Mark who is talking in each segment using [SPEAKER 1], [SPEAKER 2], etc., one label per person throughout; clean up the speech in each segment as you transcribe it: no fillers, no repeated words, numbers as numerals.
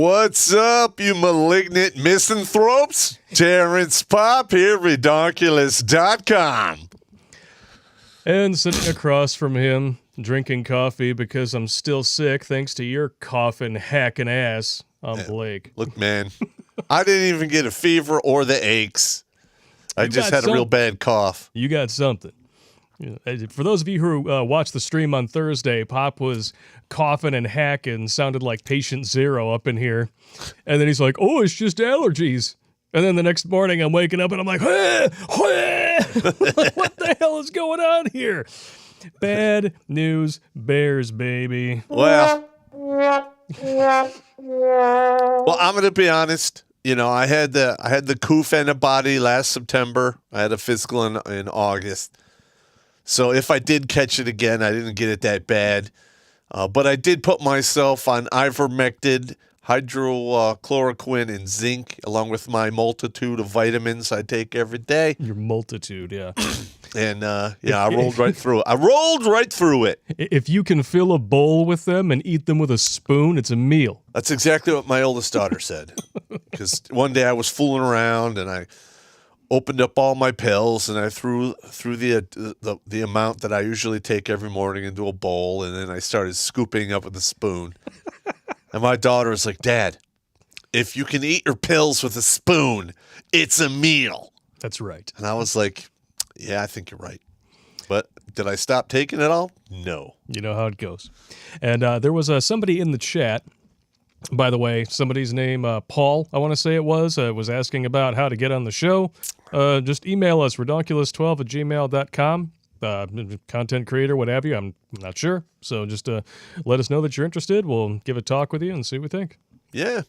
[SPEAKER 1] What's up, you malignant misanthropes? Terrence Popp here, redonkulous.com.
[SPEAKER 2] And sitting across from him, drinking coffee because I'm still sick thanks to your coughing, hacking ass, I'm Blake.
[SPEAKER 1] Look, man, I didn't even get a fever or the aches. I just had a real bad cough.
[SPEAKER 2] You got something. For those of you who watched the stream on Thursday, Popp was coughing and hacking, sounded like patient zero up in here. And then he's like, oh, it's just allergies. And then the next morning I'm waking up and I'm like, what the hell is going on here? Bad news bears, baby.
[SPEAKER 1] Well, I'm going to be honest. You know, I had the coof antibody last September. I had a physical in August. So if I did catch it again, I didn't get it that bad. But I did put myself on ivermectin, hydrochloroquine, and zinc, along with my multitude of vitamins I take every day.
[SPEAKER 2] Your multitude, yeah.
[SPEAKER 1] And, I rolled right through it. I rolled right through it.
[SPEAKER 2] If you can fill a bowl with them and eat them with a spoon, it's a meal.
[SPEAKER 1] That's exactly what my oldest daughter said. Because one day I was fooling around, and I opened up all my pills, and I threw the amount that I usually take every morning into a bowl, and then I started scooping up with a spoon. And my daughter was like, Dad, if you can eat your pills with a spoon, it's a meal.
[SPEAKER 2] That's right.
[SPEAKER 1] And I was like, yeah, I think you're right. But did I stop taking it all? No.
[SPEAKER 2] You know how it goes. And there was somebody in the chat, by the way, somebody's name, Paul, I want to say it was asking about how to get on the show. Just email us, redonkulous12@gmail.com. Content creator, what have you, I'm not sure. So just let us know that you're interested. We'll give a talk with you and see what we think.
[SPEAKER 1] Yeah.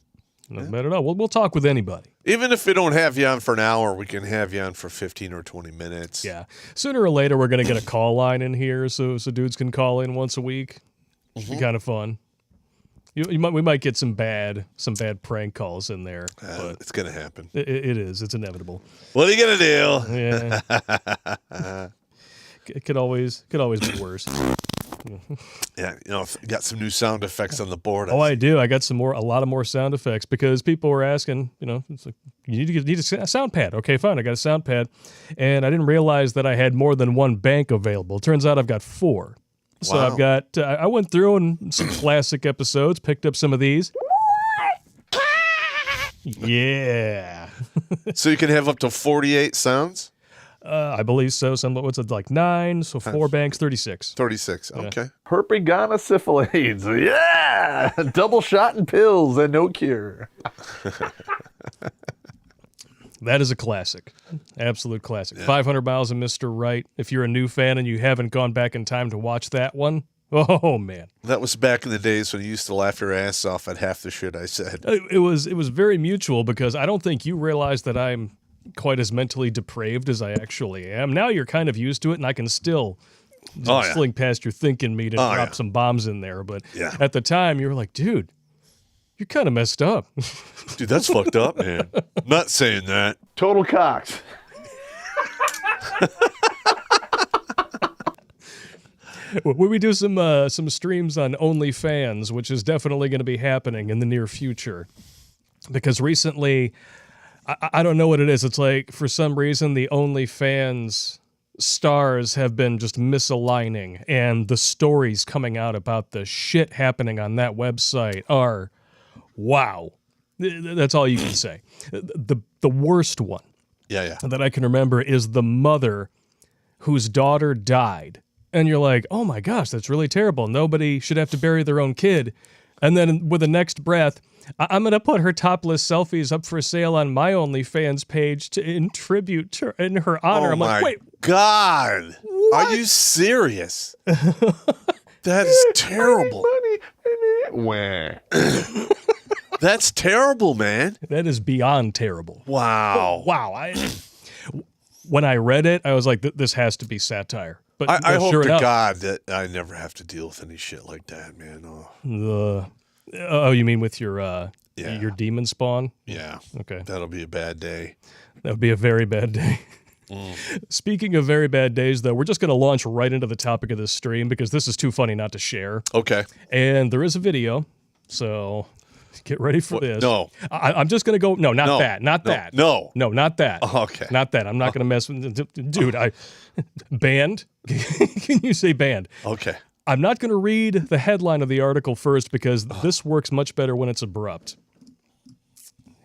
[SPEAKER 2] No matter at all. We'll talk with anybody.
[SPEAKER 1] Even if we don't have you on for an hour, we can have you on for 15 or 20 minutes.
[SPEAKER 2] Yeah. Sooner or later, we're going to get a call line in here so dudes can call in once a week. It'll be kind of fun. We might get some bad prank calls in there. But
[SPEAKER 1] it's going to happen.
[SPEAKER 2] It is. It's inevitable.
[SPEAKER 1] What are you going to do?
[SPEAKER 2] Yeah. It could always be worse.
[SPEAKER 1] Yeah, you got some new sound effects on the board.
[SPEAKER 2] Oh, I do. I got a lot of more sound effects because people were asking, it's like, you need a sound pad. Okay, fine. I got a sound pad. And I didn't realize that I had more than one bank available. It turns out I've got 4. So
[SPEAKER 1] Wow.
[SPEAKER 2] I've got, I went through and some classic episodes, picked up some of these. Yeah.
[SPEAKER 1] So you can have up to 48 sounds?
[SPEAKER 2] I believe so. What's it, like 9? So 4 banks, 36.
[SPEAKER 1] 36, okay.
[SPEAKER 3] Yeah. Herpes-gonosyphilis, yeah! Double shot and pills and no cure.
[SPEAKER 2] That is a classic. Absolute classic. Yeah. 500 Miles of Mr. Right. If you're a new fan and you haven't gone back in time to watch that one, oh, man.
[SPEAKER 1] That was back in the days when you used to laugh your ass off at half the shit I said.
[SPEAKER 2] It was very mutual because I don't think you realize that I'm quite as mentally depraved as I actually am. Now you're kind of used to it, and I can still sling past your thinking me to drop some bombs in there. But at the time, you were like, dude, you're kind of messed up.
[SPEAKER 1] Dude, that's fucked up, man. I'm not saying that.
[SPEAKER 3] Total cocks.
[SPEAKER 2] When we do some streams on OnlyFans, which is definitely going to be happening in the near future, because recently, I don't know what it is. It's like, for some reason, the OnlyFans stars have been just misaligning, and the stories coming out about the shit happening on that website are, wow. That's all you can say. The worst one that I can remember is the mother whose daughter died. And you're like, oh my gosh, that's really terrible. Nobody should have to bury their own kid. And then with the next breath, I'm going to put her topless selfies up for sale on my OnlyFans page in tribute to in her honor.
[SPEAKER 1] Oh,
[SPEAKER 2] I'm like, wait.
[SPEAKER 1] God. What? Are you serious? That is terrible.
[SPEAKER 3] Wah.
[SPEAKER 1] That's terrible, man.
[SPEAKER 2] That is beyond terrible.
[SPEAKER 1] Wow.
[SPEAKER 2] Wow. When I read it, I was like, this has to be satire. But
[SPEAKER 1] I hope
[SPEAKER 2] sure
[SPEAKER 1] to
[SPEAKER 2] enough,
[SPEAKER 1] God that I never have to deal with any shit like that, man.
[SPEAKER 2] Oh, you mean with your demon spawn?
[SPEAKER 1] Yeah.
[SPEAKER 2] Okay.
[SPEAKER 1] That'll be a bad day.
[SPEAKER 2] That would be a very bad day. Speaking of very bad days, though, we're just going to launch right into the topic of this stream because this is too funny not to share.
[SPEAKER 1] Okay.
[SPEAKER 2] And there is a video, so Get ready for this.
[SPEAKER 1] No.
[SPEAKER 2] I'm just going to go. No, not
[SPEAKER 1] No.
[SPEAKER 2] that. Not
[SPEAKER 1] No.
[SPEAKER 2] that.
[SPEAKER 1] No.
[SPEAKER 2] No, not that.
[SPEAKER 1] Oh, okay.
[SPEAKER 2] Not that. I'm not going to mess with. Dude, banned? Can you say banned?
[SPEAKER 1] Okay.
[SPEAKER 2] I'm not going to read the headline of the article first because this works much better when it's abrupt.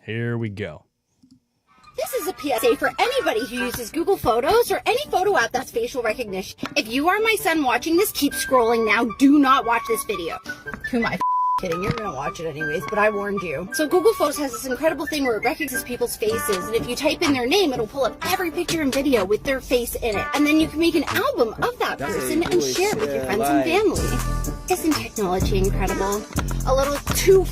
[SPEAKER 2] Here we go.
[SPEAKER 4] This is a PSA for anybody who uses Google Photos or any photo app that's facial recognition. If you are my son watching this, keep scrolling now. Do not watch this video. Who am I kidding? You're gonna watch it anyways, but I warned you. So Google Photos has this incredible thing where it recognizes people's faces, and if you type in their name, it'll pull up every picture and video with their face in it. And then you can make an album of that person and share it with your friends and family. Isn't technology incredible? A little too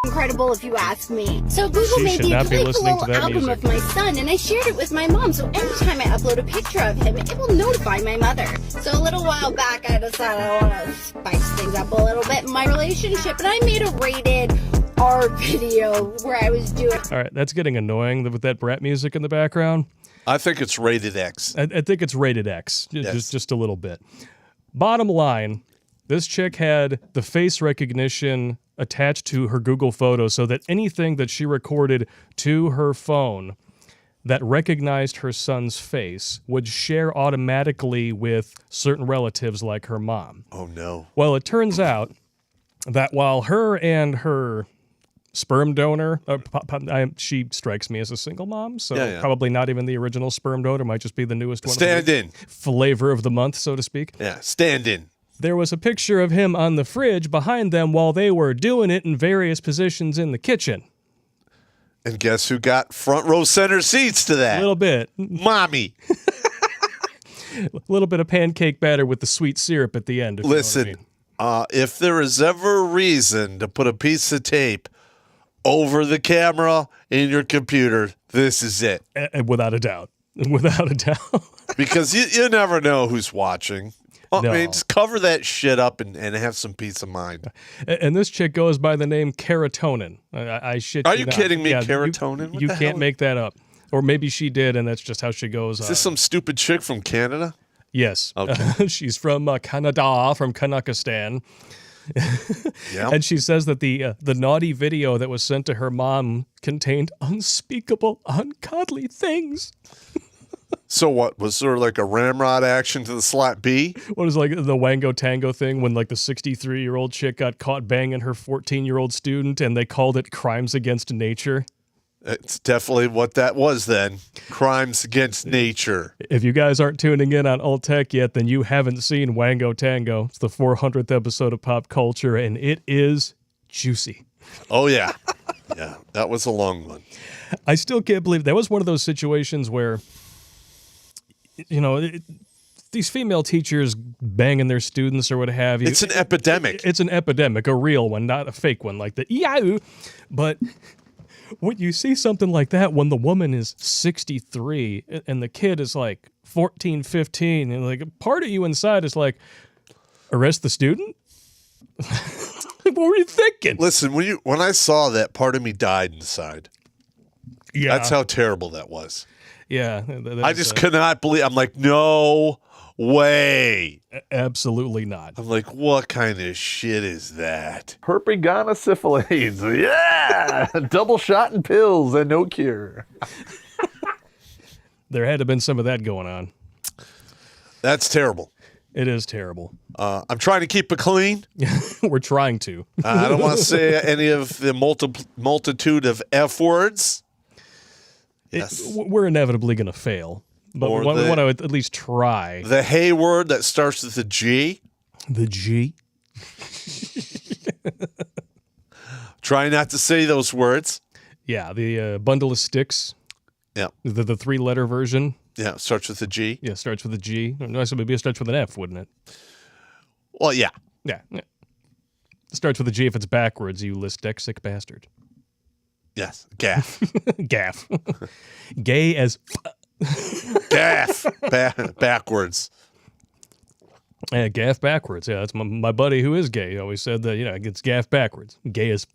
[SPEAKER 4] incredible if you ask me. So Google
[SPEAKER 2] She
[SPEAKER 4] made
[SPEAKER 2] should
[SPEAKER 4] me a
[SPEAKER 2] not be
[SPEAKER 4] playful
[SPEAKER 2] listening to
[SPEAKER 4] little
[SPEAKER 2] that
[SPEAKER 4] album
[SPEAKER 2] music.
[SPEAKER 4] of my son, and I shared it with my mom, so anytime I upload a picture of him, it will notify my mother. So a little while back, I decided I want to spice things up a little bit in my relationship, and I made a rated R video where I was doing...
[SPEAKER 2] All right, that's getting annoying with that brat music in the background.
[SPEAKER 1] I think it's rated X.
[SPEAKER 2] I think it's rated X,
[SPEAKER 1] Yes.
[SPEAKER 2] just a little bit. Bottom line, this chick had the face recognition attached to her Google Photos so that anything that she recorded to her phone that recognized her son's face would share automatically with certain relatives like her mom.
[SPEAKER 1] Oh, no.
[SPEAKER 2] Well, it turns out that while her and her sperm donor, she strikes me as a single mom, so
[SPEAKER 1] Yeah.
[SPEAKER 2] probably not even the original sperm donor, might just be the newest one.
[SPEAKER 1] Stand in.
[SPEAKER 2] Flavor of the month, so to speak.
[SPEAKER 1] Yeah, stand in.
[SPEAKER 2] There was a picture of him on the fridge behind them while they were doing it in various positions in the kitchen.
[SPEAKER 1] And guess who got front row center seats to
[SPEAKER 2] A
[SPEAKER 1] that?
[SPEAKER 2] little bit.
[SPEAKER 1] Mommy.
[SPEAKER 2] A little bit of pancake batter with the sweet syrup at the end. If
[SPEAKER 1] Listen,
[SPEAKER 2] you know what I mean.
[SPEAKER 1] if there is ever a reason to put a piece of tape over the camera in your computer, this is it.
[SPEAKER 2] Without a doubt. Without a doubt.
[SPEAKER 1] Because you never know who's watching. I
[SPEAKER 2] No.
[SPEAKER 1] mean, just cover that shit up and have some peace of mind.
[SPEAKER 2] And this chick goes by the name Caratonin. I shit
[SPEAKER 1] Are
[SPEAKER 2] you
[SPEAKER 1] you
[SPEAKER 2] not.
[SPEAKER 1] kidding me?
[SPEAKER 2] Yeah,
[SPEAKER 1] Caratonin? What
[SPEAKER 2] You
[SPEAKER 1] the
[SPEAKER 2] can't
[SPEAKER 1] hell?
[SPEAKER 2] make that up. Or maybe she did, and that's just how she goes.
[SPEAKER 1] Is this some stupid chick from Canada?
[SPEAKER 2] Yes.
[SPEAKER 1] Okay.
[SPEAKER 2] She's from Canada, from Kanakistan.
[SPEAKER 1] Yeah.
[SPEAKER 2] And she says that the naughty video that was sent to her mom contained unspeakable, ungodly things.
[SPEAKER 1] So what? Was there like a ramrod action to the slot B?
[SPEAKER 2] What is like the Wango Tango thing when like the 63-year-old chick got caught banging her 14-year-old student and they called it crimes against nature?
[SPEAKER 1] It's definitely what that was then. Crimes against nature.
[SPEAKER 2] If you guys aren't tuning in on Alt Tech yet, then you haven't seen Wango Tango. It's the 400th episode of Popp Culture, and it is juicy.
[SPEAKER 1] Oh, yeah. Yeah, that was a long one.
[SPEAKER 2] I still can't believe that was one of those situations where, you know, these female teachers banging their students or what have you.
[SPEAKER 1] It's an epidemic.
[SPEAKER 2] It's an epidemic, a real one, not a fake one like the yahoo. But when you see something like that, when the woman is 63 and the kid is like 14, 15, and like part of you inside is like, arrest the student? What were you thinking?
[SPEAKER 1] Listen, when I saw that, part of me died inside.
[SPEAKER 2] Yeah,
[SPEAKER 1] That's how terrible that was.
[SPEAKER 2] yeah.
[SPEAKER 1] I just could not believe. I'm like, no way.
[SPEAKER 2] Absolutely not.
[SPEAKER 1] I'm like, what kind of shit is that?
[SPEAKER 3] Herpes, yeah! Double shot and pills and no cure.
[SPEAKER 2] There had to have been some of that going on.
[SPEAKER 1] That's terrible.
[SPEAKER 2] It is terrible.
[SPEAKER 1] I'm trying to keep it clean.
[SPEAKER 2] We're trying to.
[SPEAKER 1] I don't want to say any of the multitude of F words. Yes.
[SPEAKER 2] We're inevitably going to fail, but
[SPEAKER 1] Or
[SPEAKER 2] we want to at least try.
[SPEAKER 1] The hey word that starts with a G.
[SPEAKER 2] The G.
[SPEAKER 1] Try not to say those words.
[SPEAKER 2] Yeah, the bundle of sticks.
[SPEAKER 1] Yeah.
[SPEAKER 2] The 3-letter version.
[SPEAKER 1] Yeah, it starts with a G.
[SPEAKER 2] Yeah, starts with a G. No, so maybe it starts with an F, wouldn't it?
[SPEAKER 1] Well, yeah.
[SPEAKER 2] Yeah. It starts with a G if it's backwards, you dyslexic bastard.
[SPEAKER 1] Yes. Gaff.
[SPEAKER 2] Gaff. Gay as
[SPEAKER 1] Gaff. Backwards.
[SPEAKER 2] yeah, gaff backwards. Yeah, that's my buddy who is gay. He always said that, it's gaff backwards. Gay as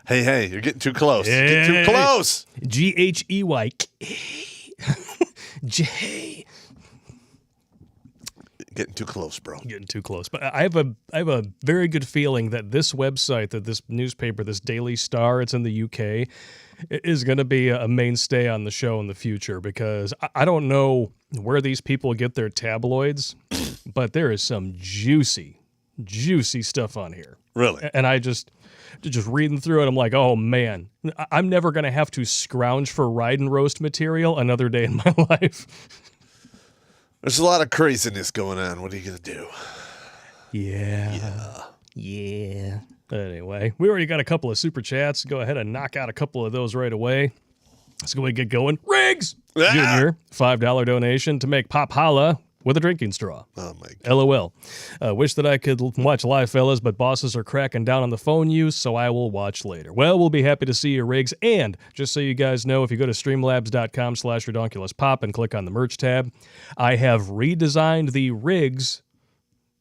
[SPEAKER 1] Hey, you're getting too close.
[SPEAKER 2] Hey.
[SPEAKER 1] Getting too close.
[SPEAKER 2] G-H-E-Y. J.
[SPEAKER 1] Getting too close, bro.
[SPEAKER 2] Getting too close. But I have a very good feeling that this website, that this newspaper, this Daily Star, it's in the UK, is going to be a mainstay on the show in the future, because I don't know where these people get their tabloids, but there is some juicy stuff on here.
[SPEAKER 1] Really?
[SPEAKER 2] And I just reading through it, I'm like, oh man, I'm never going to have to scrounge for ride and roast material another day in my life.
[SPEAKER 1] There's a lot of craziness going on. What are you going to do?
[SPEAKER 2] Yeah. Anyway, we already got a couple of super chats. Go ahead and knock out a couple of those right away. Let's go ahead and get going. Riggs Jr., $5 donation to make Popp holla with a drinking straw.
[SPEAKER 1] Oh, my God.
[SPEAKER 2] LOL. Wish that I could watch live, fellas, but bosses are cracking down on the phone use, so I will watch later. Well, we'll be happy to see you, Riggs. And just so you guys know, if you go to streamlabs.com/redonkulouspop and click on the merch tab, I have redesigned the Riggs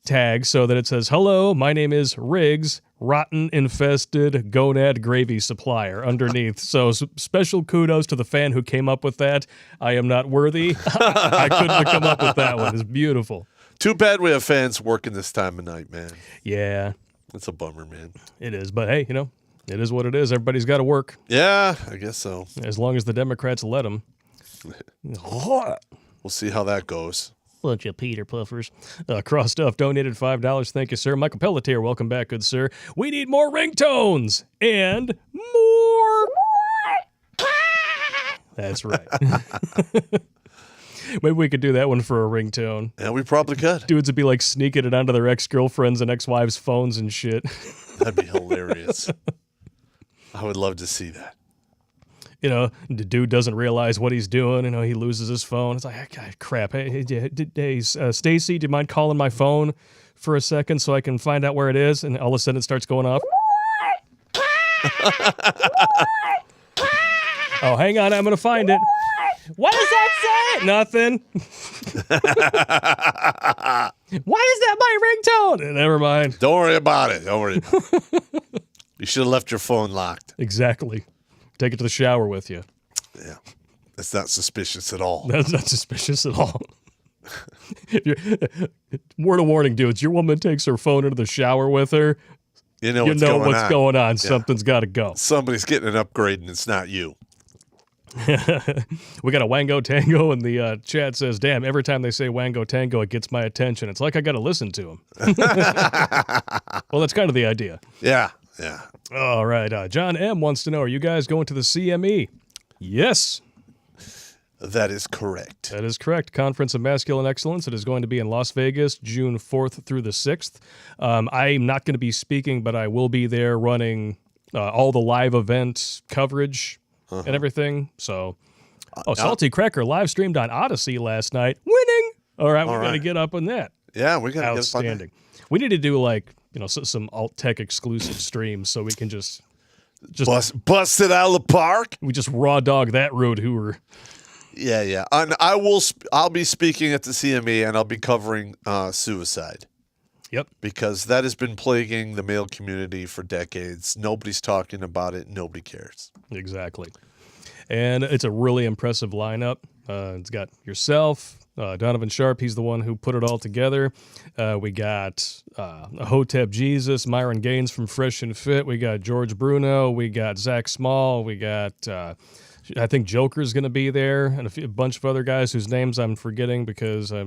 [SPEAKER 2] tag so that it says, hello, my name is Riggs, rotten infested gonad gravy supplier underneath. So special kudos to the fan who came up with that. I am not worthy. I couldn't have come up with that one. It's beautiful.
[SPEAKER 1] Too bad we have fans working this time of night, man.
[SPEAKER 2] Yeah.
[SPEAKER 1] It's a bummer, man.
[SPEAKER 2] It is. But hey, it is what it is. Everybody's got to work.
[SPEAKER 1] Yeah, I guess so.
[SPEAKER 2] As long as the Democrats let them.
[SPEAKER 1] We'll see how that goes.
[SPEAKER 2] Bunch of Peter Puffers. Cross Stuff donated $5. Thank you, sir. Michael Pelletier, welcome back, good sir. We need more ringtones and more. That's right. Maybe we could do that one for a ringtone.
[SPEAKER 1] Yeah, we probably could.
[SPEAKER 2] Dudes would be like sneaking it onto their ex-girlfriends and ex-wives' phones and shit.
[SPEAKER 1] That'd be hilarious. I would love to see that.
[SPEAKER 2] The dude doesn't realize what he's doing. He loses his phone. It's like, God, crap. Hey, Stacy, do you mind calling my phone for a second so I can find out where it is? And all of a sudden it starts going off. Oh, hang on. I'm going to find it. What does that say? Nothing. Why is that my ringtone? Never mind.
[SPEAKER 1] Don't worry about it. You should have left your phone locked.
[SPEAKER 2] Exactly. Take it to the shower with you.
[SPEAKER 1] Yeah. That's not suspicious at all.
[SPEAKER 2] That's not suspicious at all. Word of warning, dudes. Your woman takes her phone into the shower with her.
[SPEAKER 1] You know what's
[SPEAKER 2] going on.
[SPEAKER 1] Yeah.
[SPEAKER 2] Something's got to go.
[SPEAKER 1] Somebody's getting an upgrade and it's not you.
[SPEAKER 2] We got a Wango Tango, and the chat says, damn, every time they say Wango Tango, it gets my attention. It's like I got to listen to him. Well, that's kind of the idea.
[SPEAKER 1] Yeah.
[SPEAKER 2] All right. John M. wants to know, are you guys going to the CME? Yes.
[SPEAKER 1] That is correct.
[SPEAKER 2] That is correct. Conference of Masculine Excellence. It is going to be in Las Vegas, June 4th through the 6th. I'm not going to be speaking, but I will be there running all the live event coverage and everything. So, Salty Cracker live streamed on Odyssey last night. Winning. All right, we got to get up on that.
[SPEAKER 1] Yeah, we got to get up on that.
[SPEAKER 2] Outstanding. We need to do some alt tech exclusive streams so we can just
[SPEAKER 1] bust it out of the park.
[SPEAKER 2] We just raw dog that road hooer.
[SPEAKER 1] Yeah. And I'll be speaking at the CME and I'll be covering suicide.
[SPEAKER 2] Yep.
[SPEAKER 1] Because that has been plaguing the male community for decades. Nobody's talking about it. Nobody cares.
[SPEAKER 2] Exactly. And it's a really impressive lineup. It's got yourself, Donovan Sharp. He's the one who put it all together. We got Hotep Jesus, Myron Gaines from Fresh and Fit. We got George Bruno. We got Zach Small. We got, I think Joker's going to be there, and a bunch of other guys whose names I'm forgetting because we're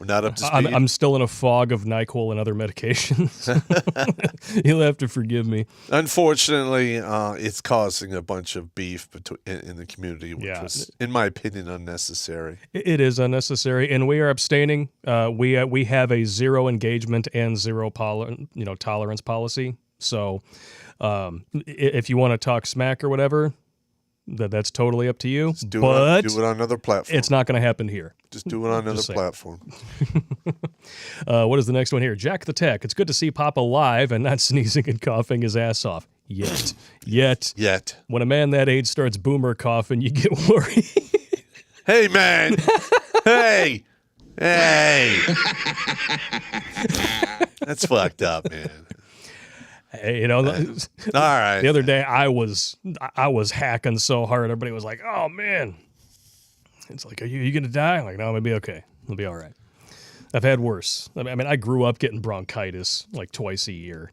[SPEAKER 1] not up to speed.
[SPEAKER 2] I'm still in a fog of NyQuil and other medications. You'll have to forgive me.
[SPEAKER 1] Unfortunately, it's causing a bunch of beef in the community, which was, in my opinion, unnecessary. It
[SPEAKER 2] is unnecessary, and we are abstaining. We have a zero engagement and zero tolerance policy. So, if you want to talk smack or whatever, that's totally up to you.
[SPEAKER 1] Do it on another platform.
[SPEAKER 2] It's not going to happen here.
[SPEAKER 1] Just do it on another platform.
[SPEAKER 2] What is the next one here? Jack the Tech. It's good to see Pop alive and not sneezing and coughing his ass off. Yet. When a man that age starts boomer coughing, you get worried.
[SPEAKER 1] Hey, man. Hey. That's fucked up, man.
[SPEAKER 2] Hey,
[SPEAKER 1] all right.
[SPEAKER 2] The other day I was hacking so hard, everybody was like, "Oh man," it's like, "Are you gonna die?" I'm like, "No, I'm gonna be okay. It'll be all right." I've had worse. I mean, I grew up getting bronchitis like twice a year.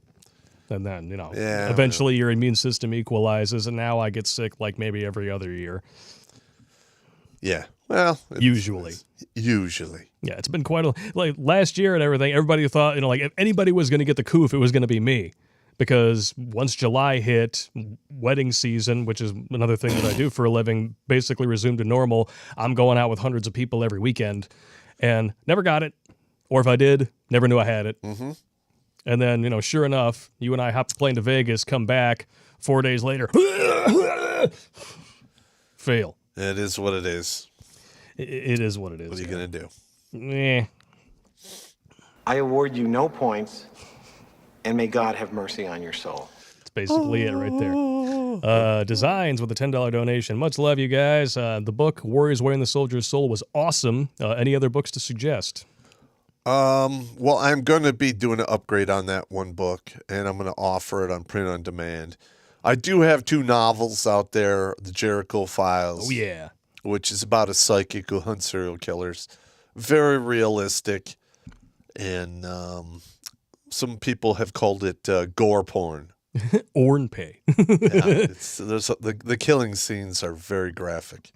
[SPEAKER 2] And then,
[SPEAKER 1] Yeah,
[SPEAKER 2] eventually your immune system equalizes, and now I get sick like maybe every other year.
[SPEAKER 1] Yeah. Well,
[SPEAKER 2] Usually. Yeah, it's been quite like last year and everything. Everybody thought, like if anybody was going to get the coof, it was going to be me. Because once July hit, wedding season, which is another thing that I do for a living, basically resumed to normal. I'm going out with hundreds of people every weekend and never got it. Or if I did, never knew I had it. Mm-hmm. And then, sure enough, you and I hop the plane to Vegas, come back 4 days later. Fail.
[SPEAKER 1] it is what it is.
[SPEAKER 2] It is what it is.
[SPEAKER 1] What are you going to do?
[SPEAKER 5] I award you no points, and may God have mercy on your soul.
[SPEAKER 2] That's basically it right there. Designs with a $10 donation. Much love, you guys. The book, Warriors Wearing the Soldier's Soul, was awesome. Any other books to suggest?
[SPEAKER 1] Well, I'm going to be doing an upgrade on that one book, and I'm going to offer it on print on demand. I do have 2 novels out there, The Jericho Files.
[SPEAKER 2] Oh, yeah.
[SPEAKER 1] Which is about a psychic who hunts serial killers. Very realistic. And some people have called it gore porn.
[SPEAKER 2] Ornpay.
[SPEAKER 1] The killing scenes are very graphic.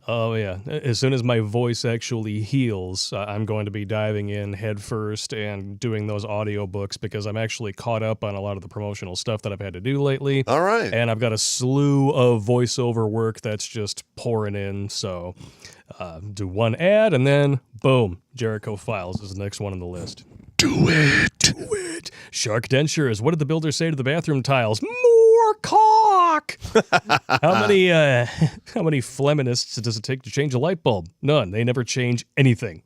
[SPEAKER 2] Oh, yeah. As soon as my voice actually heals, I'm going to be diving in head first and doing those audiobooks because I'm actually caught up on a lot of the promotional stuff that I've had to do lately.
[SPEAKER 1] All right.
[SPEAKER 2] And I've got a slew of voiceover work that's just pouring in. So do one ad and then, boom, Jericho Files is the next one on the list.
[SPEAKER 1] Do it.
[SPEAKER 2] Shark dentures. What did the builder say to the bathroom tiles? More cock. How many feminists does it take to change a light bulb? None. They never change anything.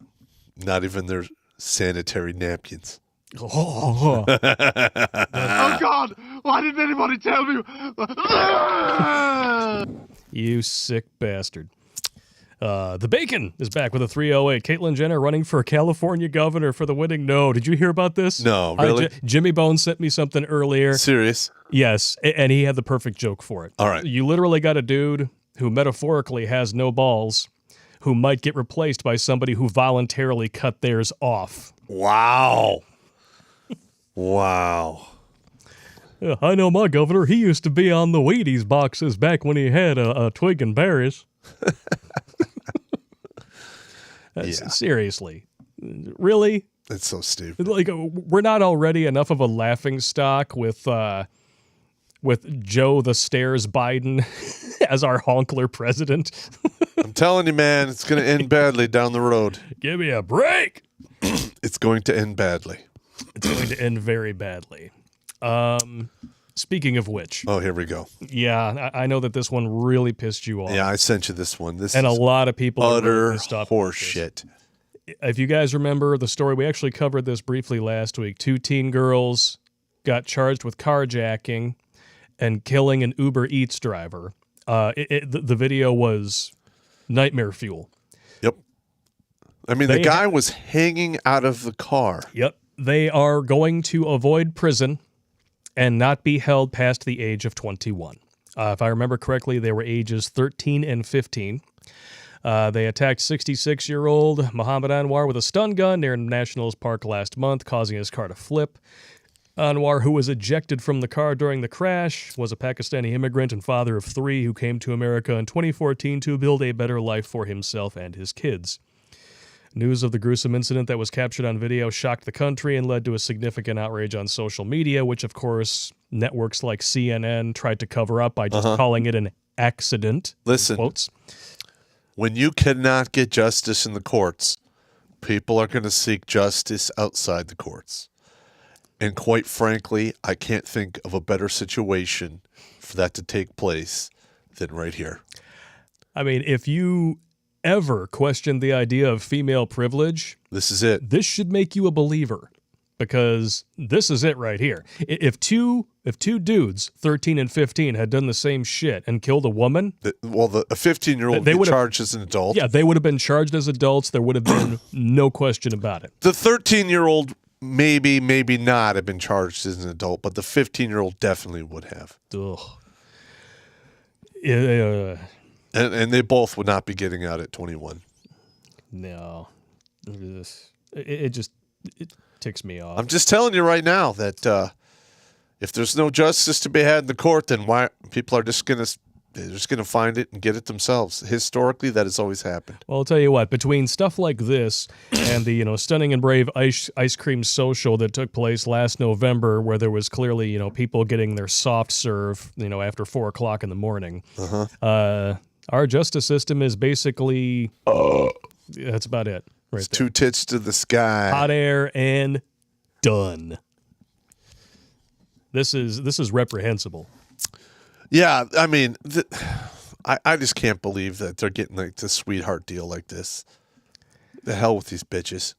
[SPEAKER 1] Not even their sanitary napkins.
[SPEAKER 2] Oh.
[SPEAKER 3] Oh, God! Why didn't anybody tell me?
[SPEAKER 2] You sick bastard. The Bacon is back with a 308. Caitlyn Jenner running for California governor for the winning no. Did you hear about this?
[SPEAKER 1] No, really?
[SPEAKER 2] Jimmy Bone sent me something earlier.
[SPEAKER 1] Serious?
[SPEAKER 2] Yes, and he had the perfect joke for it.
[SPEAKER 1] All right.
[SPEAKER 2] You literally got a dude who metaphorically has no balls who might get replaced by somebody who voluntarily cut theirs off.
[SPEAKER 1] Wow. Wow.
[SPEAKER 2] I know my governor. He used to be on the Wheaties boxes back when he had a twig and berries. Seriously. Really?
[SPEAKER 1] It's so stupid.
[SPEAKER 2] Like, we're not already enough of a laughing stock with Joe the Stairs Biden as our honkler president.
[SPEAKER 1] I'm telling you, man, it's going to end badly down the road.
[SPEAKER 2] Give me a break.
[SPEAKER 1] It's going to end badly.
[SPEAKER 2] It's going to end very badly. Speaking of which.
[SPEAKER 1] Oh, here we go.
[SPEAKER 2] Yeah, I know that this one really pissed you off.
[SPEAKER 1] Yeah, I sent you this one. This
[SPEAKER 2] and
[SPEAKER 1] is
[SPEAKER 2] a lot of people are
[SPEAKER 1] utter
[SPEAKER 2] really pissed off
[SPEAKER 1] horseshit.
[SPEAKER 2] If you guys remember the story, we actually covered this briefly last week. 2 teen girls got charged with carjacking and killing an Uber Eats driver. The video was nightmare fuel.
[SPEAKER 1] Yep. I mean, the guy was hanging out of the car.
[SPEAKER 2] Yep. They are going to avoid prison and not be held past the age of 21. If I remember correctly, they were ages 13 and 15. They attacked 66-year-old Muhammad Anwar with a stun gun near Nationals Park last month, causing his car to flip. Anwar, who was ejected from the car during the crash, was a Pakistani immigrant and father of 3 who came to America in 2014 to build a better life for himself and his kids. News of the gruesome incident that was captured on video shocked the country and led to a significant outrage on social media, which, of course, networks like CNN tried to cover up by just calling it an accident.
[SPEAKER 1] Listen,
[SPEAKER 2] quotes.
[SPEAKER 1] When you cannot get justice in the courts, people are going to seek justice outside the courts. And quite frankly, I can't think of a better situation for that to take place than right here.
[SPEAKER 2] I mean, if you ever questioned the idea of female privilege,
[SPEAKER 1] this is it.
[SPEAKER 2] This should make you a believer, because this is it right here. If two dudes, 13 and 15, had done the same shit and killed a woman,
[SPEAKER 1] a 15-year-old would be charged as an adult.
[SPEAKER 2] Yeah, they would have been charged as adults. There would have been no question about it.
[SPEAKER 1] The 13-year-old maybe not have been charged as an adult, but the 15-year-old definitely would have.
[SPEAKER 2] Ugh.
[SPEAKER 1] And they both would not be getting out at 21.
[SPEAKER 2] No. It just ticks me off.
[SPEAKER 1] I'm just telling you right now that if there's no justice to be had in the court, then why people are just gonna find it and get it themselves. Historically, that has always happened.
[SPEAKER 2] Well, I'll tell you what, between stuff like this and the, stunning and brave ice cream social that took place last November, where there was clearly, people getting their soft serve, after 4 o'clock in the morning, our justice system is basically, that's about it. Right
[SPEAKER 1] It's
[SPEAKER 2] there.
[SPEAKER 1] 2 tits to the sky.
[SPEAKER 2] Hot air and done. This is reprehensible.
[SPEAKER 1] Yeah, I mean, I just can't believe that they're getting like this sweetheart deal like this. The hell with these bitches.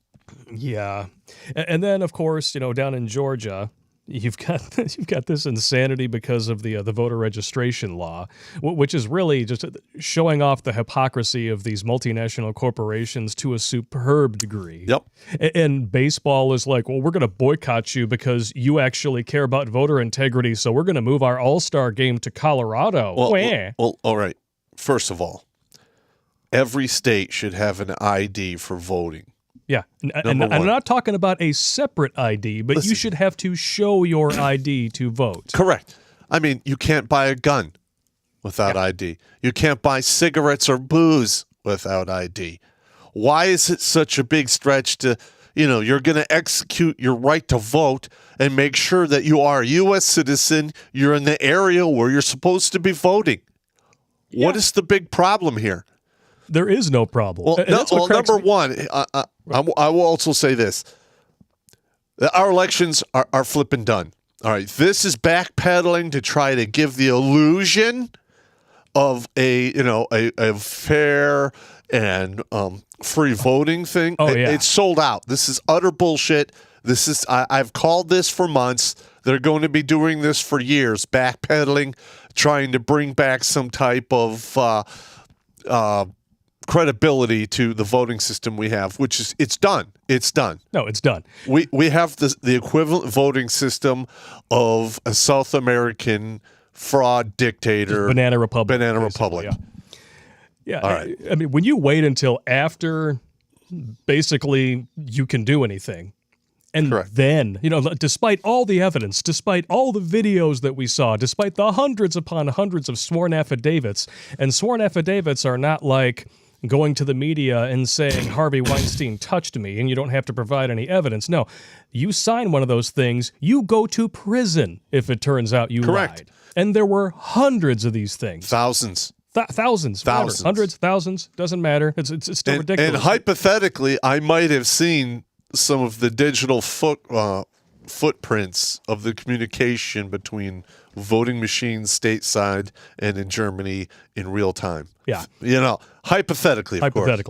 [SPEAKER 2] Yeah, and then of course, down in Georgia, you've got this insanity because of the voter registration law, which is really just showing off the hypocrisy of these multinational corporations to a superb degree.
[SPEAKER 1] Yep.
[SPEAKER 2] And baseball is like, well, we're going to boycott you because you actually care about voter integrity, so we're going to move our All-Star game to Colorado.
[SPEAKER 1] Well, all right. First of all, every state should have an ID for voting.
[SPEAKER 2] Yeah, and I'm not talking about a separate ID, but you should have to show your ID to vote.
[SPEAKER 1] Correct. I mean, you can't buy a gun without ID. You can't buy cigarettes or booze without ID. Why is it such a big stretch to, you're going to execute your right to vote and make sure that you are a U.S. citizen, you're in the area where you're supposed to be voting? Yeah. What is the big problem here?
[SPEAKER 2] There is no problem.
[SPEAKER 1] Well, number one, I will also say this. Our elections are flipping done. All right. This is backpedaling to try to give the illusion of a fair and free voting thing.
[SPEAKER 2] Oh, yeah.
[SPEAKER 1] It's sold out. This is utter bullshit. I've called this for months. They're going to be doing this for years, backpedaling, trying to bring back some type of credibility to the voting system we have, which is it's done. It's done.
[SPEAKER 2] No, it's done.
[SPEAKER 1] We have the equivalent voting system of a South American fraud dictator,
[SPEAKER 2] Banana Republic.
[SPEAKER 1] Banana Republic.
[SPEAKER 2] Yeah.
[SPEAKER 1] All right.
[SPEAKER 2] I mean, when you wait until after basically you can do anything, and
[SPEAKER 1] Correct.
[SPEAKER 2] then, despite all the evidence, despite all the videos that we saw, despite the hundreds upon hundreds of sworn affidavits, and sworn affidavits are not like going to the media and saying Harvey Weinstein touched me and you don't have to provide any evidence. No, you sign one of those things, you go to prison if it turns out you
[SPEAKER 1] Correct.
[SPEAKER 2] lied. And there were hundreds of these things.
[SPEAKER 1] Thousands.
[SPEAKER 2] Thousands. Whatever. Hundreds, thousands, doesn't matter. It's still ridiculous.
[SPEAKER 1] And hypothetically, I might have seen some of the digital footprints of the communication between voting machines stateside and in Germany in real time.
[SPEAKER 2] Yeah.
[SPEAKER 1] Hypothetically, of course.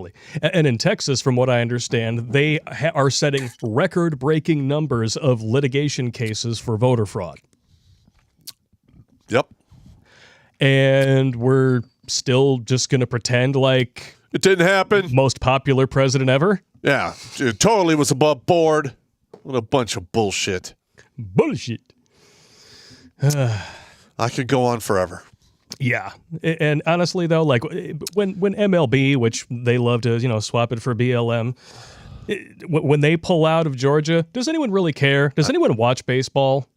[SPEAKER 2] And in Texas, from what I understand, they are setting record-breaking numbers of litigation cases for voter fraud.
[SPEAKER 1] Yep.
[SPEAKER 2] And we're still just going to pretend like
[SPEAKER 1] it didn't happen.
[SPEAKER 2] Most popular president ever?
[SPEAKER 1] Yeah. It totally was above board. What a bunch of bullshit.
[SPEAKER 2] Bullshit.
[SPEAKER 1] I could go on forever.
[SPEAKER 2] Yeah. And honestly, though, like when MLB, which they love to, swap it for BLM, when they pull out of Georgia, does anyone really care? Does anyone watch baseball?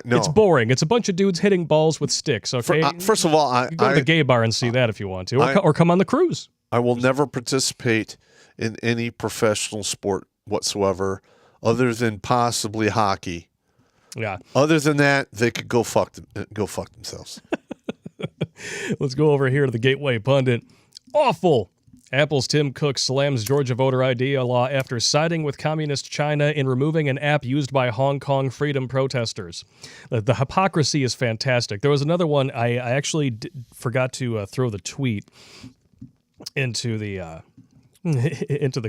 [SPEAKER 1] No.
[SPEAKER 2] It's boring. It's a bunch of dudes hitting balls with sticks, okay?
[SPEAKER 1] First of all,
[SPEAKER 2] go to the gay bar and see that if you want to, or come on the cruise.
[SPEAKER 1] I will never participate in any professional sport whatsoever other than possibly hockey.
[SPEAKER 2] Yeah.
[SPEAKER 1] Other than that, they could go fuck themselves.
[SPEAKER 2] Let's go over here to the Gateway Pundit. Awful. Apple's Tim Cook slams Georgia voter ID law after siding with communist China in removing an app used by Hong Kong freedom protesters. The hypocrisy is fantastic. There was another one. I actually forgot to throw the tweet into the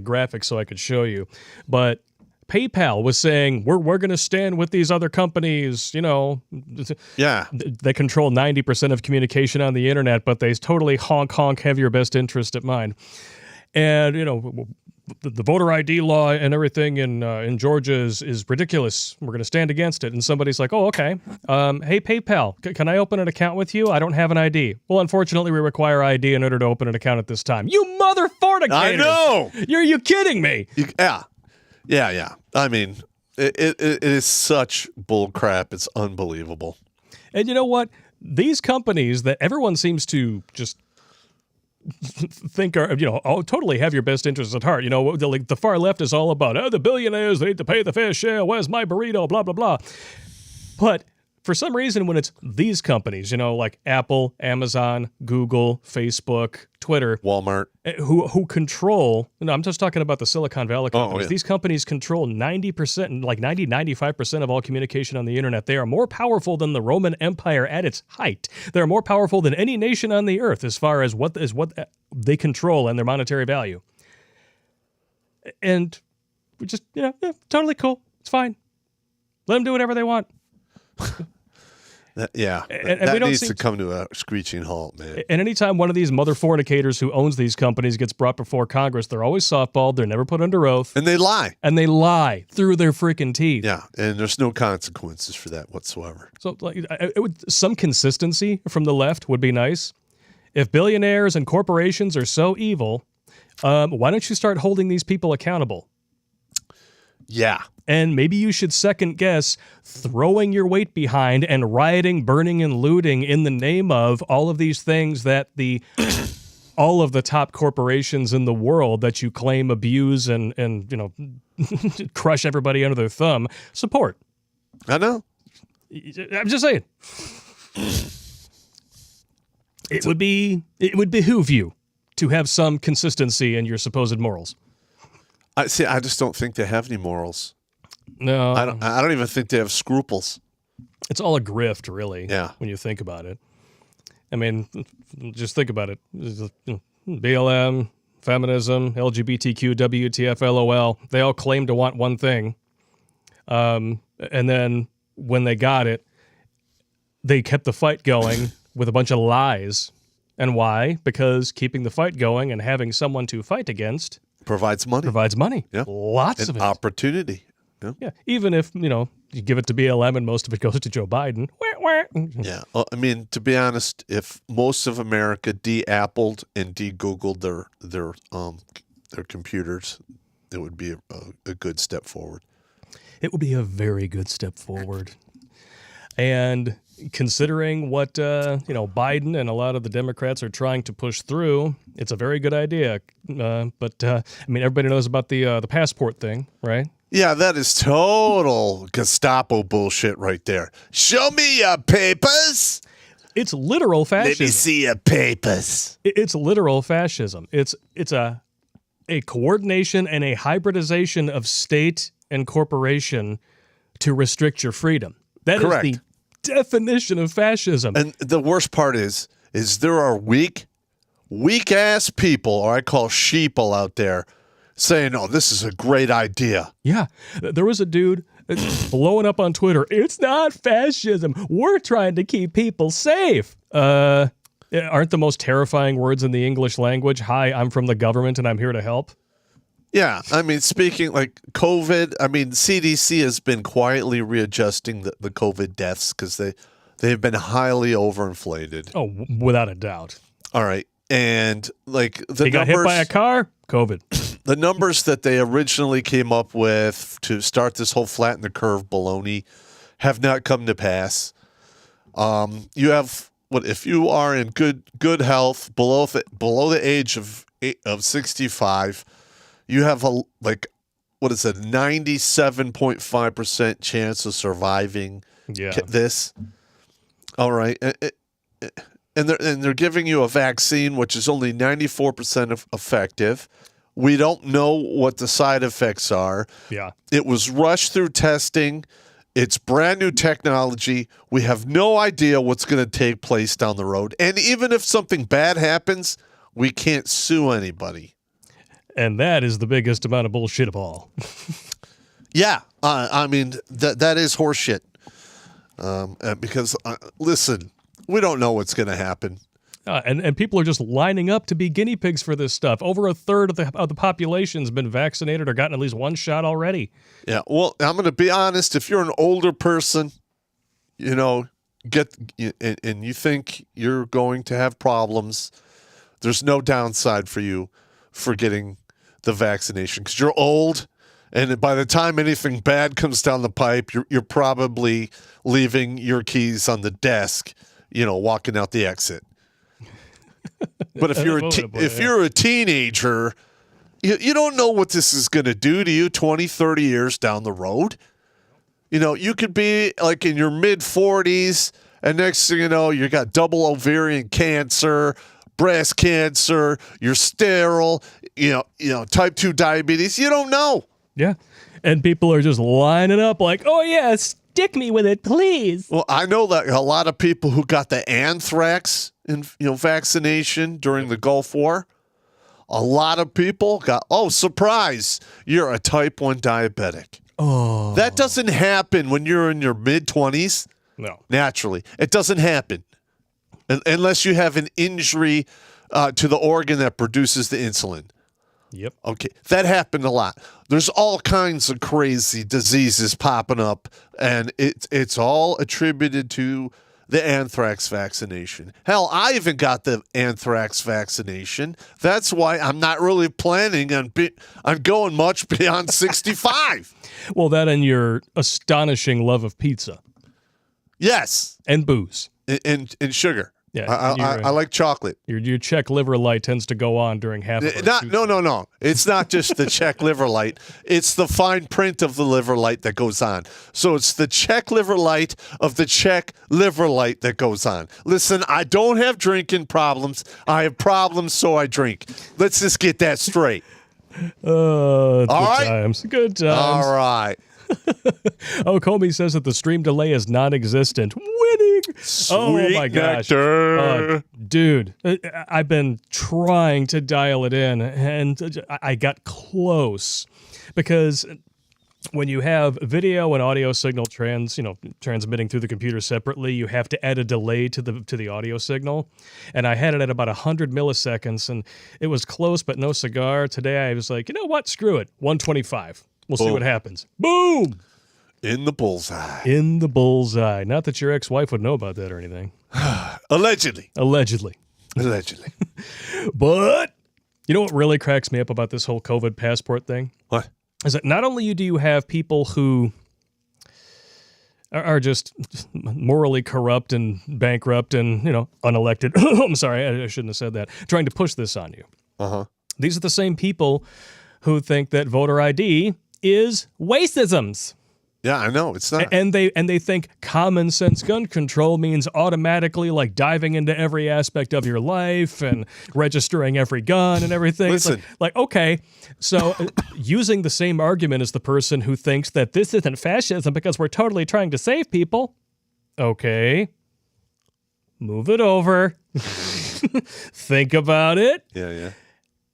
[SPEAKER 2] graphic so I could show you. But PayPal was saying, we're going to stand with these other companies,
[SPEAKER 1] Yeah.
[SPEAKER 2] They control 90% of communication on the internet, but they totally honk, have your best interest at mind. And, the voter ID law and everything in Georgia is ridiculous. We're going to stand against it. And somebody's like, oh, okay. Hey, PayPal, can I open an account with you? I don't have an ID. Well, unfortunately, we require ID in order to open an account at this time. You mother fornicators!
[SPEAKER 1] I know!
[SPEAKER 2] You kidding me?
[SPEAKER 1] Yeah. Yeah. I mean, it is such bull crap. It's unbelievable.
[SPEAKER 2] And you know what? These companies that everyone seems to just think are, totally have your best interests at heart. Like the far left is all about, the billionaires, they need to pay the fair share. Where's my burrito? Blah, blah, blah. But for some reason, when it's these companies, like Apple, Amazon, Google, Facebook, Twitter,
[SPEAKER 1] Walmart,
[SPEAKER 2] who control, I'm just talking about the Silicon Valley companies.
[SPEAKER 1] Oh, yeah.
[SPEAKER 2] These companies control 90%, like 95% of all communication on the internet. They are more powerful than the Roman Empire at its height. They're more powerful than any nation on the earth as far as what they control and their monetary value. And we just, totally cool. It's fine. Let them do whatever they want.
[SPEAKER 1] That
[SPEAKER 2] we don't
[SPEAKER 1] needs
[SPEAKER 2] seem
[SPEAKER 1] to come to a screeching halt, man.
[SPEAKER 2] And anytime one of these mother fornicators who owns these companies gets brought before Congress, they're always softballed. They're never put under oath.
[SPEAKER 1] And they lie.
[SPEAKER 2] And they lie through their freaking teeth.
[SPEAKER 1] Yeah, and there's no consequences for that whatsoever.
[SPEAKER 2] So some consistency from the left would be nice. If billionaires and corporations are so evil, why don't you start holding these people accountable?
[SPEAKER 1] Yeah.
[SPEAKER 2] And maybe you should second guess throwing your weight behind and rioting, burning, and looting in the name of all of these things that all of the top corporations in the world that you claim abuse and crush everybody under their thumb support.
[SPEAKER 1] I know.
[SPEAKER 2] I'm just saying. It would behoove you to have some consistency in your supposed morals.
[SPEAKER 1] I just don't think they have any morals.
[SPEAKER 2] No,
[SPEAKER 1] I don't even think they have scruples.
[SPEAKER 2] It's all a grift, really.
[SPEAKER 1] Yeah.
[SPEAKER 2] When you think about it, I mean, just think about it. BLM, feminism, LGBTQ, WTF, LOL. They all claim to want one thing, and then when they got it, they kept the fight going with a bunch of lies. And why? Because keeping the fight going and having someone to fight against
[SPEAKER 1] provides money.
[SPEAKER 2] Yeah. Lots
[SPEAKER 1] and
[SPEAKER 2] of it.
[SPEAKER 1] Opportunity. Yeah.
[SPEAKER 2] Yeah. Even if, you give it to BLM and most of it goes to Joe Biden.
[SPEAKER 1] Yeah. Well, I mean, to be honest, if most of America de-Appled and de-Googled their computers, it would be a good step forward.
[SPEAKER 2] It would be a very good step forward. And considering what, Biden and a lot of the Democrats are trying to push through, it's a very good idea. But everybody knows about the passport thing, right?
[SPEAKER 1] Yeah, that is total Gestapo bullshit right there. Show me your papers.
[SPEAKER 2] It's literal fascism.
[SPEAKER 1] Let me see your papers.
[SPEAKER 2] It's literal fascism. It's a coordination and a hybridization of state and corporation to restrict your freedom. That
[SPEAKER 1] Correct.
[SPEAKER 2] is the definition of fascism.
[SPEAKER 1] And the worst part is there are weak ass people, or I call sheeple out there, saying, "Oh, this is a great idea."
[SPEAKER 2] Yeah, there was a dude blowing up on Twitter. It's not fascism. We're trying to keep people safe. Aren't the most terrifying words in the English language? Hi, I'm from the government and I'm here to help.
[SPEAKER 1] Yeah, I mean, speaking like COVID, I mean, CDC has been quietly readjusting the COVID deaths because they've been highly overinflated.
[SPEAKER 2] Oh, without a doubt.
[SPEAKER 1] All right, and like
[SPEAKER 2] he got hit by a car, COVID.
[SPEAKER 1] The numbers that they originally came up with to start this whole flatten the curve baloney have not come to pass. You have if you are in good health below the age of 65. You have a 97.5% chance of surviving this. All right. And they're giving you a vaccine which is only 94% effective. We don't know what the side effects are.
[SPEAKER 2] Yeah.
[SPEAKER 1] It was rushed through testing. It's brand new technology. We have no idea what's going to take place down the road. And even if something bad happens, we can't sue anybody.
[SPEAKER 2] And that is the biggest amount of bullshit of all.
[SPEAKER 1] Yeah, I mean, that is horseshit. Because, listen, we don't know what's going to happen.
[SPEAKER 2] And people are just lining up to be guinea pigs for this stuff. Over a third of the population's been vaccinated or gotten at least one shot already.
[SPEAKER 1] Yeah, well, I'm going to be honest. If you're an older person, and you think you're going to have problems, there's no downside for you for getting the vaccination because you're old And by the time anything bad comes down the pipe, you're probably leaving your keys on the desk, walking out the exit. But if you're a teenager, you don't know what this is going to do to you 20, 30 years down the road. You could be like in your mid 40s, and next thing you know, you got double ovarian cancer, breast cancer, you're sterile, type 2 diabetes. You don't know.
[SPEAKER 2] Yeah. And people are just lining up like, oh, yeah, stick me with it, please.
[SPEAKER 1] Well, I know that a lot of people who got the anthrax vaccination during the Gulf War, a lot of people got, surprise, you're a type 1 diabetic.
[SPEAKER 2] Oh.
[SPEAKER 1] That doesn't happen when you're in your mid-20s.
[SPEAKER 2] No.
[SPEAKER 1] Naturally. It doesn't happen unless you have an injury to the organ that produces the insulin.
[SPEAKER 2] Yep.
[SPEAKER 1] Okay. That happened a lot. There's all kinds of crazy diseases popping up, and it's all attributed to the anthrax vaccination. Hell, I even got the anthrax vaccination. That's why I'm not really planning on going much beyond 65.
[SPEAKER 2] Well, that and your astonishing love of pizza.
[SPEAKER 1] Yes.
[SPEAKER 2] And booze.
[SPEAKER 1] And sugar.
[SPEAKER 2] Yeah,
[SPEAKER 1] I like chocolate.
[SPEAKER 2] Your Czech liver light tends to go on during half of our
[SPEAKER 1] No. It's not just the Czech liver light. It's the fine print of the liver light that goes on. So it's the Czech liver light of the Czech liver light that goes on. Listen, I don't have drinking problems. I have problems, so I drink. Let's just get that straight.
[SPEAKER 2] All right? Times. Good times.
[SPEAKER 1] All right.
[SPEAKER 2] Oh, Comey says that the stream delay is non-existent. Winning. Oh my gosh. Dude, I've been trying to dial it in, and I got close because when you have video and audio signal transmitting through the computer separately, you have to add a delay to the audio signal. And I had it at about 100 milliseconds, and it was close, but no cigar. Today I was like, you know what? Screw it. 125. We'll see what happens. Boom!
[SPEAKER 1] In the bullseye.
[SPEAKER 2] In the bullseye. Not that your ex-wife would know about that or anything.
[SPEAKER 1] Allegedly.
[SPEAKER 2] But you know what really cracks me up about this whole COVID passport thing?
[SPEAKER 1] What?
[SPEAKER 2] Is that not only do you have people who are just morally corrupt and bankrupt and, unelected. I'm sorry, I shouldn't have said that. Trying to push this on you.
[SPEAKER 1] Uh-huh.
[SPEAKER 2] These are the same people who think that voter ID is wasteisms.
[SPEAKER 1] Yeah, I know. It's not.
[SPEAKER 2] And they think common sense gun control means automatically like diving into every aspect of your life and registering every gun and everything.
[SPEAKER 1] Listen.
[SPEAKER 2] It's like okay, so using the same argument as the person who thinks that this isn't fascism because we're totally trying to save people. Okay. Move it over. Think about it.
[SPEAKER 1] Yeah.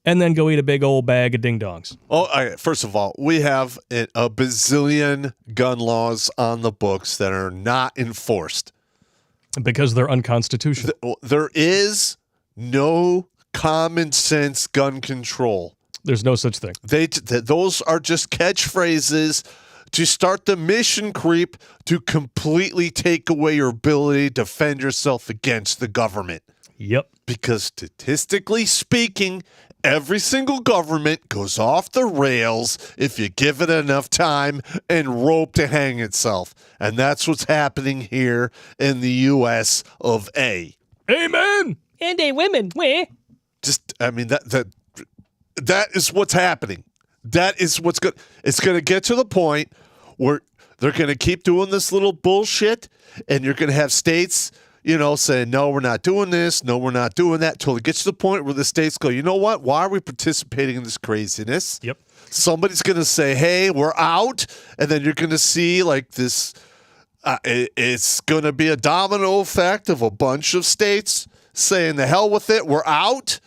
[SPEAKER 2] And then go eat a big old bag of ding-dongs.
[SPEAKER 1] Oh, first of all, we have a bazillion gun laws on the books that are not enforced.
[SPEAKER 2] Because they're unconstitutional.
[SPEAKER 1] There is no common sense gun control.
[SPEAKER 2] There's no such thing.
[SPEAKER 1] Those are just catchphrases to start the mission creep to completely take away your ability to defend yourself against the government.
[SPEAKER 2] Yep.
[SPEAKER 1] Because statistically speaking, every single government goes off the rails if you give it enough time and rope to hang itself. And that's what's happening here in the U.S. of A.
[SPEAKER 2] Amen. And a women. Where?
[SPEAKER 1] That is what's happening. That is what's good. It's going to get to the point where they're going to keep doing this little bullshit, and you're going to have states saying, no, we're not doing this, no, we're not doing that, till it gets to the point where the states go, you know what? Why are we participating in this craziness?
[SPEAKER 2] Yep.
[SPEAKER 1] Somebody's going to say, hey, we're out, and then you're going to see like this, it's going to be a domino effect of a bunch of states saying, the hell with it, we're out,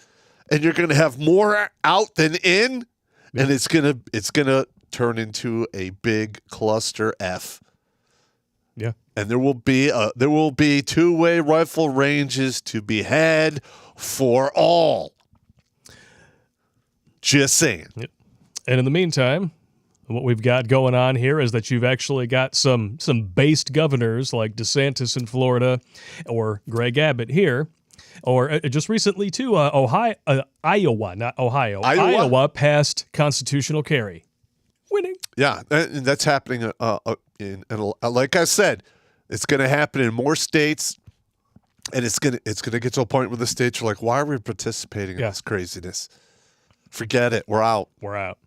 [SPEAKER 1] and you're going to have more out than in, and it's going to turn into a big cluster F.
[SPEAKER 2] Yeah.
[SPEAKER 1] And there will be two-way rifle ranges to be had for all. Just saying.
[SPEAKER 2] Yep. And in the meantime, what we've got going on here is that you've actually got some based governors like DeSantis in Florida or Greg Abbott here, or just recently too, Iowa passed constitutional carry. Winning.
[SPEAKER 1] Yeah, and that's happening. Like I said, it's going to happen in more states, and it's gonna get to a point where the states are like, "Why are we participating in this craziness? Forget it. We're out.
[SPEAKER 2] We're out."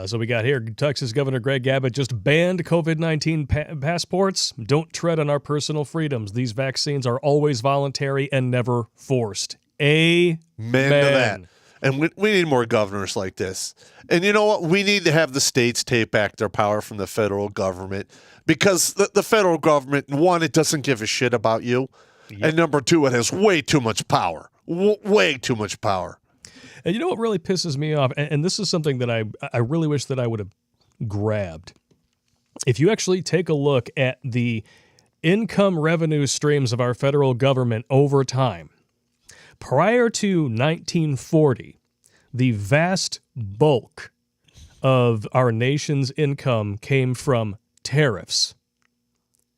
[SPEAKER 2] So we got here, Texas Governor Greg Abbott just banned COVID-19 passports. Don't tread on our personal freedoms. These vaccines are always voluntary and never forced. Amen
[SPEAKER 1] to that. And we need more governors like this. And you know what? We need to have the states take back their power from the federal government, because the federal government, one, it doesn't give a shit about you. Yep. And number two, it has way too much power. Way too much power.
[SPEAKER 2] And you know what really pisses me off? And this is something that I really wish that I would have grabbed. If you actually take a look at the income revenue streams of our federal government over time, prior to 1940, the vast bulk of our nation's income came from tariffs.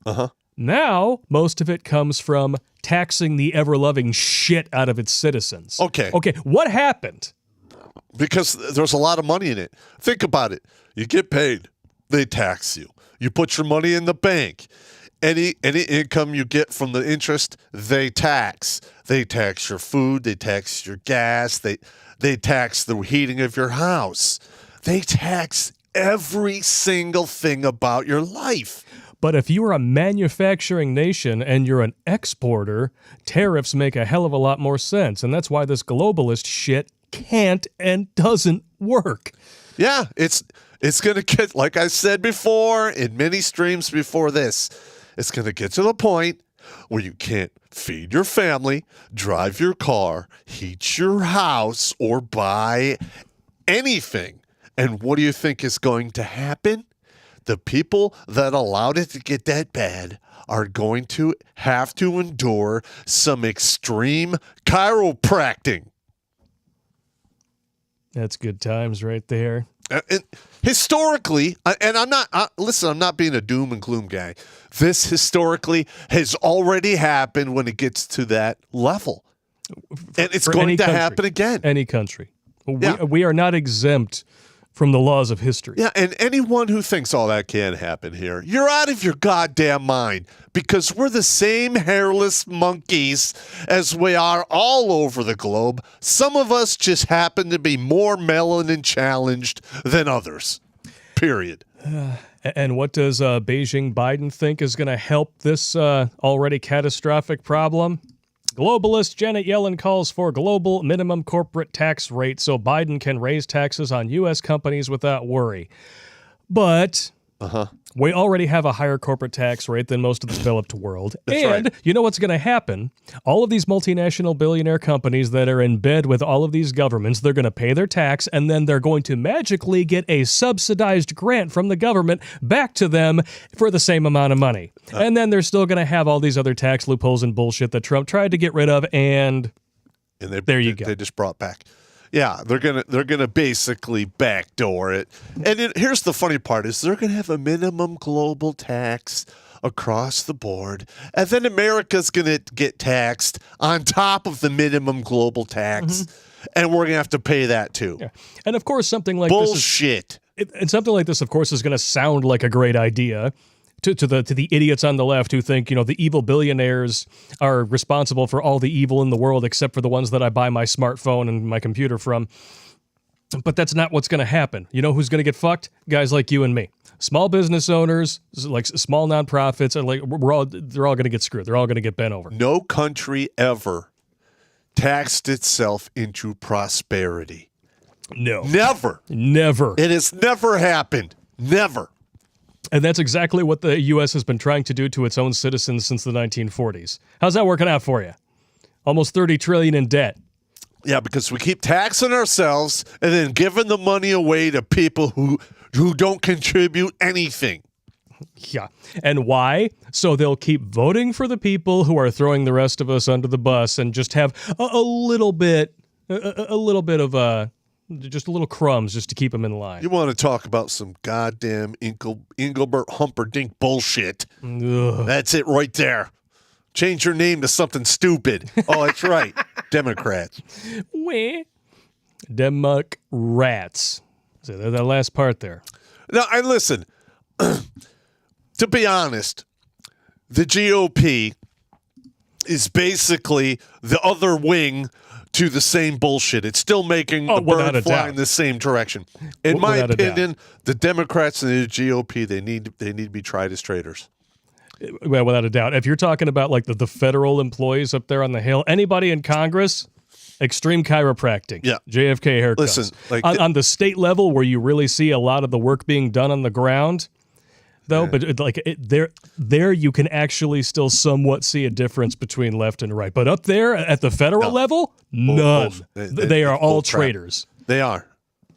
[SPEAKER 1] Uh-huh.
[SPEAKER 2] Now, most of it comes from taxing the ever-loving shit out of its citizens.
[SPEAKER 1] Okay,
[SPEAKER 2] what happened?
[SPEAKER 1] Because there's a lot of money in it. Think about it. You get paid, they tax you. You put your money in the bank. Any income you get from the interest, they tax. They tax your food. They tax your gas. They tax the heating of your house. They tax every single thing about your life.
[SPEAKER 2] But if you are a manufacturing nation and you're an exporter, tariffs make a hell of a lot more sense. And that's why this globalist shit can't and doesn't work.
[SPEAKER 1] Yeah, it's going to get, like I said before, in many streams before this, it's going to get to the point where you can't feed your family, drive your car, heat your house, or buy anything. And what do you think is going to happen? The people that allowed it to get that bad are going to have to endure some extreme chiropractic.
[SPEAKER 2] That's good times right there.
[SPEAKER 1] And historically, and I'm not being a doom and gloom guy. This historically has already happened when it gets to that level. And it's going to happen again.
[SPEAKER 2] Any country. We are not exempt from the laws of history.
[SPEAKER 1] Yeah, and anyone who thinks all that can happen here, you're out of your goddamn mind, because we're the same hairless monkeys as we are all over the globe. Some of us just happen to be more melanin challenged than others. Period.
[SPEAKER 2] And what does Beijing Biden think is going to help this already catastrophic problem? Globalist Janet Yellen calls for global minimum corporate tax rate so Biden can raise taxes on U.S. companies without worry. But we already have a higher corporate tax rate than most of the developed world.
[SPEAKER 1] That's
[SPEAKER 2] and
[SPEAKER 1] right.
[SPEAKER 2] You know what's going to happen? All of these multinational billionaire companies that are in bed with all of these governments, they're going to pay their tax, and then they're going to magically get a subsidized grant from the government back to them for the same amount of money. And then they're still going to have all these other tax loopholes and bullshit that Trump tried to get rid of, and there you go.
[SPEAKER 1] They just brought back. Yeah, they're gonna basically backdoor it. And here's the funny part: is they're gonna have a minimum global tax across the board, and then America's gonna get taxed on top of the minimum global tax, and we're gonna have to pay that too.
[SPEAKER 2] Yeah. And of course, something like
[SPEAKER 1] bullshit.
[SPEAKER 2] And something like this, of course, is going to sound like a great idea to the idiots on the left who think, the evil billionaires are responsible for all the evil in the world except for the ones that I buy my smartphone and my computer from. But that's not what's going to happen. You know who's going to get fucked? Guys like you and me. Small business owners, like small nonprofits, and they're all going to get screwed. They're all going to get bent over.
[SPEAKER 1] No country ever taxed itself into prosperity.
[SPEAKER 2] No.
[SPEAKER 1] Never. It has never happened. Never.
[SPEAKER 2] And that's exactly what the U.S. has been trying to do to its own citizens since the 1940s. How's that working out for you? Almost $30 trillion in debt.
[SPEAKER 1] Yeah, because we keep taxing ourselves and then giving the money away to people who don't contribute anything.
[SPEAKER 2] Yeah. And why? So they'll keep voting for the people who are throwing the rest of us under the bus and just have a little bit of just a little crumbs just to keep them in line.
[SPEAKER 1] You want to talk about some goddamn Engelbert Humperdinck bullshit.
[SPEAKER 2] Ugh.
[SPEAKER 1] That's it right there. Change your name to something stupid. Oh, that's right. Democrats.
[SPEAKER 2] Where? Democrats. So that last part there.
[SPEAKER 1] No, and listen, to be honest, the GOP is basically the other wing to the same bullshit. It's still making the bird fly in the same direction. In my opinion, the Democrats and the GOP, they need to be tried as traitors.
[SPEAKER 2] Well, without a doubt. If you're talking about like the federal employees up there on the Hill, anybody in Congress, extreme chiropractic, JFK haircuts. Listen, like on the state level where you really see a lot of the work being done on the ground, though, but there you can actually still somewhat see a difference between left and right. But up there at the federal level, none. They are all traitors.
[SPEAKER 1] They are.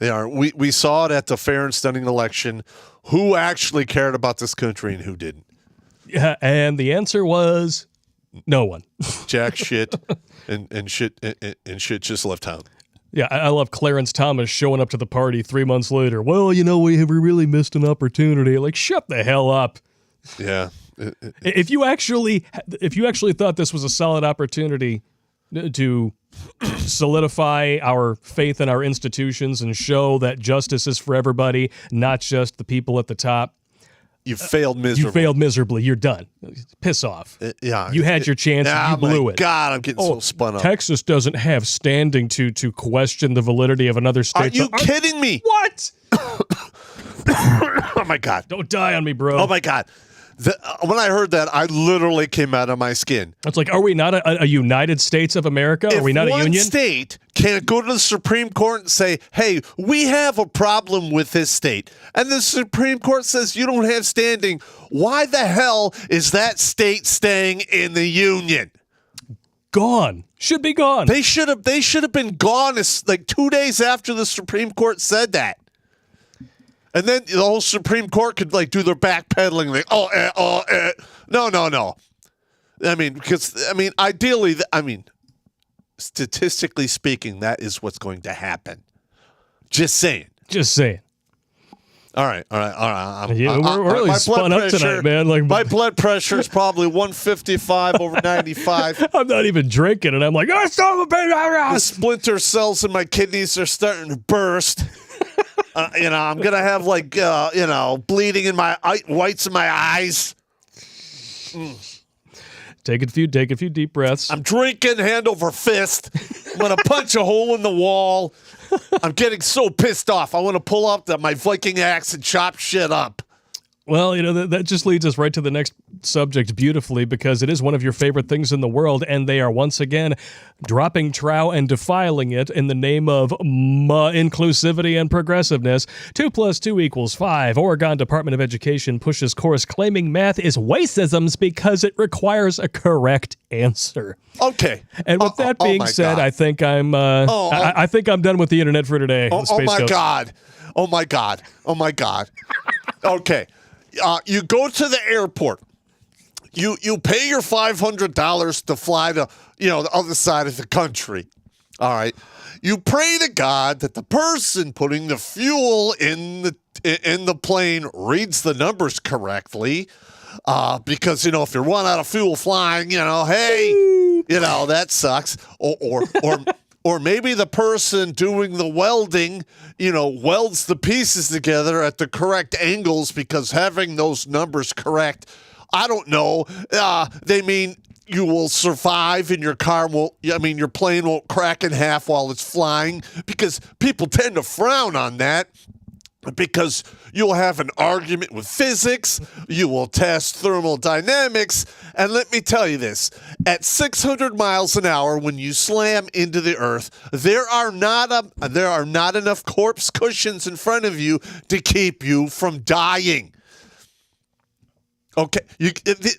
[SPEAKER 1] We saw it at the fair and stunning election. Who actually cared about this country and who didn't?
[SPEAKER 2] Yeah, and the answer was no one.
[SPEAKER 1] Jack shit and shit just left town.
[SPEAKER 2] Yeah, I love Clarence Thomas showing up to the party 3 months later. Well, we really missed an opportunity. Like, shut the hell up.
[SPEAKER 1] Yeah.
[SPEAKER 2] If you actually thought this was a solid opportunity to solidify our faith in our institutions and show that justice is for everybody, not just the people at the top,
[SPEAKER 1] you failed miserably.
[SPEAKER 2] You're done. Piss off.
[SPEAKER 1] Yeah.
[SPEAKER 2] You had your chance. You blew it.
[SPEAKER 1] God, I'm getting so spun up.
[SPEAKER 2] Texas doesn't have standing to question the validity of another state.
[SPEAKER 1] Are you kidding me?
[SPEAKER 2] What?
[SPEAKER 1] Oh, my God.
[SPEAKER 2] Don't die on me, bro.
[SPEAKER 1] Oh, my God. When I heard that, I literally came out of my skin.
[SPEAKER 2] It's like, are we not a United States of America? Are we not a union?
[SPEAKER 1] If one state can't go to the Supreme Court and say, hey, we have a problem with this state, and the Supreme Court says you don't have standing, why the hell is that state staying in the union?
[SPEAKER 2] Gone. Should be gone.
[SPEAKER 1] They should have been gone like 2 days after the Supreme Court said that. And then the whole Supreme Court could like do their backpedaling, like, no. Ideally, statistically speaking, that is what's going to happen. Just saying. All right.
[SPEAKER 2] We're really spun up tonight, man. Like
[SPEAKER 1] my blood pressure is probably 155 over 95.
[SPEAKER 2] I'm not even drinking, and I'm like,
[SPEAKER 1] the splinter cells in my kidneys are starting to burst. I'm gonna have bleeding in my whites in my eyes.
[SPEAKER 2] Take a few deep breaths.
[SPEAKER 1] I'm drinking hand over fist. I'm gonna punch a hole in the wall. I'm getting so pissed off. I want to pull up my Viking axe and chop shit up.
[SPEAKER 2] Well, that just leads us right to the next subject beautifully, because it is one of your favorite things in the world, and they are once again dropping trow and defiling it in the name of inclusivity and progressiveness. 2 + 2 = 5. Oregon Department of Education pushes course claiming math is wasteisms because it requires a correct answer.
[SPEAKER 1] Okay.
[SPEAKER 2] And with that being said, God. I think I think I'm done with the internet for today.
[SPEAKER 1] Oh my God. Okay. You go to the airport. You pay your $500 to fly to the other side of the country. All right. You pray to God that the person putting the fuel in the plane reads the numbers correctly. Because if you run out of fuel flying, that sucks. Or maybe the person doing the welding, welds the pieces together at the correct angles, because having those numbers correct, I don't know. They mean you will survive and your plane won't crack in half while it's flying, because people tend to frown on that. Because you'll have an argument with physics, you will test thermodynamics, and let me tell you this, at 600 miles an hour when you slam into the earth, there are not enough corpse cushions in front of you to keep you from dying. Okay,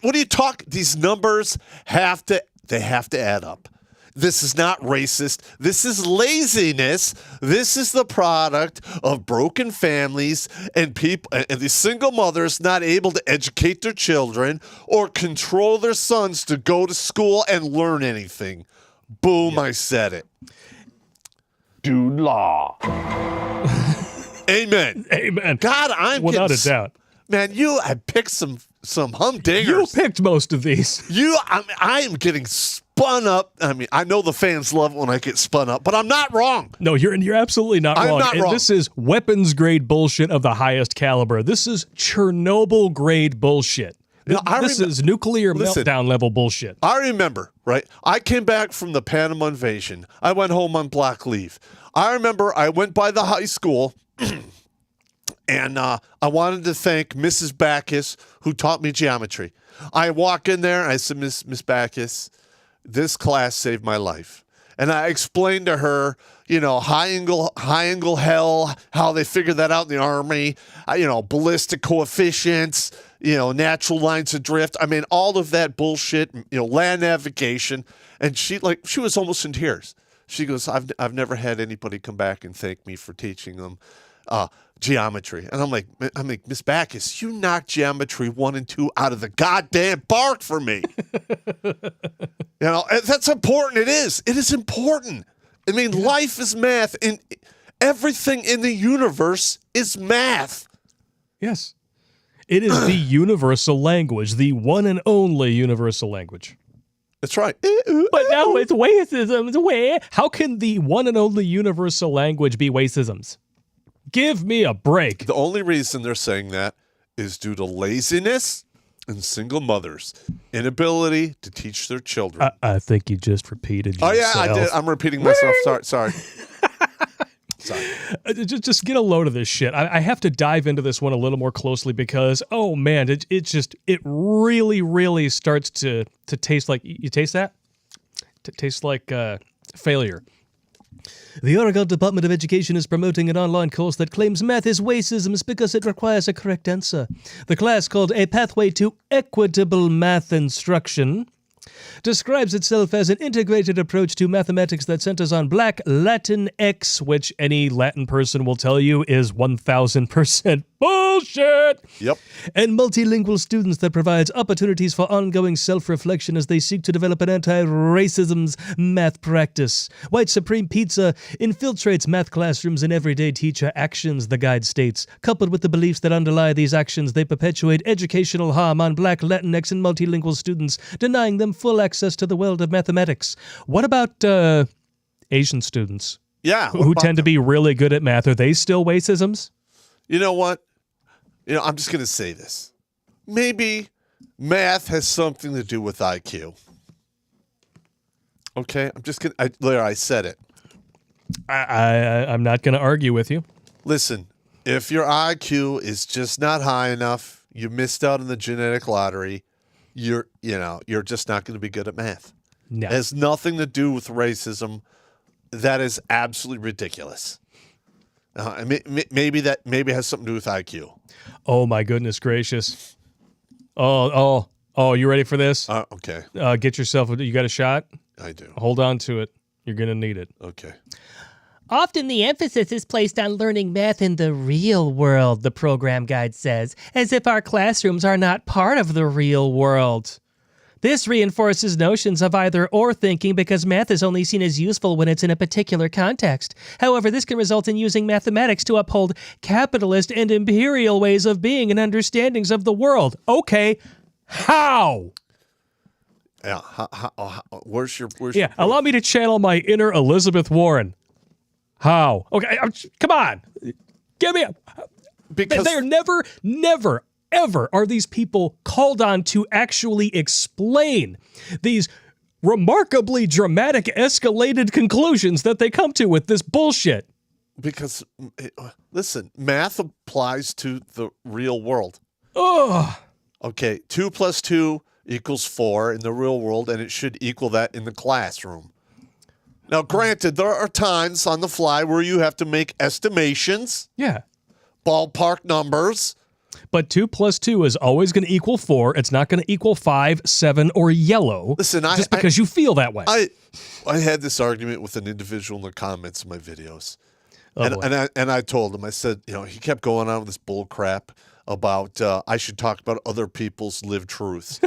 [SPEAKER 1] what are you talking? These numbers have to add up. This is not racist. This is laziness. This is the product of broken families and people and these single mothers not able to educate their children or control their sons to go to school and learn anything. Boom, I said it.
[SPEAKER 3] Dude law.
[SPEAKER 1] Amen.
[SPEAKER 2] Amen.
[SPEAKER 1] God,
[SPEAKER 2] without a doubt.
[SPEAKER 1] Man, I picked some some humdingers.
[SPEAKER 2] You picked most of these.
[SPEAKER 1] I am getting spun up. I mean, I know the fans love it when I get spun up, but I'm not wrong.
[SPEAKER 2] No, you're absolutely not
[SPEAKER 1] I'm
[SPEAKER 2] wrong.
[SPEAKER 1] not wrong.
[SPEAKER 2] This is weapons grade bullshit of the highest caliber. This is Chernobyl grade bullshit. This is nuclear meltdown level bullshit.
[SPEAKER 1] I remember, right? I came back from the Panama invasion. I went home on block leave. I remember I went by the high school. And I wanted to thank Mrs. Backus, who taught me geometry. I walk in there, and I said, Miss Backus, this class saved my life. And I explained to her, high angle hell, how they figured that out in the Army, ballistic coefficients, natural lines of drift. I mean, all of that bullshit, land navigation. And she was almost in tears. She goes, I've never had anybody come back and thank me for teaching them geometry. And I'm like, Miss Backus, you knocked geometry 1 and 2 out of the goddamn park for me. That's important. It is. It is important. I mean, life is math, and everything in the universe is math.
[SPEAKER 2] Yes. It is the universal language, the one and only universal language.
[SPEAKER 1] That's right.
[SPEAKER 2] But now it's racism. How can the one and only universal language be racisms? Give me a break.
[SPEAKER 1] The only reason they're saying that is due to laziness and single mothers' inability to teach their children.
[SPEAKER 2] I think you just repeated yourself.
[SPEAKER 1] Oh, yeah, I did. I'm repeating myself. Sorry.
[SPEAKER 2] Just get a load of this shit. I have to dive into this one a little more closely because, oh man, it really, really starts to taste like, you taste that? It tastes like failure. The Oregon Department of Education is promoting an online course that claims math is racism because it requires a correct answer. The class, called A Pathway to Equitable Math Instruction, describes itself as an integrated approach to mathematics that centers on Black Latin X, which any Latin person will tell you is 1,000% bullshit.
[SPEAKER 1] Yep.
[SPEAKER 2] And multilingual students that provides opportunities for ongoing self-reflection as they seek to develop an anti-racism's math practice. White Supreme Pizza infiltrates math classrooms and everyday teacher actions, the guide states. Coupled with the beliefs that underlie these actions, they perpetuate educational harm on Black, Latinx, and multilingual students, denying them full access to the world of mathematics. What about Asian students?
[SPEAKER 1] Yeah.
[SPEAKER 2] Who tend to be really good at math? Are they still racisms?
[SPEAKER 1] You know what? I'm just going to say this. Maybe math has something to do with IQ. Okay? I'm just going to... There, I said it.
[SPEAKER 2] I'm not going to argue with you.
[SPEAKER 1] Listen, if your IQ is just not high enough, you missed out on the genetic lottery, you're just not going to be good at math.
[SPEAKER 2] No.
[SPEAKER 1] It has nothing to do with racism. That is absolutely ridiculous. Maybe it has something to do with IQ.
[SPEAKER 2] Oh my goodness gracious! Oh! You ready for this?
[SPEAKER 1] Okay.
[SPEAKER 2] Get yourself. You got a shot?
[SPEAKER 1] I do.
[SPEAKER 2] Hold on to it. You're gonna need it.
[SPEAKER 1] Okay.
[SPEAKER 6] Often the emphasis is placed on learning math in the real world, the program guide says, as if our classrooms are not part of the real world. This reinforces notions of either-or thinking because math is only seen as useful when it's in a particular context. However, this can result in using mathematics to uphold capitalist and imperial ways of being and understandings of the world. Okay, how?
[SPEAKER 1] Yeah, where's your...
[SPEAKER 2] Allow me to channel my inner Elizabeth Warren. How? Okay, come on. Give me a...
[SPEAKER 1] Because...
[SPEAKER 2] They're never, ever are these people called on to actually explain these remarkably dramatic escalated conclusions that they come to with this bullshit.
[SPEAKER 1] Because, listen, math applies to the real world.
[SPEAKER 2] Ugh.
[SPEAKER 1] Okay, 2 + 2 = 4 in the real world, and it should equal that in the classroom. Now, granted, there are times on the fly where you have to make estimations.
[SPEAKER 2] Yeah.
[SPEAKER 1] Ballpark numbers.
[SPEAKER 2] But 2 + 2 is always going to equal 4. It's not going to equal 5, 7, or yellow.
[SPEAKER 1] Listen,
[SPEAKER 2] just because you feel that way.
[SPEAKER 1] I had this argument with an individual in the comments of my videos.
[SPEAKER 2] Oh,
[SPEAKER 1] and I told him, I said, he kept going on with this bull crap about I should talk about other people's lived truths.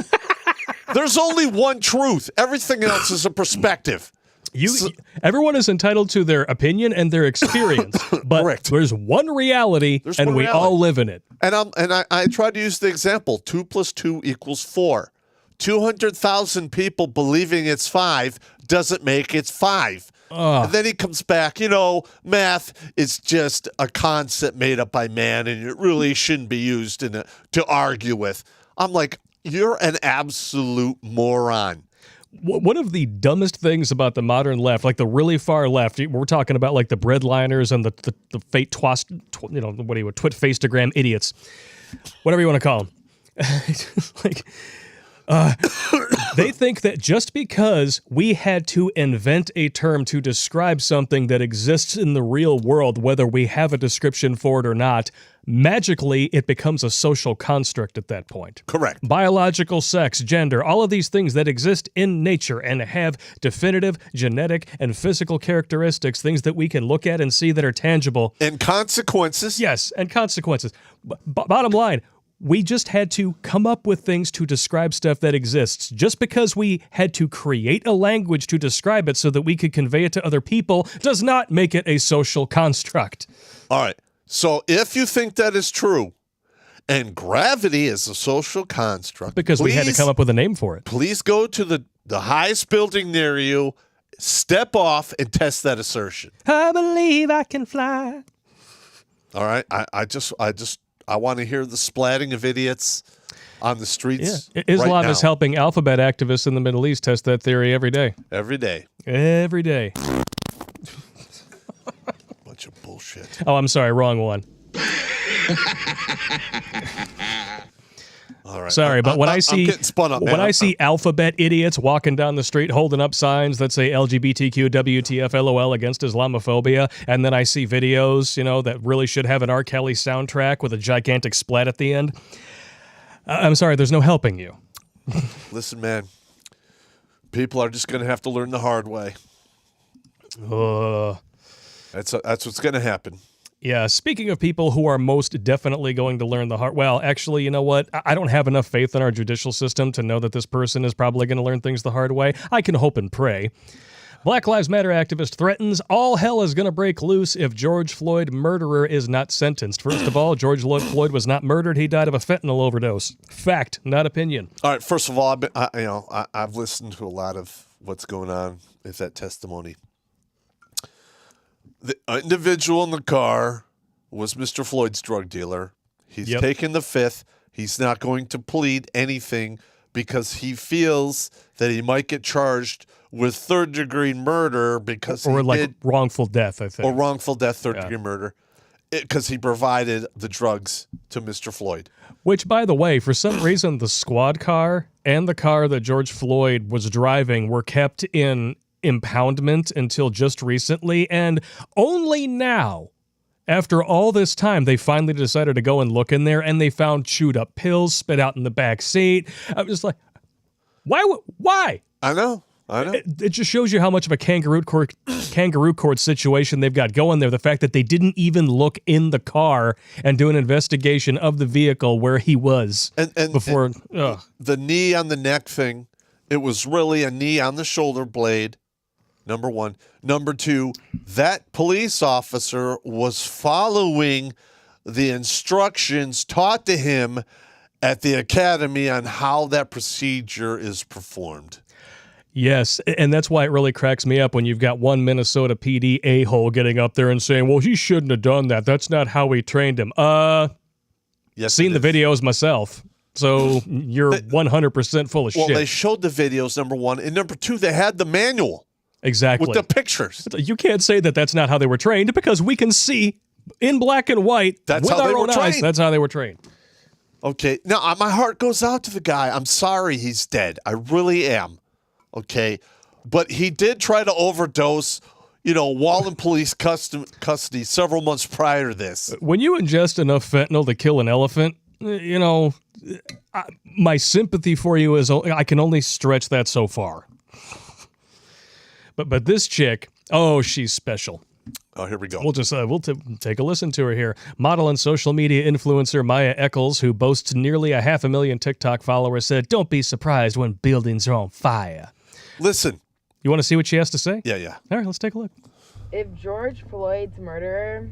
[SPEAKER 1] There's only one truth. Everything else is a perspective.
[SPEAKER 2] Everyone is entitled to their opinion and their experience, but
[SPEAKER 1] Correct.
[SPEAKER 2] there's one reality, and we all live in it.
[SPEAKER 1] And I tried to use the example: 2 + 2 = 4. 200,000 people believing it's 5 doesn't make it 5. And then he comes back, math is just a concept made up by man, and it really shouldn't be used to argue with. I'm like, you're an absolute moron.
[SPEAKER 2] One of the dumbest things about the modern left, like the really far left, we're talking about like the breadliners and the fake twit-facetagram idiots, whatever you want to call them. They think that just because we had to invent a term to describe something that exists in the real world, whether we have a description for it or not, magically it becomes a social construct at that point.
[SPEAKER 1] Correct.
[SPEAKER 2] Biological sex, gender, all of these things that exist in nature and have definitive genetic and physical characteristics, things that we can look at and see that are tangible.
[SPEAKER 1] And consequences.
[SPEAKER 2] Yes, and consequences. Bottom line, we just had to come up with things to describe stuff that exists. Just because we had to create a language to describe it so that we could convey it to other people does not make it a social construct.
[SPEAKER 1] All right. So if you think that is true, and gravity is a social construct,
[SPEAKER 2] because we had to come up with a name for it.
[SPEAKER 1] Please go to the highest building near you, step off, and test that assertion.
[SPEAKER 2] I believe I can fly.
[SPEAKER 1] All right. I want to hear the splatting of idiots on the streets.
[SPEAKER 2] Yeah. Islam
[SPEAKER 1] right
[SPEAKER 2] is helping alphabet activists in the Middle East test that theory every day.
[SPEAKER 1] Every day.
[SPEAKER 2] Every day.
[SPEAKER 1] Bunch of bullshit.
[SPEAKER 2] Oh, I'm sorry. Wrong one.
[SPEAKER 1] All right.
[SPEAKER 2] Sorry, but when I see
[SPEAKER 1] getting spun up, man.
[SPEAKER 2] when I see alphabet idiots walking down the street holding up signs that say LGBTQ WTF LOL against Islamophobia, and then I see videos, that really should have an R. Kelly soundtrack with a gigantic splat at the end, I'm sorry, there's no helping you.
[SPEAKER 1] Listen, man. People are just going to have to learn the hard way. That's what's going to happen.
[SPEAKER 2] Yeah, speaking of people who are most definitely going to learn the hard... Well, actually, you know what? I don't have enough faith in our judicial system to know that this person is probably going to learn things the hard way. I can hope and pray. Black Lives Matter activist threatens all hell is going to break loose if George Floyd murderer is not sentenced. First of all, George Floyd was not murdered. He died of a fentanyl overdose. Fact, not opinion.
[SPEAKER 1] All right, first of all, I've listened to a lot of what's going on with that testimony. The individual in the car was Mr. Floyd's drug dealer. He's taken the fifth. He's not going to plead anything because he feels that he might get charged with third-degree murder because
[SPEAKER 2] wrongful death, I think.
[SPEAKER 1] Or wrongful death, third-degree murder, because he provided the drugs to Mr. Floyd.
[SPEAKER 2] Which, by the way, for some reason, the squad car and the car that George Floyd was driving were kept in impoundment until just recently, and only now, after all this time, they finally decided to go and look in there, and they found chewed up pills spit out in the back seat. I was like, why?
[SPEAKER 1] I know.
[SPEAKER 2] It just shows you how much of a kangaroo court situation they've got going there. The fact that they didn't even look in the car and do an investigation of the vehicle where he was before.
[SPEAKER 1] The knee on the neck thing, it was really a knee on the shoulder blade. Number one. Number two, that police officer was following the instructions taught to him at the academy on how that procedure is performed.
[SPEAKER 2] Yes, and that's why it really cracks me up when you've got one Minnesota PD a-hole getting up there and saying, well, he shouldn't have done that. That's not how we trained him.
[SPEAKER 1] Yes,
[SPEAKER 2] seen the videos myself. So you're 100% full of shit.
[SPEAKER 1] Well, they showed the videos, number one. And number two, they had the manual.
[SPEAKER 2] Exactly.
[SPEAKER 1] With the pictures.
[SPEAKER 2] You can't say that that's not how they were trained because we can see in black and white with our own eyes. That's how they were trained.
[SPEAKER 1] Okay. Now, my heart goes out to the guy. I'm sorry he's dead. I really am. Okay. But he did try to overdose, while in police custody several months prior to this.
[SPEAKER 2] When you ingest enough fentanyl to kill an elephant, my sympathy for you is I can only stretch that so far. But this chick, she's special.
[SPEAKER 1] Oh, here we go.
[SPEAKER 2] We'll just take a listen to her here. Model and social media influencer Maya Eccles, who boasts nearly 500,000 TikTok followers, said, "Don't be surprised when buildings are on fire."
[SPEAKER 1] Listen,
[SPEAKER 2] You want to see what she has to say?
[SPEAKER 1] Yeah.
[SPEAKER 2] All right, let's take a look.
[SPEAKER 7] If George Floyd's murderer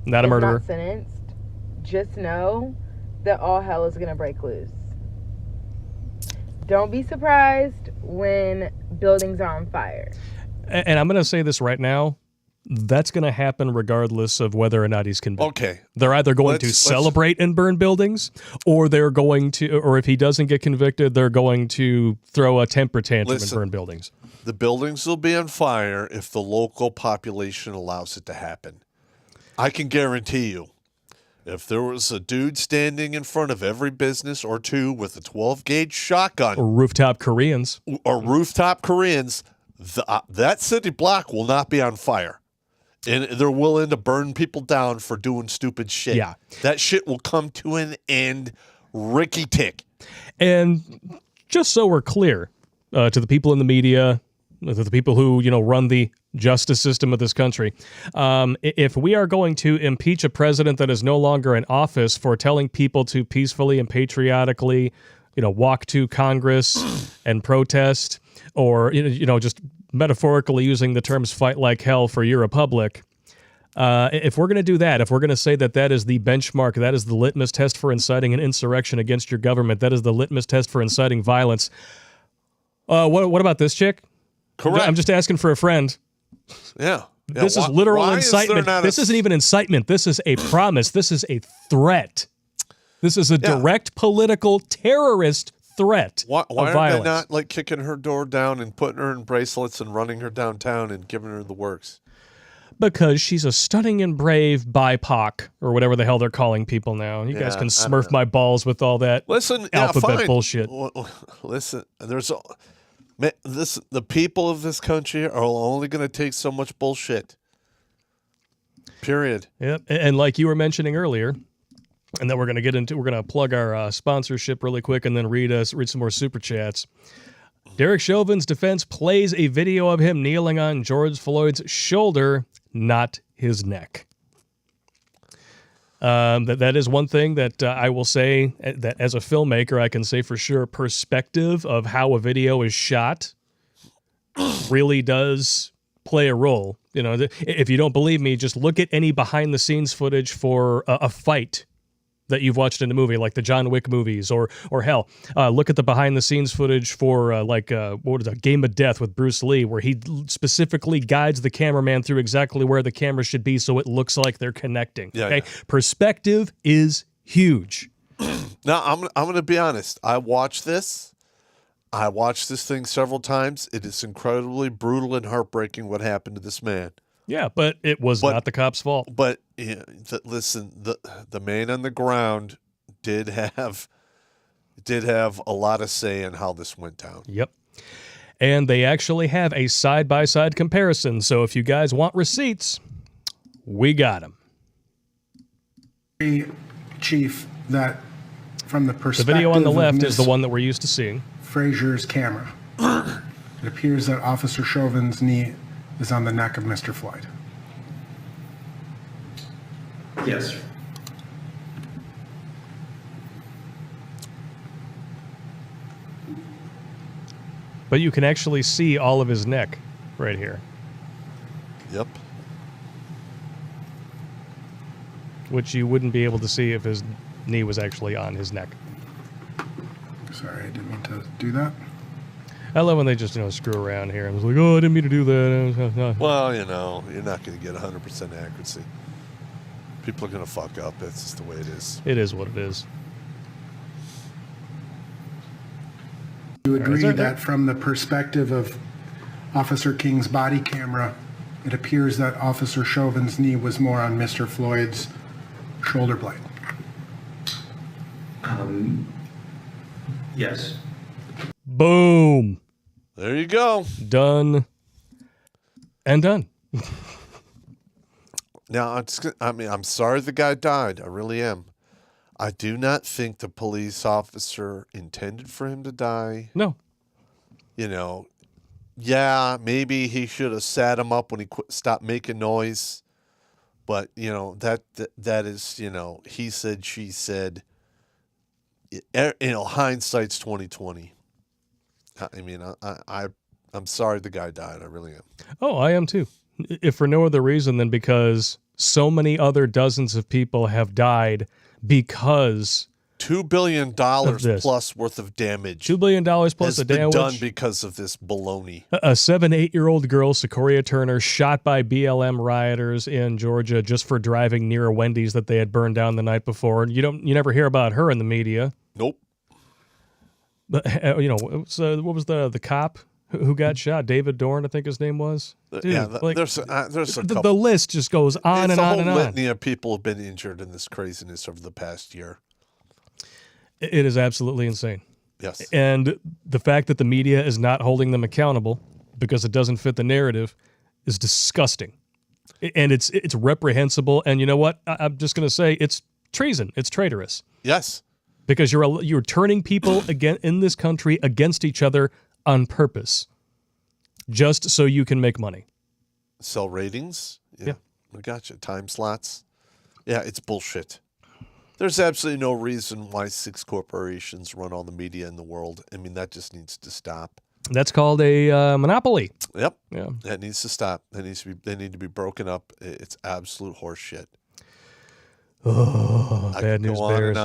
[SPEAKER 2] Not a
[SPEAKER 7] is
[SPEAKER 2] murderer.
[SPEAKER 7] not sentenced, just know that all hell is going to break loose. Don't be surprised when buildings are on fire.
[SPEAKER 2] And I'm going to say this right now. That's going to happen regardless of whether or not he's convicted.
[SPEAKER 1] Okay.
[SPEAKER 2] They're either going to celebrate and burn buildings, or they're going to, or if he doesn't get convicted, they're going to throw a temper tantrum and burn buildings.
[SPEAKER 1] The buildings will be on fire if the local population allows it to happen. I can guarantee you, if there was a dude standing in front of every business or two with a 12-gauge shotgun
[SPEAKER 2] Or rooftop Koreans.
[SPEAKER 1] that city block will not be on fire. And they're willing to burn people down for doing stupid shit.
[SPEAKER 2] Yeah.
[SPEAKER 1] That shit will come to an end, Ricky Tick.
[SPEAKER 2] And just so we're clear, to the people in the media, to the people who, run the justice system of this country, if we are going to impeach a president that is no longer in office for telling people to peacefully and patriotically, walk to Congress and protest, or, just metaphorically using the terms fight like hell for your republic, if we're going to do that, if we're going to say that that is the benchmark, that is the litmus test for inciting an insurrection against your government, that is the litmus test for inciting violence, what about this chick?
[SPEAKER 1] Correct.
[SPEAKER 2] I'm just asking for a friend.
[SPEAKER 1] Yeah.
[SPEAKER 2] This is literal
[SPEAKER 1] why
[SPEAKER 2] incitement.
[SPEAKER 1] Is there not
[SPEAKER 2] This isn't even incitement. This is a promise. This is a threat. This is a direct political terrorist threat
[SPEAKER 1] Why
[SPEAKER 2] of
[SPEAKER 1] aren't
[SPEAKER 2] violence.
[SPEAKER 1] they not like kicking her door down and putting her in bracelets and running her downtown and giving her the works?
[SPEAKER 2] Because she's a stunning and brave BIPOC, or whatever the hell they're calling people now. You guys can smurf my balls with all that alphabet
[SPEAKER 1] fine.
[SPEAKER 2] bullshit.
[SPEAKER 1] Listen, the people of this country are only going to take so much bullshit. Period.
[SPEAKER 2] Yep. And like you were mentioning earlier, and then we're going to plug our sponsorship really quick and then read some more super chats. Derek Chauvin's defense plays a video of him kneeling on George Floyd's shoulder, not his neck. That is one thing that I will say that as a filmmaker, I can say for sure perspective of how a video is shot really does play a role. If you don't believe me, just look at any behind the scenes footage for a fight that you've watched in a movie, like the John Wick movies, or hell, look at the behind-the-scenes footage for what is it, Game of Death with Bruce Lee, where he specifically guides the cameraman through exactly where the camera should be, so it looks like they're connecting.
[SPEAKER 1] Yeah,
[SPEAKER 2] okay,
[SPEAKER 1] yeah.
[SPEAKER 2] Perspective is huge.
[SPEAKER 1] Now I'm going to be honest. I watched this thing several times. It is incredibly brutal and heartbreaking what happened to this man.
[SPEAKER 2] Yeah, but it was not the cop's fault.
[SPEAKER 1] But listen, the man on the ground did have a lot of say in how this went down.
[SPEAKER 2] Yep. And they actually have a side-by-side comparison. So if you guys want receipts, we got them.
[SPEAKER 8] Chief, that from the
[SPEAKER 2] The
[SPEAKER 8] perspective
[SPEAKER 2] video on the
[SPEAKER 8] of
[SPEAKER 2] left
[SPEAKER 8] Ms.
[SPEAKER 2] is the one that we're used to seeing.
[SPEAKER 8] Frazier's camera, it appears that Officer Chauvin's knee is on the neck of Mr. Floyd.
[SPEAKER 9] Yes.
[SPEAKER 2] But you can actually see all of his neck right here,
[SPEAKER 1] Yep.
[SPEAKER 2] which you wouldn't be able to see if his knee was actually on his neck.
[SPEAKER 8] Sorry, I didn't mean to do that.
[SPEAKER 2] I love when they just, screw around here. I was like, oh, I didn't mean to do that.
[SPEAKER 1] Well, you're not going to get 100% accuracy. People are going to fuck up. That's just the way it is.
[SPEAKER 2] It is what it is.
[SPEAKER 8] You agree that from the perspective of Officer King's body camera, it appears that Officer Chauvin's knee was more on Mr. Floyd's shoulder blade.
[SPEAKER 9] Yes.
[SPEAKER 2] Boom.
[SPEAKER 1] There you go.
[SPEAKER 2] Done. And done.
[SPEAKER 1] Now, I'm sorry the guy died. I really am. I do not think the police officer intended for him to die.
[SPEAKER 2] No.
[SPEAKER 1] Yeah, maybe he should have sat him up when he stopped making noise. But, that is, he said, she said. Hindsight's 20/20. I mean, I'm sorry the guy died. I really am.
[SPEAKER 2] Oh, I am too. If for no other reason than because so many other dozens of people have died because
[SPEAKER 1] $2 billion
[SPEAKER 2] this.
[SPEAKER 1] plus worth of damage.
[SPEAKER 2] $2 billion plus
[SPEAKER 1] has
[SPEAKER 2] the
[SPEAKER 1] been
[SPEAKER 2] damage.
[SPEAKER 1] done because of this baloney.
[SPEAKER 2] A 7-8-year-old girl, Sequoia Turner, shot by BLM rioters in Georgia just for driving near a Wendy's that they had burned down the night before. And you never hear about her in the media.
[SPEAKER 1] Nope.
[SPEAKER 2] But what was the cop who got shot? David Dorn, I think his name was. Dude,
[SPEAKER 1] there's a couple.
[SPEAKER 2] The list just goes on and on and on.
[SPEAKER 1] It's a whole litany of people have been injured in this craziness over the past year.
[SPEAKER 2] It is absolutely insane.
[SPEAKER 1] Yes.
[SPEAKER 2] And the fact that the media is not holding them accountable because it doesn't fit the narrative is disgusting. And it's reprehensible. And you know what? I'm just going to say it's treason. It's traitorous.
[SPEAKER 1] Yes.
[SPEAKER 2] Because you're turning people again in this country against each other on purpose, just so you can make money.
[SPEAKER 1] Sell ratings?
[SPEAKER 2] Yeah.
[SPEAKER 1] I gotcha. Time slots? Yeah, it's bullshit. There's absolutely no reason why 6 corporations run all the media in the world. I mean, that just needs to stop.
[SPEAKER 2] That's called a monopoly.
[SPEAKER 1] Yep.
[SPEAKER 2] Yeah.
[SPEAKER 1] That needs to stop. They need to be broken up. It's absolute horseshit.
[SPEAKER 2] Oh,
[SPEAKER 1] I
[SPEAKER 2] bad
[SPEAKER 1] could
[SPEAKER 2] news
[SPEAKER 1] go
[SPEAKER 2] bears.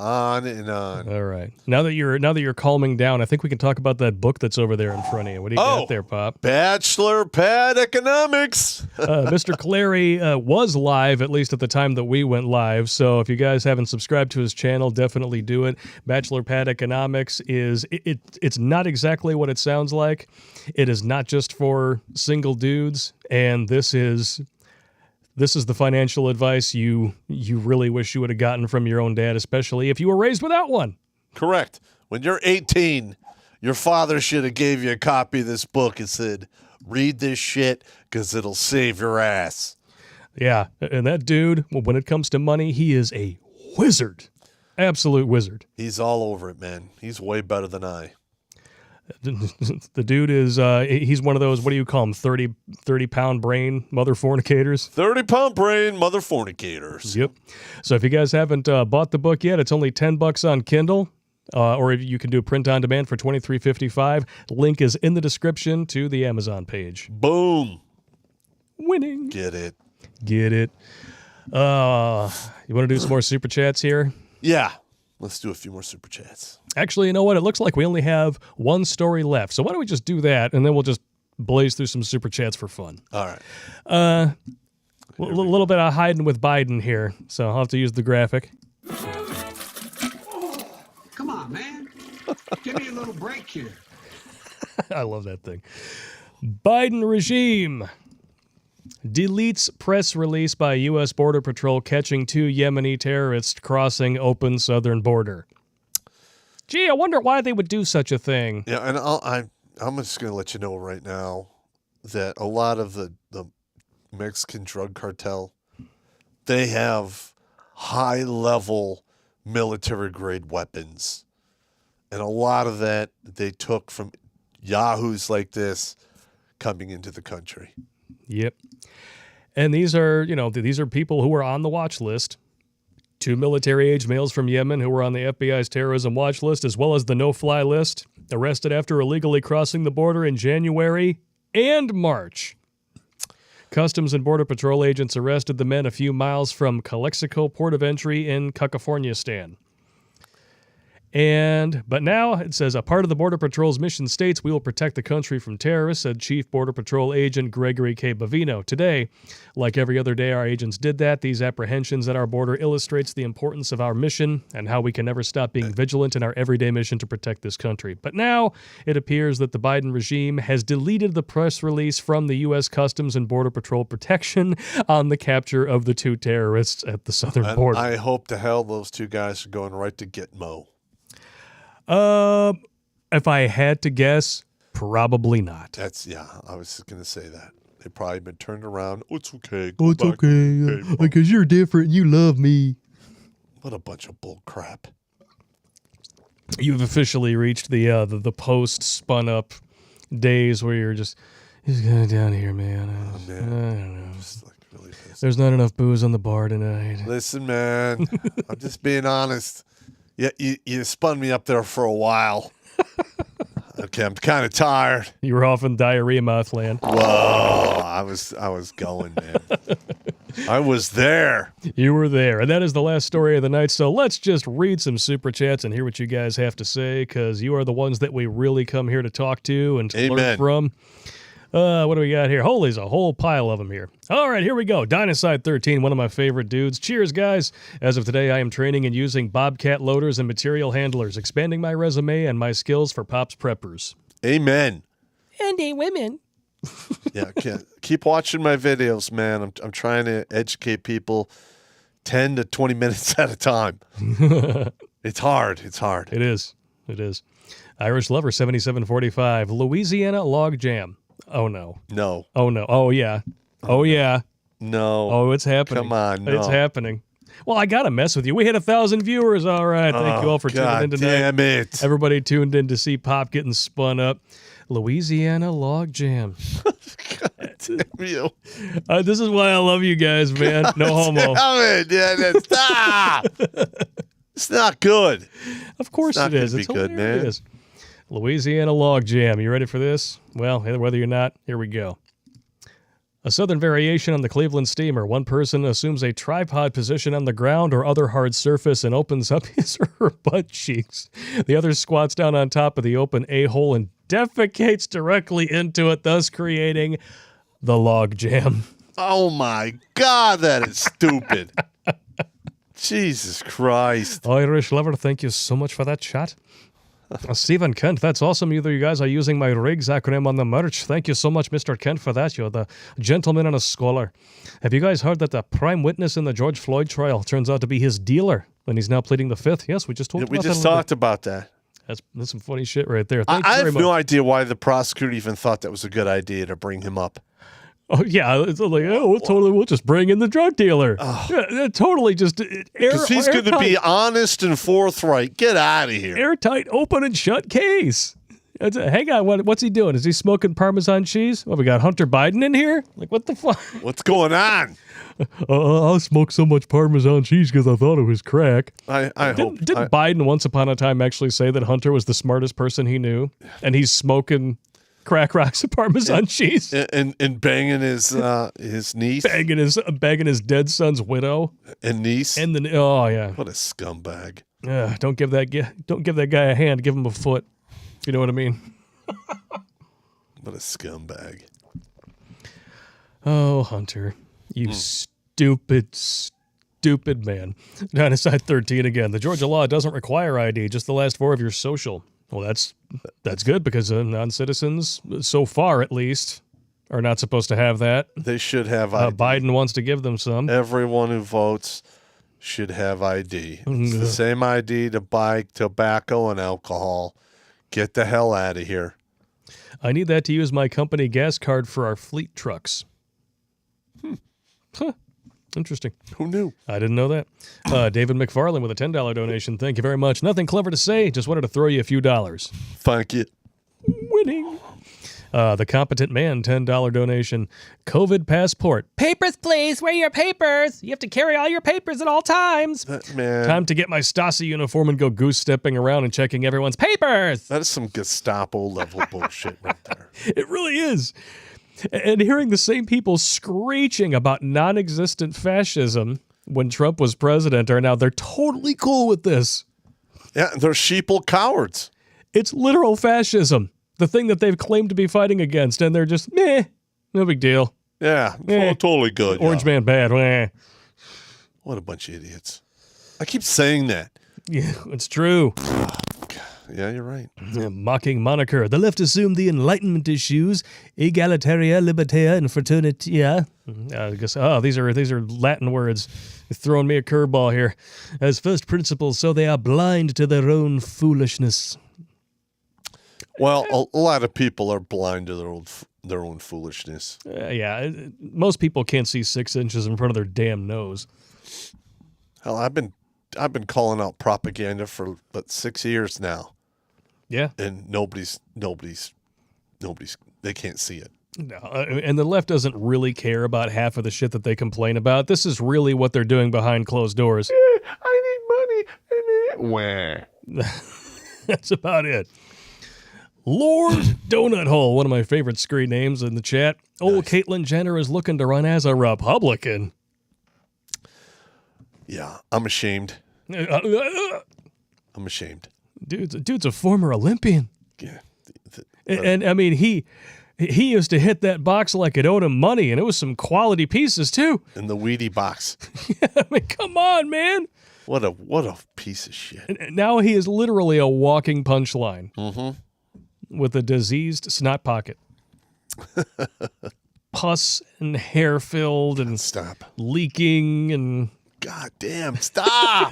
[SPEAKER 1] On and on.
[SPEAKER 2] All right. Now that you're calming down, I think we can talk about that book that's over there in front of you. What do you got there, Popp?
[SPEAKER 1] Bachelor Pad Economics.
[SPEAKER 2] Mr. Clary was live, at least at the time that we went live. So if you guys haven't subscribed to his channel, definitely do it. Bachelor Pad Economics it's not exactly what it sounds like. It is not just for single dudes, and this is the financial advice you really wish you would have gotten from your own dad, especially if you were raised without one.
[SPEAKER 1] Correct. When you're 18, your father should have gave you a copy of this book and said, read this shit because it'll save your ass.
[SPEAKER 2] Yeah, and that dude, when it comes to money, he is a wizard. Absolute wizard.
[SPEAKER 1] He's all over it, man. He's way better than I.
[SPEAKER 2] The dude is, he's one of those, what do you call them, 30-pound brain mother fornicators?
[SPEAKER 1] 30-pound brain mother fornicators.
[SPEAKER 2] Yep. So if you guys haven't bought the book yet, it's only $10 on Kindle, or you can do print on demand for $23.55. Link is in the description to the Amazon page.
[SPEAKER 1] Boom.
[SPEAKER 2] Winning.
[SPEAKER 1] Get it.
[SPEAKER 2] You want to do some more super chats here?
[SPEAKER 1] Yeah. Let's do a few more super chats.
[SPEAKER 2] Actually, you know what? It looks like we only have one story left. So why don't we just do that, and then we'll just blaze through some super chats for fun.
[SPEAKER 1] All right.
[SPEAKER 2] A little bit of hiding with Biden here, so I'll have to use the graphic.
[SPEAKER 9] Come on, man. Give me a little break here.
[SPEAKER 2] I love that thing. Biden regime deletes press release by U.S. Border Patrol catching 2 Yemeni terrorists crossing open southern border. Gee, I wonder why they would do such a thing.
[SPEAKER 1] Yeah, and I'm just going to let you know right now that a lot of the Mexican drug cartel, they have high-level military-grade weapons. And a lot of that they took from yahoos like this coming into the country.
[SPEAKER 2] Yep. And these are people who are on the watch list. 2 military-age males from Yemen who were on the FBI's terrorism watch list, as well as the no-fly list, arrested after illegally crossing the border in January and March. Customs and Border Patrol agents arrested the men a few miles from Calexico port of entry in Cacafornistan. But now it says, a part of the Border Patrol's mission states we will protect the country from terrorists, said Chief Border Patrol Agent Gregory K. Bavino. Today, like every other day our agents did that, these apprehensions at our border illustrates the importance of our mission and how we can never stop being vigilant in our everyday mission to protect this country. But now it appears that the Biden regime has deleted the press release from the U.S. Customs and Border Patrol protection on the capture of the 2 terrorists at the southern border.
[SPEAKER 1] I hope to hell those 2 guys are going right to Gitmo.
[SPEAKER 2] If I had to guess, probably not.
[SPEAKER 1] I was just going to say that. They've probably been turned around. Oh, it's okay.
[SPEAKER 2] Oh, it's okay. Because you're different. You love me.
[SPEAKER 1] What a bunch of bull crap.
[SPEAKER 2] You've officially reached the post spun up days where you're just, he's going down here, man. I don't know.
[SPEAKER 1] Just like really pissed.
[SPEAKER 2] There's not enough booze on the bar tonight.
[SPEAKER 1] Listen, man, I'm just being honest. Yeah, you spun me up there for a while. Okay, I'm kind of tired.
[SPEAKER 2] You were off in diarrhea mouth land.
[SPEAKER 1] Whoa, I was going, man. I was there.
[SPEAKER 2] You were there. And that is the last story of the night. So let's just read some super chats and hear what you guys have to say, because you are the ones that we really come here to talk to and to learn from. What do we got here? Holy, there's a whole pile of them here. All right, here we go. Dynaside13, one of my favorite dudes. Cheers, guys. As of today, I am training and using Bobcat loaders and material handlers, expanding my resume and my skills for Pops preppers.
[SPEAKER 1] Amen.
[SPEAKER 6] And a women.
[SPEAKER 1] Yeah, keep watching my videos, man. I'm trying to educate people 10 to 20 minutes at a time. It's hard. It's hard.
[SPEAKER 2] It is. It is. Irish Lover 7745, Louisiana Log Jam. Oh, no.
[SPEAKER 1] No.
[SPEAKER 2] Oh, no. Oh, yeah. Oh, yeah.
[SPEAKER 1] No.
[SPEAKER 2] Oh, it's happening.
[SPEAKER 1] Come on. No.
[SPEAKER 2] It's happening. Well, I got to mess with you. We hit 1,000 viewers. All right. Thank you all for tuning in tonight.
[SPEAKER 1] Damn it.
[SPEAKER 2] Everybody tuned in to see Popp getting spun up. Louisiana Log Jam.
[SPEAKER 1] God damn you.
[SPEAKER 2] This is why I love you guys, man. No homo.
[SPEAKER 1] Damn it. Yeah, stop. It's not good.
[SPEAKER 2] Of course it is. It's
[SPEAKER 1] good,
[SPEAKER 2] hilarious. Man. Louisiana Log Jam. You ready for this? Well, whether you're not, here we go. A southern variation on the Cleveland steamer. One person assumes a tripod position on the ground or other hard surface and opens up his or her butt cheeks. The other squats down on top of the open a-hole and defecates directly into it, thus creating the log jam.
[SPEAKER 1] Oh, my God, that is stupid. Jesus Christ.
[SPEAKER 2] Irish Lover, thank you so much for that chat. Stephen Kent, that's awesome. Either you guys are using my RIGS acronym on the merch. Thank you so much, Mr. Kent, for that. You're the gentleman and a scholar. Have you guys heard that the prime witness in the George Floyd trial turns out to be his dealer, and he's now pleading the fifth? Yes, we just
[SPEAKER 1] talked about that.
[SPEAKER 2] That's some funny shit right there.
[SPEAKER 1] I have no idea why the prosecutor even thought that was a good idea to bring him up.
[SPEAKER 2] Oh, yeah. It's like, we'll just bring in the drug dealer. Oh. Yeah, totally just
[SPEAKER 1] because he's going to be honest and forthright. Get out of here.
[SPEAKER 2] Airtight, open and shut case. Hang on. What's he doing? Is he smoking Parmesan cheese? What, we got Hunter Biden in here? Like, what the fuck?
[SPEAKER 1] What's going on?
[SPEAKER 2] I'll smoke so much Parmesan cheese because I thought it was crack.
[SPEAKER 1] I hope.
[SPEAKER 2] Didn't Biden once upon a time actually say that Hunter was the smartest person he knew? And he's smoking crack rocks of Parmesan cheese
[SPEAKER 1] and banging his niece,
[SPEAKER 2] banging his dead son's widow
[SPEAKER 1] and niece,
[SPEAKER 2] and then yeah,
[SPEAKER 1] what a scumbag!
[SPEAKER 2] Don't give that guy a hand, give him a foot. If you know what I mean.
[SPEAKER 1] What a scumbag!
[SPEAKER 2] Oh, Hunter, you stupid man. Dynaside 13 again. The Georgia law doesn't require ID, just the last four of your social. Well, that's good because non-citizens, so far at least, are not supposed to have that.
[SPEAKER 1] They should have ID.
[SPEAKER 2] Biden wants to give them some.
[SPEAKER 1] Everyone who votes should have ID. It's the same ID to buy tobacco and alcohol. Get the hell out of here.
[SPEAKER 2] I need that to use my company gas card for our fleet trucks. Huh. Interesting.
[SPEAKER 1] Who knew?
[SPEAKER 2] I didn't know that. David McFarland with a $10 donation. Thank you very much. Nothing clever to say. Just wanted to throw you a few dollars.
[SPEAKER 1] Thank you.
[SPEAKER 2] Winning. The Competent Man, $10 donation. COVID passport.
[SPEAKER 6] Papers, please. Where are your papers? You have to carry all your papers at all times.
[SPEAKER 1] Man.
[SPEAKER 2] Time to get my Stasi uniform and go goose-stepping around and checking everyone's papers.
[SPEAKER 1] That is some Gestapo-level bullshit right there.
[SPEAKER 2] It really is. And hearing the same people screeching about non-existent fascism when Trump was president are now, they're totally cool with this.
[SPEAKER 1] Yeah, they're sheeple cowards.
[SPEAKER 2] It's literal fascism, the thing that they've claimed to be fighting against, and they're just, meh, no big deal.
[SPEAKER 1] Yeah, totally good.
[SPEAKER 2] Orange man bad. Meh.
[SPEAKER 1] What a bunch of idiots. I keep saying that.
[SPEAKER 2] Yeah, it's true.
[SPEAKER 1] Yeah, you're right.
[SPEAKER 2] Mocking moniker. The left assumed the Enlightenment issues, egalitaria, libertaria, and fraternitia. I guess. These are Latin words. You're throwing me a curveball here. As first principles, so they are blind to their own foolishness.
[SPEAKER 1] Well, a lot of people are blind to their own foolishness.
[SPEAKER 2] Yeah, most people can't see 6 inches in front of their damn nose.
[SPEAKER 1] Hell, I've been calling out propaganda for 6 years now.
[SPEAKER 2] Yeah.
[SPEAKER 1] And nobody's, they can't see it.
[SPEAKER 2] No, and the left doesn't really care about half of the shit that they complain about. This is really what they're doing behind closed doors.
[SPEAKER 3] I need money. Wah.
[SPEAKER 2] That's about it. Lord Donut Hole, one of my favorite screen names in the chat. Nice. Caitlyn Jenner is looking to run as a Republican.
[SPEAKER 1] Yeah, I'm ashamed. I'm ashamed.
[SPEAKER 2] Dude's a former Olympian.
[SPEAKER 1] Yeah.
[SPEAKER 2] And I mean, he used to hit that box like it owed him money, and it was some quality pieces, too.
[SPEAKER 1] In the Wheatie box.
[SPEAKER 2] Yeah, I mean, come on, man.
[SPEAKER 1] What a piece of shit.
[SPEAKER 2] And now he is literally a walking punchline.
[SPEAKER 1] Mm-hmm.
[SPEAKER 2] With a diseased snot pocket. Pus and hair filled and
[SPEAKER 1] stop
[SPEAKER 2] leaking and
[SPEAKER 1] God damn, stop.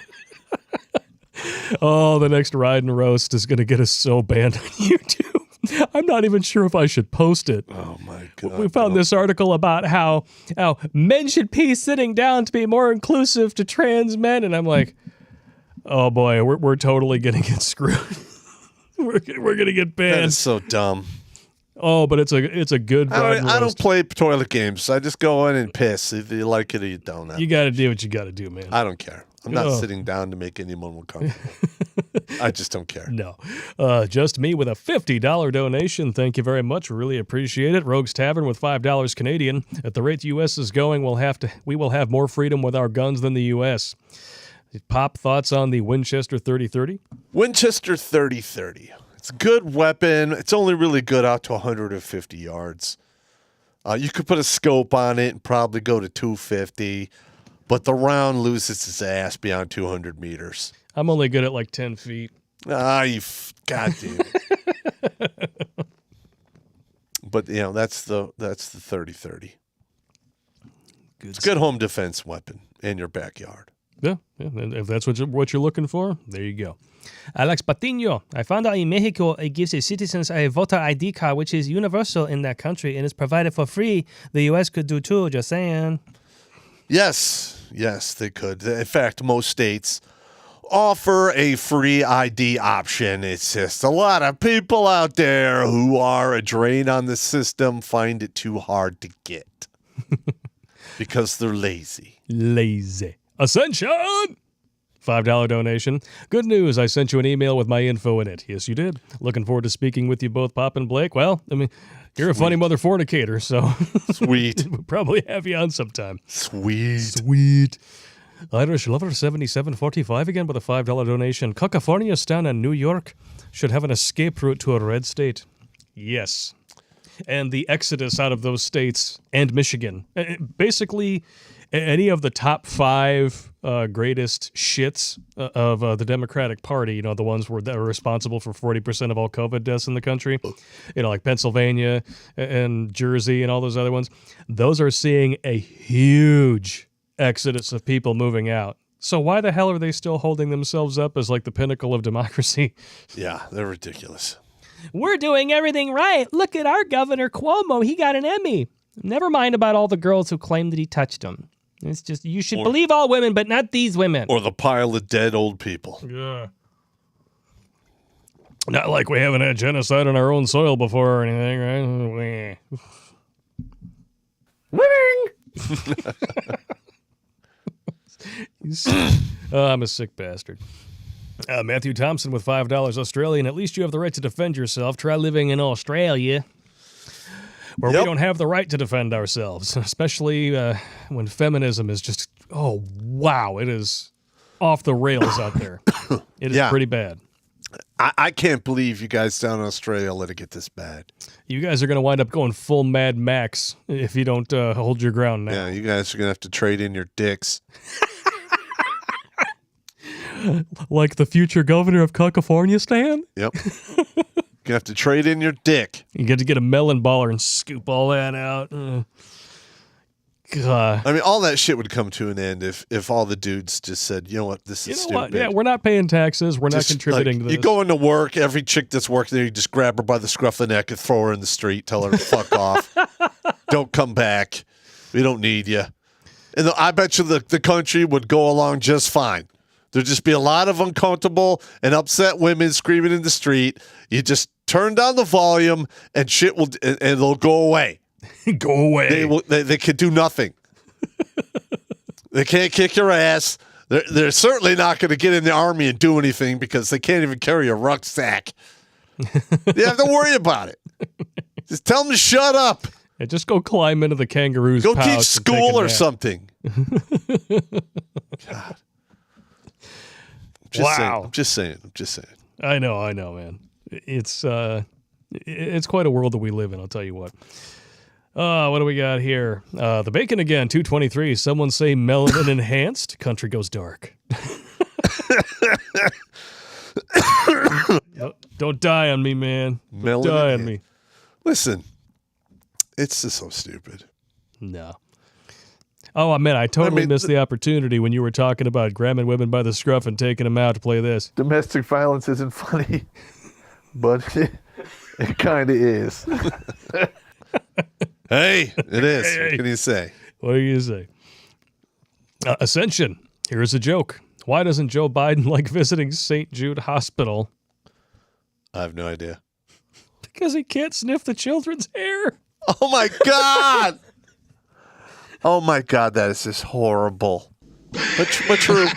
[SPEAKER 2] Oh, the next Ride and Roast is going to get us so banned on YouTube. I'm not even sure if I should post it.
[SPEAKER 1] Oh my God.
[SPEAKER 2] We found this article about how men should pee sitting down to be more inclusive to trans men, and I'm like, oh boy, we're totally going to get screwed. We're gonna get banned.
[SPEAKER 1] That is so dumb.
[SPEAKER 2] Oh, but it's a good.
[SPEAKER 1] I don't play toilet games. I just go in and piss. Either you like it or you don't.
[SPEAKER 2] You got to do what you got to do, man.
[SPEAKER 1] I don't care. I'm not sitting down to make anyone more comfortable. I just don't care.
[SPEAKER 2] No, just me with a $50 donation. Thank you very much. Really appreciate it. Rogues Tavern with $5 Canadian. At the rate the U.S. is going, we will have more freedom with our guns than the U.S. Pop, thoughts on the Winchester 30-30?
[SPEAKER 1] Winchester 30-30. It's a good weapon. It's only really good out to 150 yards. You could put a scope on it and probably go to 250, but the round loses its ass beyond 200 meters.
[SPEAKER 2] I'm only good at like 10 feet.
[SPEAKER 1] God damn it. But, that's the 30-30. It's a good home defense weapon in your backyard.
[SPEAKER 2] Yeah, if that's what you're looking for, there you go. Alex Patiño, I found out in Mexico it gives its citizens a voter ID card, which is universal in that country and is provided for free. The U.S. could do too, just saying.
[SPEAKER 1] Yes, they could. In fact, most states offer a free ID option. It's just a lot of people out there who are a drain on the system find it too hard to get because they're lazy.
[SPEAKER 2] Ascension! $5 donation. Good news, I sent you an email with my info in it. Yes, you did. Looking forward to speaking with you both, Pop and Blake. Well, I mean, you're a funny mother fornicator, so...
[SPEAKER 1] Sweet.
[SPEAKER 2] We'll probably have you on sometime.
[SPEAKER 1] Sweet.
[SPEAKER 2] Irish Lover 7745 again with a $5 donation. California, Stan, and New York should have an escape route to a red state. Yes. And the exodus out of those states and Michigan. Basically... any of the top 5 greatest shits of the Democratic Party, the ones that are responsible for 40% of all COVID deaths in the country, like Pennsylvania and Jersey and all those other ones, those are seeing a huge exodus of people moving out. So why the hell are they still holding themselves up as like the pinnacle of democracy?
[SPEAKER 1] Yeah, they're ridiculous.
[SPEAKER 6] We're doing everything right. Look at our Governor Cuomo. He got an Emmy. Never mind about all the girls who claim that he touched them. It's just, you should believe all women, but not these women.
[SPEAKER 1] Or the pile of dead old people.
[SPEAKER 2] Yeah. Not like we haven't had genocide on our own soil before or anything, right? Winning! I'm a sick bastard. Matthew Thompson with $5 Australian. At least you have the right to defend yourself. Try living in Australia, where we don't have the right to defend ourselves, especially when feminism is just, oh, wow, it is off the rails out there. It is pretty bad.
[SPEAKER 1] I can't believe you guys down in Australia let it get this bad.
[SPEAKER 2] You guys are going to wind up going full Mad Max if you don't hold your ground now.
[SPEAKER 1] Yeah, you guys are going to have to trade in your dicks.
[SPEAKER 2] Like the future governor of California, Stan?
[SPEAKER 1] Yep. You have to trade in your dick.
[SPEAKER 2] You get to get a melon baller and scoop all that out. God.
[SPEAKER 1] I mean, all that shit would come to an end if all the dudes just said, you know what, this is stupid.
[SPEAKER 2] What? Yeah, we're not paying taxes. We're not contributing to this.
[SPEAKER 1] You go into work, every chick that's working there, you just grab her by the scruff of the neck and throw her in the street, tell her to fuck off. Don't come back. We don't need you. And I bet you the country would go along just fine. There'd just be a lot of uncomfortable and upset women screaming in the street. You just turn down the volume and shit will, and they'll go away.
[SPEAKER 2] Go away.
[SPEAKER 1] They could do nothing. They can't kick your ass. They're certainly not going to get in the army and do anything because they can't even carry a rucksack. You have to worry about it. Just tell them to shut up.
[SPEAKER 2] Yeah, just go climb into the kangaroo's
[SPEAKER 1] Go
[SPEAKER 2] pouch
[SPEAKER 1] teach
[SPEAKER 2] and
[SPEAKER 1] school
[SPEAKER 2] take a
[SPEAKER 1] or
[SPEAKER 2] nap.
[SPEAKER 1] something. God. I'm just saying.
[SPEAKER 2] I know, man. It's quite a world that we live in, I'll tell you what. What do we got here? The bacon again, 223. Someone say melanin enhanced. Country goes dark. Don't die on me, man. Don't die on me.
[SPEAKER 1] Listen, it's just so stupid.
[SPEAKER 2] No. Oh, man, I totally missed the opportunity when you were talking about grabbing women by the scruff and taking them out to play this.
[SPEAKER 3] Domestic violence isn't funny, but it kind of is.
[SPEAKER 1] Hey, it is.
[SPEAKER 2] Hey.
[SPEAKER 1] What can you say?
[SPEAKER 2] What do you say? Ascension. Here's a joke. Why doesn't Joe Biden like visiting St. Jude Hospital?
[SPEAKER 1] I have no idea.
[SPEAKER 2] Because he can't sniff the children's hair.
[SPEAKER 1] Oh, my God. Oh, my God, that is just horrible. But true.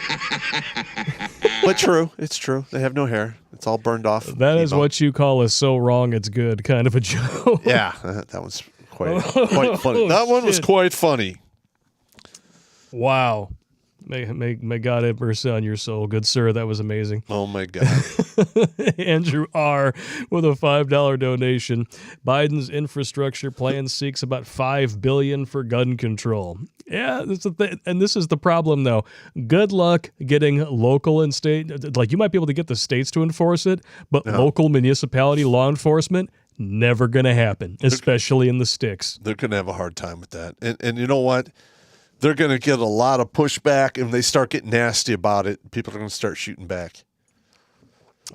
[SPEAKER 1] But true. It's true. They have no hair. It's all burned off.
[SPEAKER 2] That is what you call a so wrong it's good kind of a joke.
[SPEAKER 1] Yeah, that was quite funny. That one was quite funny.
[SPEAKER 2] Wow. May God have mercy on your soul, good sir. That was amazing.
[SPEAKER 1] Oh, my God.
[SPEAKER 2] Andrew R. with a $5 donation. Biden's infrastructure plan seeks about $5 billion for gun control. Yeah, and this is the problem, though. Good luck getting local and state. Like, you might be able to get the states to enforce it, but local municipality law enforcement, never going to happen, especially in the sticks.
[SPEAKER 1] They're going to have a hard time with that. And you know what? They're going to get a lot of pushback, and they start getting nasty about it. People are going to start shooting back.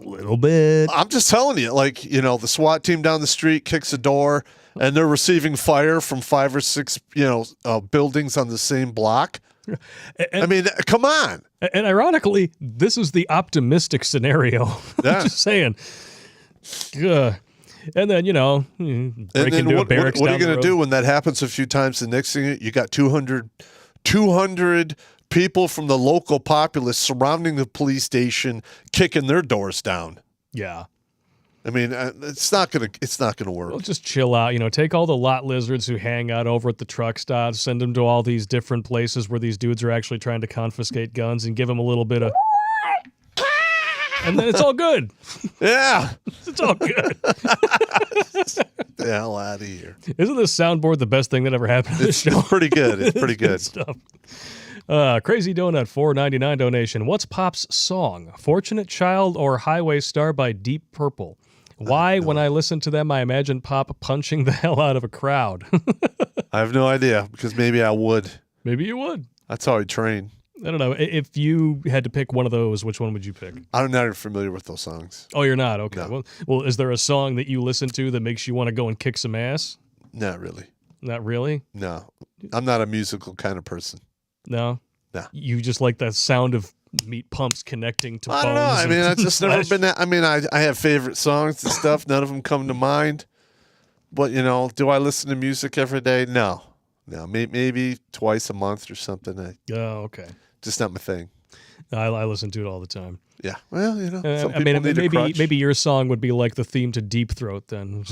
[SPEAKER 2] A little bit.
[SPEAKER 1] I'm just telling you, the SWAT team down the street kicks a door, and they're receiving fire from 5 or 6, buildings on the same block. And, come on.
[SPEAKER 2] And ironically, this is the optimistic scenario.
[SPEAKER 1] Yeah.
[SPEAKER 2] I'm just saying. Ugh. And then, break into a barracks
[SPEAKER 1] what are
[SPEAKER 2] down
[SPEAKER 1] you
[SPEAKER 2] the
[SPEAKER 1] going to
[SPEAKER 2] road.
[SPEAKER 1] do when that happens a few times? The next thing, you got 200 people from the local populace surrounding the police station, kicking their doors down.
[SPEAKER 2] Yeah.
[SPEAKER 1] It's not gonna work.
[SPEAKER 2] Well, just chill out. Take all the lot lizards who hang out over at the truck stops, send them to all these different places where these dudes are actually trying to confiscate guns and give them a little bit of... And then it's all good.
[SPEAKER 1] Yeah.
[SPEAKER 2] It's all good.
[SPEAKER 1] Get the hell out of here.
[SPEAKER 2] Isn't this soundboard the best thing that ever happened to this show?
[SPEAKER 1] It's pretty good. It's pretty good.
[SPEAKER 2] Stuff. Crazy Donut, $4.99 donation. What's Pop's song? Fortunate Child or Highway Star by Deep Purple? Why, when I listen to them, I imagine Pop punching the hell out of a crowd?
[SPEAKER 1] I have no idea, because maybe I would.
[SPEAKER 2] Maybe you would.
[SPEAKER 1] That's how I train.
[SPEAKER 2] I don't know. If you had to pick one of those, which one would you pick?
[SPEAKER 1] I'm not even familiar with those songs.
[SPEAKER 2] Oh, you're not? Okay.
[SPEAKER 1] No.
[SPEAKER 2] Well, is there a song that you listen to that makes you want to go and kick some ass?
[SPEAKER 1] Not really.
[SPEAKER 2] Not really?
[SPEAKER 1] No. I'm not a musical kind of person.
[SPEAKER 2] No?
[SPEAKER 1] No.
[SPEAKER 2] You just like that sound of meat pumps connecting to
[SPEAKER 1] I
[SPEAKER 2] bones?
[SPEAKER 1] don't know. I've just never
[SPEAKER 2] flesh?
[SPEAKER 1] been that. I have favorite songs and stuff. None of them come to mind. But, do I listen to music every day? No. Maybe twice a month or something.
[SPEAKER 2] Oh, okay.
[SPEAKER 1] Just not my thing.
[SPEAKER 2] I listen to it all the time.
[SPEAKER 1] Yeah. Well, some people need a crutch.
[SPEAKER 2] Maybe your song would be like the theme to Deep Throat then.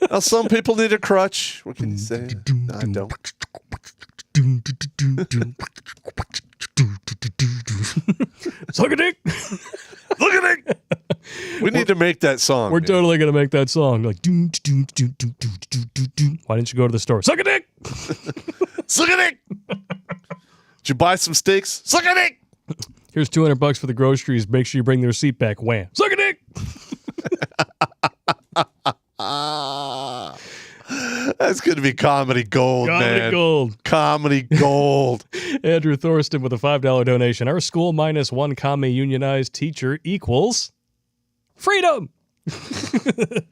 [SPEAKER 1] Well, some people need a crutch. What can you say? No, I don't.
[SPEAKER 2] Suck a dick.
[SPEAKER 1] Look at it. We need to make that song.
[SPEAKER 2] We're totally gonna make that song. Like, why didn't you go to the store? Suck a dick.
[SPEAKER 1] Suck a dick. Did you buy some steaks? Suck a dick.
[SPEAKER 2] Here's $200 for the groceries. Make sure you bring the receipt back. Wham. Suck a dick.
[SPEAKER 1] That's going to be comedy gold, man. Comedy gold.
[SPEAKER 2] Andrew Thorsten with a $5 donation. Our school minus one commie unionized teacher equals freedom.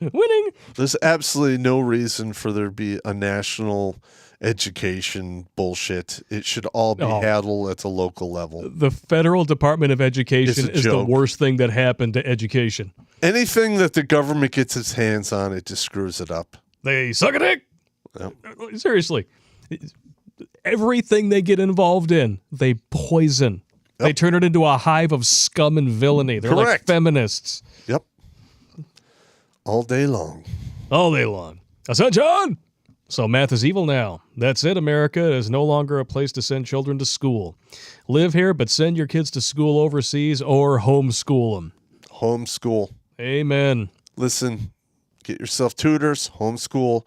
[SPEAKER 2] Winning.
[SPEAKER 1] There's absolutely no reason for there to be a national education bullshit. It should all be handled at the local level.
[SPEAKER 2] The Federal Department of Education is
[SPEAKER 1] joke.
[SPEAKER 2] the worst thing that happened to education.
[SPEAKER 1] Anything that the government gets its hands on, it just screws it up.
[SPEAKER 2] They suck a dick.
[SPEAKER 1] Yep.
[SPEAKER 2] Seriously. Everything they get involved in, they poison. Yep. They turn it into a hive of scum and villainy. They're like feminists.
[SPEAKER 1] Yep. All day long.
[SPEAKER 2] All day long. Ascension! So math is evil now. That's it, America. It is no longer a place to send children to school. Live here, but send your kids to school overseas or homeschool them.
[SPEAKER 1] Homeschool.
[SPEAKER 2] Amen.
[SPEAKER 1] Listen, get yourself tutors, homeschool.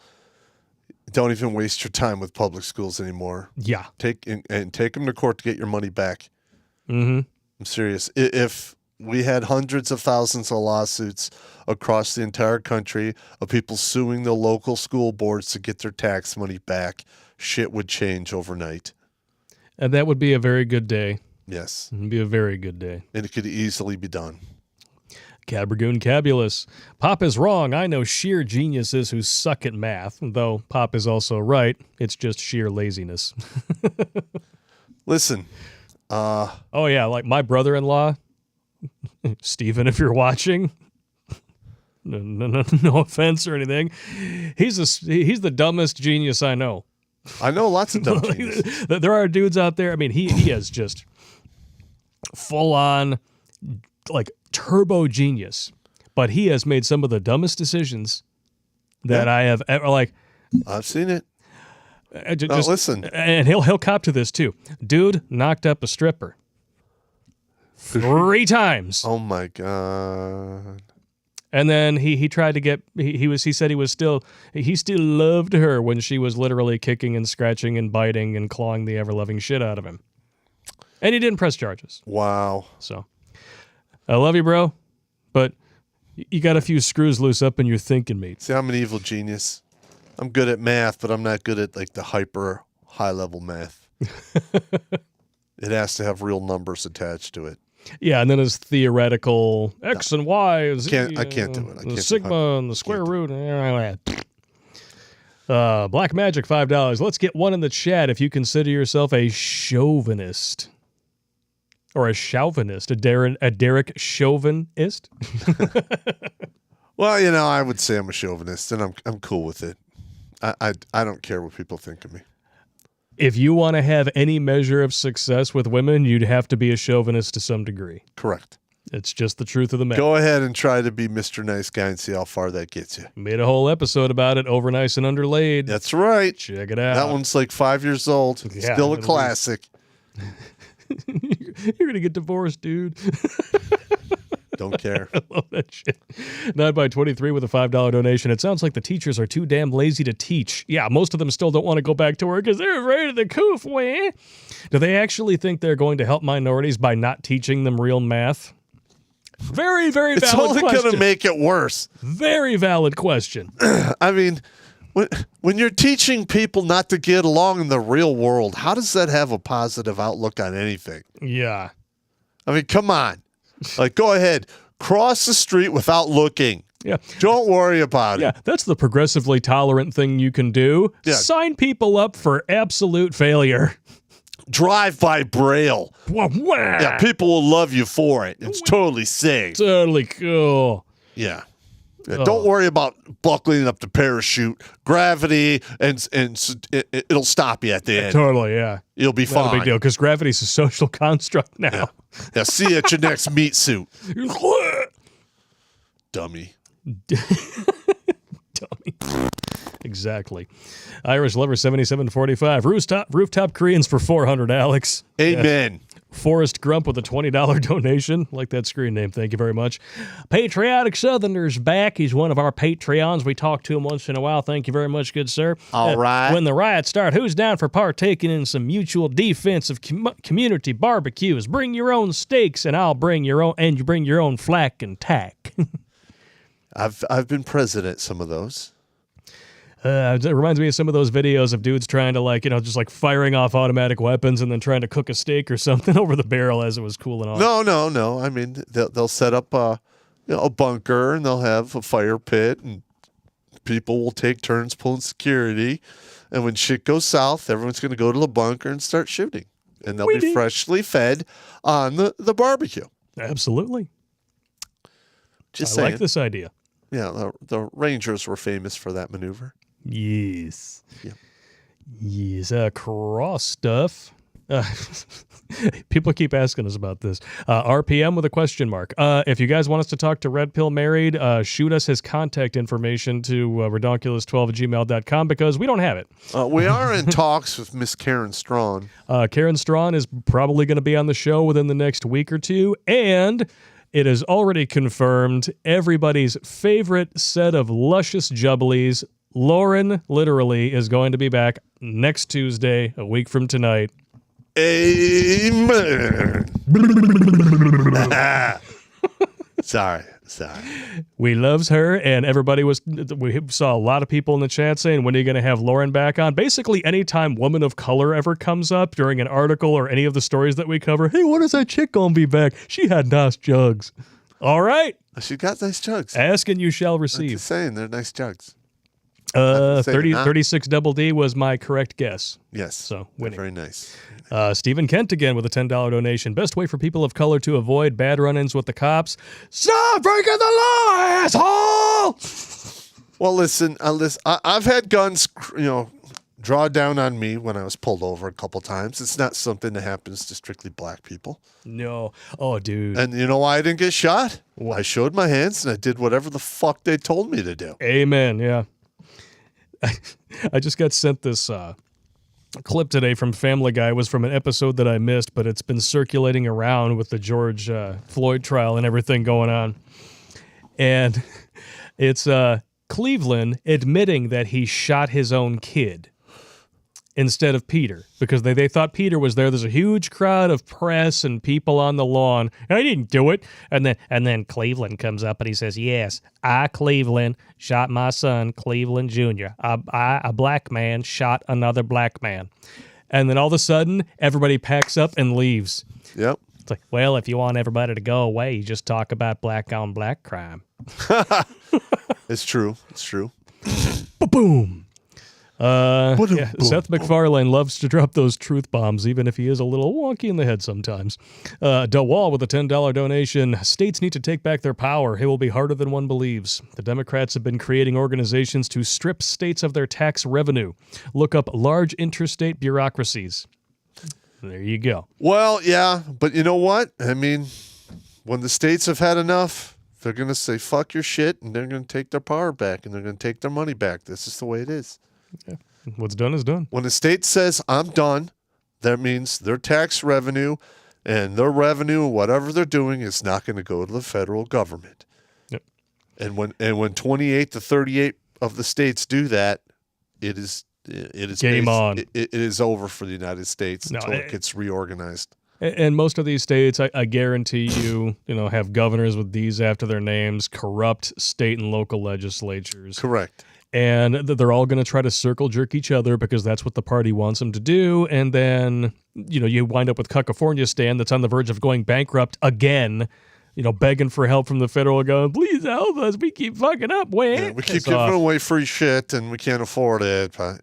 [SPEAKER 1] Don't even waste your time with public schools anymore.
[SPEAKER 2] Yeah.
[SPEAKER 1] Take them to court to get your money back.
[SPEAKER 2] Mm-hmm.
[SPEAKER 1] I'm serious. If we had hundreds of thousands of lawsuits across the entire country of people suing the local school boards to get their tax money back, shit would change overnight.
[SPEAKER 2] And that would be a very good day.
[SPEAKER 1] Yes.
[SPEAKER 2] It would be a very good day.
[SPEAKER 1] And it could easily be done.
[SPEAKER 2] Cabragoon Cabulous. Popp is wrong. I know sheer geniuses who suck at math, though Popp is also right. It's just sheer laziness.
[SPEAKER 1] Listen.
[SPEAKER 2] Oh, yeah, like my brother-in-law, Stephen, if you're watching, no offense or anything, he's the dumbest genius I know.
[SPEAKER 1] I know lots of dumb geniuses.
[SPEAKER 2] There are dudes out there. I mean, he is just full-on, like, turbo genius, but he has made some of the dumbest decisions that I have ever, like.
[SPEAKER 1] I've seen it.
[SPEAKER 2] Listen. And he'll cop to this, too. Dude knocked up a stripper 3 times.
[SPEAKER 1] Oh, my God.
[SPEAKER 2] And then he tried to get, he said he still loved her when she was literally kicking and scratching and biting and clawing the ever-loving shit out of him. And he didn't press charges.
[SPEAKER 1] Wow.
[SPEAKER 2] So, I love you, bro, but you got a few screws loose up in your thinking, mate.
[SPEAKER 1] See, I'm an evil genius. I'm good at math, but I'm not good at, like, the hyper high-level math. It has to have real numbers attached to it.
[SPEAKER 2] Yeah, and then his theoretical X and Y.
[SPEAKER 1] I can't do it. I can't
[SPEAKER 2] sigma and the square root. Black Magic, $5. Let's get one in the chat if you consider yourself a chauvinist. Or a chauvinist. A Derek chauvinist?
[SPEAKER 1] Well, I would say I'm a chauvinist, and I'm cool with it. I don't care what people think of me.
[SPEAKER 2] If you want to have any measure of success with women, you'd have to be a chauvinist to some degree.
[SPEAKER 1] Correct.
[SPEAKER 2] It's just the truth of the matter.
[SPEAKER 1] Go ahead and try to be Mr. Nice Guy and see how far that gets you.
[SPEAKER 2] Made a whole episode about it, Over Nice and Underlaid.
[SPEAKER 1] That's right.
[SPEAKER 2] Check it out.
[SPEAKER 1] That one's like 5 years old.
[SPEAKER 2] Yeah,
[SPEAKER 1] Still a classic.
[SPEAKER 2] You're going to get divorced, dude.
[SPEAKER 1] Don't care.
[SPEAKER 2] I love that shit. 9x23 with a $5 donation. It sounds like the teachers are too damn lazy to teach. Yeah, most of them still don't want to go back to work because they're afraid of the coof. Do they actually think they're going to help minorities by not teaching them real math? Very, very valid question.
[SPEAKER 1] It's only going to make it worse.
[SPEAKER 2] Very valid question.
[SPEAKER 1] I mean, when you're teaching people not to get along in the real world, how does that have a positive outlook on anything?
[SPEAKER 2] Yeah.
[SPEAKER 1] I mean, come on. Like, go ahead. Cross the street without looking.
[SPEAKER 2] Yeah.
[SPEAKER 1] Don't worry about it.
[SPEAKER 2] Yeah, that's the progressively tolerant thing you can do.
[SPEAKER 1] Yeah.
[SPEAKER 2] Sign people up for absolute failure.
[SPEAKER 1] Drive by Braille.
[SPEAKER 2] Wah, wah.
[SPEAKER 1] Yeah, people will love you for it. It's totally safe.
[SPEAKER 2] Totally cool.
[SPEAKER 1] Yeah. Don't worry about buckling up the parachute. Gravity, and it'll stop you at the end.
[SPEAKER 2] Totally, yeah.
[SPEAKER 1] You'll be fine.
[SPEAKER 2] Not a big deal, because gravity's a social construct now.
[SPEAKER 1] Yeah, see you at your next meat suit. Dummy.
[SPEAKER 2] Dummy. Exactly. Irish Lover 7745. Rooftop Koreans for 400, Alex.
[SPEAKER 1] Amen.
[SPEAKER 2] Yeah. Forrest Grump with a $20 donation. Like that screen name. Thank you very much. Patriotic Southerners back. He's one of our Patreons. We talk to him once in a while. Thank you very much, good sir.
[SPEAKER 1] All right.
[SPEAKER 2] When the riots start, who's down for partaking in some mutual defense of community barbecues? Bring your own steaks, and I'll bring your own, and you bring your own flack and tack.
[SPEAKER 1] I've been present at some of those.
[SPEAKER 2] It reminds me of some of those videos of dudes trying to just firing off automatic weapons and then trying to cook a steak or something over the barrel as it was cooling off.
[SPEAKER 1] No. I mean, they'll set up a bunker and they'll have a fire pit and people will take turns pulling security. And when shit goes south, everyone's going to go to the bunker and start shooting. And they'll be freshly fed on the barbecue.
[SPEAKER 2] Absolutely.
[SPEAKER 1] Just
[SPEAKER 2] I
[SPEAKER 1] saying.
[SPEAKER 2] like this idea.
[SPEAKER 1] Yeah, the Rangers were famous for that maneuver.
[SPEAKER 2] Yes.
[SPEAKER 1] Yeah.
[SPEAKER 2] Yes. Cross stuff. People keep asking us about this. RPM with a question mark. If you guys want us to talk to Red Pill Married, shoot us his contact information to redonkulous12@gmail.com because we don't have it.
[SPEAKER 1] We are in talks with Miss Karen Strawn.
[SPEAKER 2] Karen Strawn is probably going to be on the show within the next week or two, and it is already confirmed everybody's favorite set of luscious jubblies. Lauren literally is going to be back next Tuesday, a week from tonight.
[SPEAKER 1] Amen. Sorry.
[SPEAKER 2] We loves her, and we saw a lot of people in the chat saying, when are you going to have Lauren back on? Basically, anytime woman of color ever comes up during an article or any of the stories that we cover, hey, when is that chick going to be back? She had nice jugs. All right.
[SPEAKER 1] She got nice jugs.
[SPEAKER 2] Ask and you shall
[SPEAKER 1] I'm
[SPEAKER 2] receive.
[SPEAKER 1] just saying, they're nice jugs.
[SPEAKER 2] 36 double D was my correct guess.
[SPEAKER 1] Yes.
[SPEAKER 2] So winning.
[SPEAKER 1] Very nice.
[SPEAKER 2] Stephen Kent again with a $10 donation. Best way for people of color to avoid bad run-ins with the cops: stop breaking the law, asshole!
[SPEAKER 1] Well, listen. I've had guns, draw down on me when I was pulled over a couple times. It's not something that happens to strictly black people.
[SPEAKER 2] No. Oh, dude.
[SPEAKER 1] And you know why I didn't get shot? Well, I showed my hands and I did whatever the fuck they told me to do.
[SPEAKER 2] Amen. Yeah. I just got sent this clip today from Family Guy. It was from an episode that I missed, but it's been circulating around with the George Floyd trial and everything going on. And it's Cleveland admitting that he shot his own kid instead of Peter, because they thought Peter was there. There's a huge crowd of press and people on the lawn. I didn't do it. And then Cleveland comes up and he says, yes, I, Cleveland, shot my son, Cleveland Jr. A black man shot another black man. And then all of a sudden, everybody packs up and leaves.
[SPEAKER 1] Yep.
[SPEAKER 2] It's like, well, if you want everybody to go away, you just talk about black on black crime.
[SPEAKER 1] It's true.
[SPEAKER 2] Boom. Seth MacFarlane loves to drop those truth bombs, even if he is a little wonky in the head sometimes. DeWall with a $10 donation. States need to take back their power. It will be harder than one believes. The Democrats have been creating organizations to strip states of their tax revenue. Look up large interstate bureaucracies. There you go.
[SPEAKER 1] Well, yeah, but you know what? I mean, when the states have had enough, they're going to say, fuck your shit, and they're going to take their power back, and they're going to take their money back. This is the way it is.
[SPEAKER 2] Yeah. What's done is done.
[SPEAKER 1] When the state says, I'm done, that means their tax revenue and their revenue, whatever they're doing, is not going to go to the federal government.
[SPEAKER 2] Yep.
[SPEAKER 1] And when 28 to 38 of the states do that, it is
[SPEAKER 2] game on.
[SPEAKER 1] It is over for the United States until it gets reorganized.
[SPEAKER 2] And most of these states, I guarantee you, have governors with D's after their names, corrupt state and local legislatures.
[SPEAKER 1] Correct.
[SPEAKER 2] And they're all going to try to circle jerk each other because that's what the party wants them to do. And then, you wind up with California Stan that's on the verge of going bankrupt again, begging for help from the federal government. Please help us. We keep fucking up.
[SPEAKER 1] We keep giving away free shit and we can't afford it. But,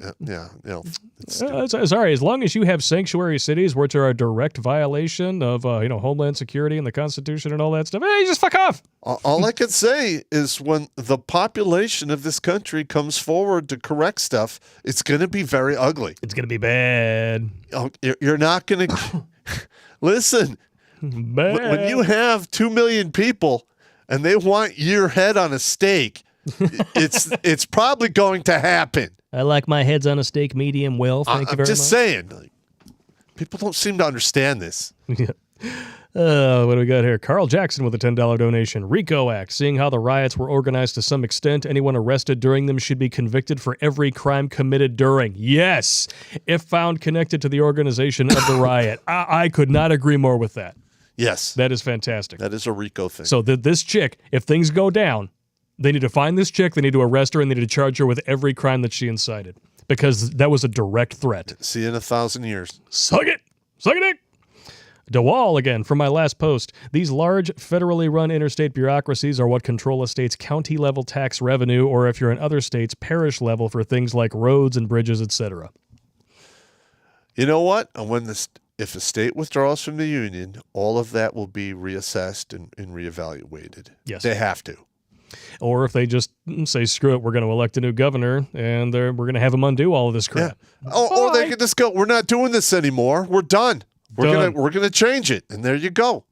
[SPEAKER 2] sorry, as long as you have sanctuary cities, which are a direct violation of, Homeland Security and the Constitution and all that stuff, hey, just fuck off.
[SPEAKER 1] All I can say is when the population of this country comes forward to correct stuff, it's going to be very ugly.
[SPEAKER 2] It's going to be bad.
[SPEAKER 1] You're not going to... Listen, when you have 2 million people and they want your head on a stake, it's probably going to happen.
[SPEAKER 6] I like my heads on a steak medium well. Thank you very much.
[SPEAKER 1] I'm just saying. People don't seem to understand this.
[SPEAKER 2] What do we got here? Carl Jackson with a $10 donation. RICO Act. Seeing how the riots were organized to some extent, anyone arrested during them should be convicted for every crime committed during. Yes, if found connected to the organization of the riot. I could not agree more with that.
[SPEAKER 1] Yes.
[SPEAKER 2] That is fantastic.
[SPEAKER 1] That is a RICO thing.
[SPEAKER 2] So this chick, if things go down, they need to find this chick, they need to arrest her, and they need to charge her with every crime that she incited. Because that was a direct threat.
[SPEAKER 1] See you in 1,000 years.
[SPEAKER 2] Suck it! Suck it, Nick! DeWall, again, from my last post. These large, federally run interstate bureaucracies are what control a state's county-level tax revenue, or if you're in other states, parish level for things like roads and bridges, etc.
[SPEAKER 1] You know what? If a state withdraws from the union, all of that will be reassessed and reevaluated.
[SPEAKER 2] Yes.
[SPEAKER 1] They have to.
[SPEAKER 2] Or if they just say, screw it, we're going to elect a new governor, and we're going to have him undo all of this crap.
[SPEAKER 1] Yeah. Or they could just go, we're not doing this anymore. We're done. We're gonna change it. And there you go.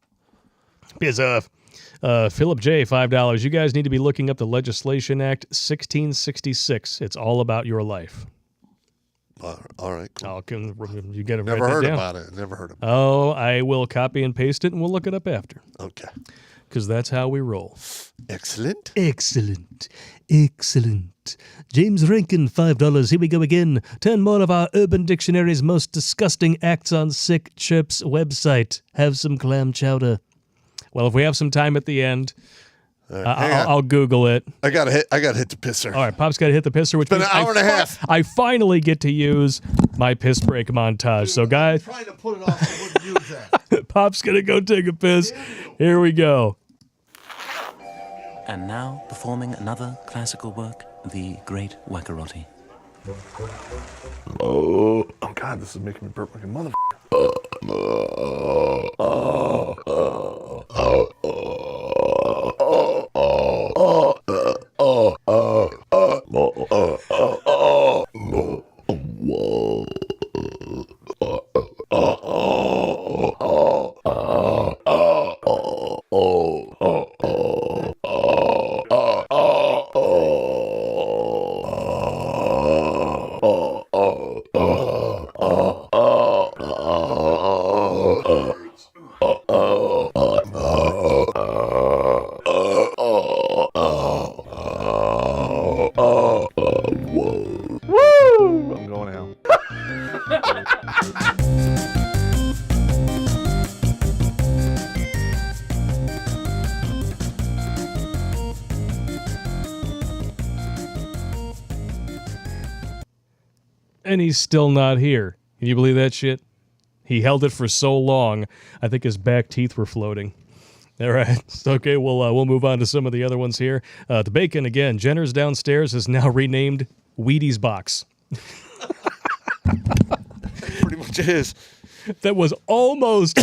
[SPEAKER 2] Biz Philip J, $5. You guys need to be looking up the Legislation Act 1666. It's all about your life.
[SPEAKER 1] All right. Cool.
[SPEAKER 2] You get it.
[SPEAKER 1] Never heard about it. Never heard of it.
[SPEAKER 2] Oh, I will copy and paste it, and we'll look it up after.
[SPEAKER 1] Okay.
[SPEAKER 2] Because that's how we roll.
[SPEAKER 1] Excellent.
[SPEAKER 6] Excellent. Excellent. James Rankin, $5. Here we go again. 10 more of our Urban Dictionary's most disgusting acts on Sick Chirp's website. Have some clam chowder.
[SPEAKER 2] Well, if we have some time at the end, I'll Google it.
[SPEAKER 1] I gotta hit the pisser.
[SPEAKER 2] All right, Pop's got to hit the pisser, which
[SPEAKER 1] means an hour and a half.
[SPEAKER 2] I finally get to use my piss break montage. Dude, so, guys,
[SPEAKER 1] I'm trying to put it off. I wouldn't use that.
[SPEAKER 2] Pop's gonna go take a piss. Here we go.
[SPEAKER 10] And now performing another classical work, the Great Wackarotti.
[SPEAKER 3] Oh God, this is making me burp like a motherfucker. I'm going out.
[SPEAKER 2] And he's still not here. Can you believe that shit? He held it for so long, I think his back teeth were floating. All right. Okay, we'll move on to some of the other ones here. The bacon, again, Jenner's downstairs is now renamed Wheaties Box.
[SPEAKER 1] Pretty much is.
[SPEAKER 2] That was almost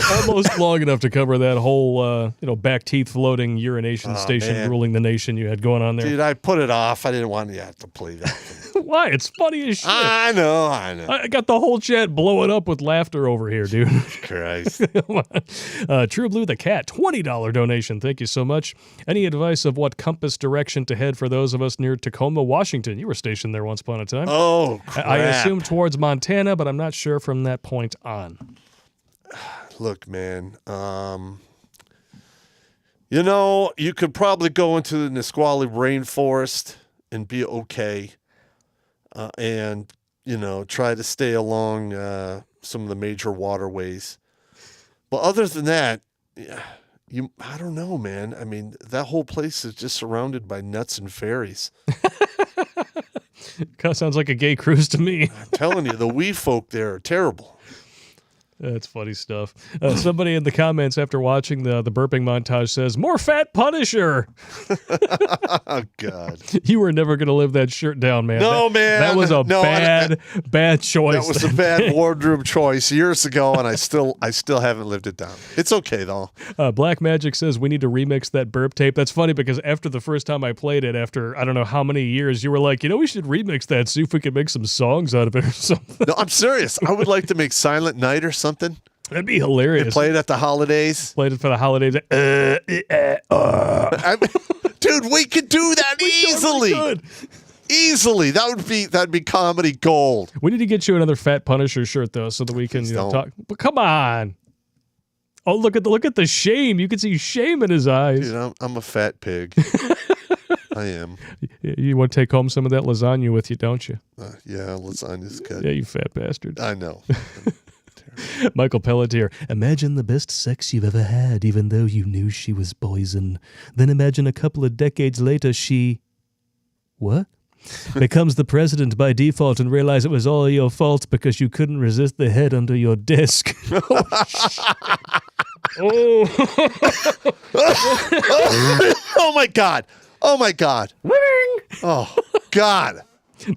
[SPEAKER 2] long enough to cover that whole, back teeth floating urination station ruling the nation you had going on there.
[SPEAKER 1] Dude, I put it off. I didn't want you to have to play that.
[SPEAKER 2] Why? It's funny as shit.
[SPEAKER 1] I know.
[SPEAKER 2] I got the whole chat blowing up with laughter over here, dude.
[SPEAKER 1] Christ.
[SPEAKER 2] True Blue the Cat, $20 donation. Thank you so much. Any advice of what compass direction to head for those of us near Tacoma, Washington? You were stationed there once upon a time.
[SPEAKER 1] Oh, crap.
[SPEAKER 2] I assume towards Montana, but I'm not sure from that point on.
[SPEAKER 1] Look, man. You could probably go into the Nisqually rainforest and be okay. And try to stay along some of the major waterways. But other than that, I don't know, man. I mean, that whole place is just surrounded by nuts and fairies.
[SPEAKER 2] Kind of sounds like a gay cruise to me.
[SPEAKER 1] I'm telling you, the wee folk there are terrible.
[SPEAKER 2] That's funny stuff. Somebody in the comments after watching the burping montage says, "More fat Punisher."
[SPEAKER 1] Oh, God.
[SPEAKER 2] You were never going to live that shirt down, man.
[SPEAKER 1] No, man.
[SPEAKER 2] That was a bad choice.
[SPEAKER 1] That was a bad wardrobe choice years ago, and I still haven't lived it down. It's okay, though.
[SPEAKER 2] Black Magic says we need to remix that burp tape. That's funny because after the first time I played it, after I don't know how many years, you were like, we should remix that, see if we can make some songs out of it or something.
[SPEAKER 1] No, I'm serious. I would like to make Silent Night or something.
[SPEAKER 2] That'd be hilarious.
[SPEAKER 1] And play it at the holidays.
[SPEAKER 2] Played it for the holidays.
[SPEAKER 1] Dude, we could do that easily.
[SPEAKER 2] Totally
[SPEAKER 1] easily. That'd be comedy gold.
[SPEAKER 2] We need to get you another Fat Punisher shirt though, so that we can talk. But come on. Oh, look at the shame. You can see shame in his eyes.
[SPEAKER 1] Dude, I'm a fat pig. I am.
[SPEAKER 2] You want to take home some of that lasagna with you, don't you?
[SPEAKER 1] Yeah, lasagna's good.
[SPEAKER 2] Yeah, you fat bastard.
[SPEAKER 1] I know.
[SPEAKER 2] Michael Pelletier.
[SPEAKER 6] Imagine the best sex you've ever had, even though you knew she was poison. Then imagine a couple of decades later she... What? Becomes the president by default and realize it was all your fault because you couldn't resist the head under your desk.
[SPEAKER 1] Oh my God. Oh my God. Oh God.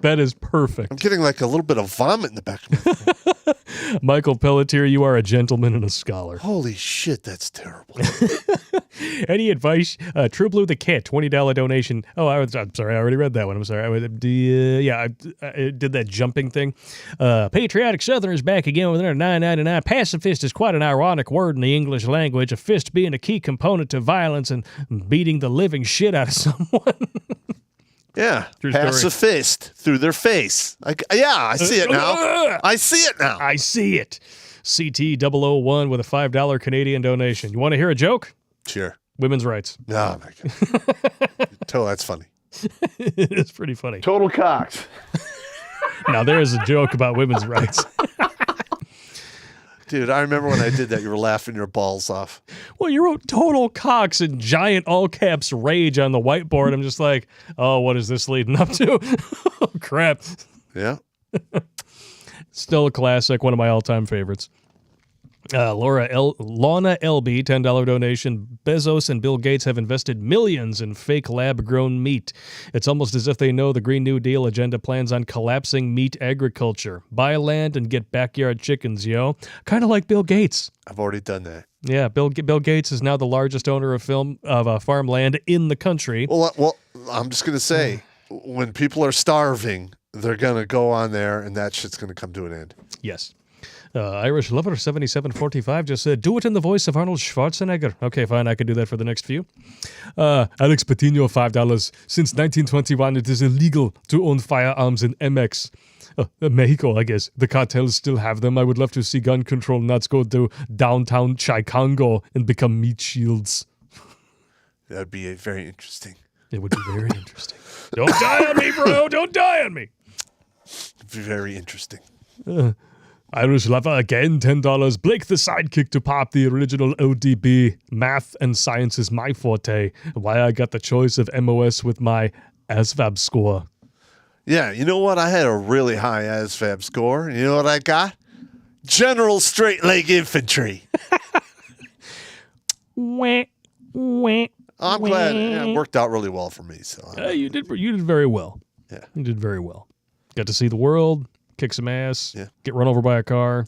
[SPEAKER 2] That is perfect.
[SPEAKER 1] I'm getting like a little bit of vomit in the back of my throat.
[SPEAKER 2] Michael Pelletier, you are a gentleman and a scholar.
[SPEAKER 1] Holy shit, that's terrible.
[SPEAKER 2] Any advice? True Blue the Cat, $20 donation. Oh, I'm sorry, I already read that one. I'm sorry. I did that jumping thing. Patriotic Southerners back again with another $9.99. Pacifist is quite an ironic word in the English language, a fist being a key component to violence and beating the living shit out of someone.
[SPEAKER 1] Yeah,
[SPEAKER 2] True
[SPEAKER 1] pass
[SPEAKER 2] story.
[SPEAKER 1] a fist through their face. I see it now. I see it now.
[SPEAKER 2] I see it. CT001 with a $5 Canadian donation. You want to hear a joke?
[SPEAKER 1] Sure.
[SPEAKER 2] Women's rights.
[SPEAKER 1] Oh, my God. That's funny.
[SPEAKER 2] It's pretty funny.
[SPEAKER 3] Total cocks.
[SPEAKER 2] Now, there is a joke about women's rights.
[SPEAKER 1] Dude, I remember when I did that, you were laughing your balls off.
[SPEAKER 2] Well, you wrote total cocks in giant all caps rage on the whiteboard. I'm just like, oh, what is this leading up to? Oh, crap.
[SPEAKER 1] Yeah.
[SPEAKER 2] Still a classic, one of my all-time favorites. Lana LB, $10 donation. Bezos and Bill Gates have invested millions in fake lab-grown meat. It's almost as if they know the Green New Deal agenda plans on collapsing meat agriculture. Buy land and get backyard chickens, yo. Kind of like Bill Gates.
[SPEAKER 1] I've already done that.
[SPEAKER 2] Yeah, Bill Gates is now the largest owner of farmland in the country.
[SPEAKER 1] Well, I'm just going to say, when people are starving, they're going to go on there, and that shit's going to come to an end.
[SPEAKER 2] Yes. Irish Lover 7745 just said, do it in the voice of Arnold Schwarzenegger. Okay, fine, I can do that for the next few. Alex Patino, $5. Since 1921, it is illegal to own firearms in MX. Mexico, I guess. The cartels still have them. I would love to see gun control nuts go to downtown Chicago and become meat shields.
[SPEAKER 1] That would be very interesting.
[SPEAKER 2] It would be very interesting. Don't die on me, bro. Don't die on me.
[SPEAKER 1] It'd be very interesting.
[SPEAKER 2] Irish Lover again, $10. Blake the sidekick to Popp, the original ODB. Math and science is my forte. Why I got the choice of MOS with my ASVAB score.
[SPEAKER 1] Yeah, you know what? I had a really high ASVAB score. You know what I got? General Straight Leg Infantry. I'm glad it worked out really well for me. So
[SPEAKER 2] you did very well.
[SPEAKER 1] Yeah,
[SPEAKER 2] you did very well. Got to see the world. Kick some ass, get run over by a car.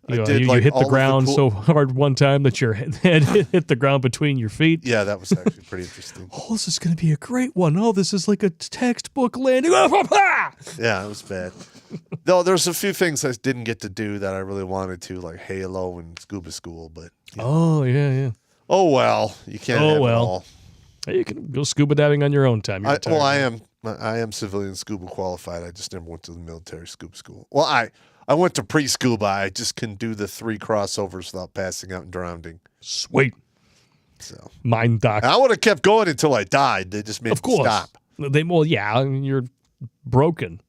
[SPEAKER 2] You hit the ground so hard one time that your head hit the ground between your feet.
[SPEAKER 1] Yeah, that was actually pretty interesting.
[SPEAKER 2] Oh, this is going to be a great one. Oh, this is like a textbook landing.
[SPEAKER 1] Yeah, it was bad. Though there's a few things I didn't get to do that I really wanted to, like Halo and Scuba School. But
[SPEAKER 2] oh, yeah.
[SPEAKER 1] Oh, well, you can't have it all.
[SPEAKER 2] You can go scuba diving on your own time.
[SPEAKER 1] I am civilian scuba qualified. I just never went to the military scuba school. Well, I went to pre-scuba. I just can do the 3 crossovers without passing out and drowning.
[SPEAKER 2] Sweet.
[SPEAKER 1] So
[SPEAKER 2] Mind doc.
[SPEAKER 1] I would have kept going until I died. They just made me stop.
[SPEAKER 2] You're broken.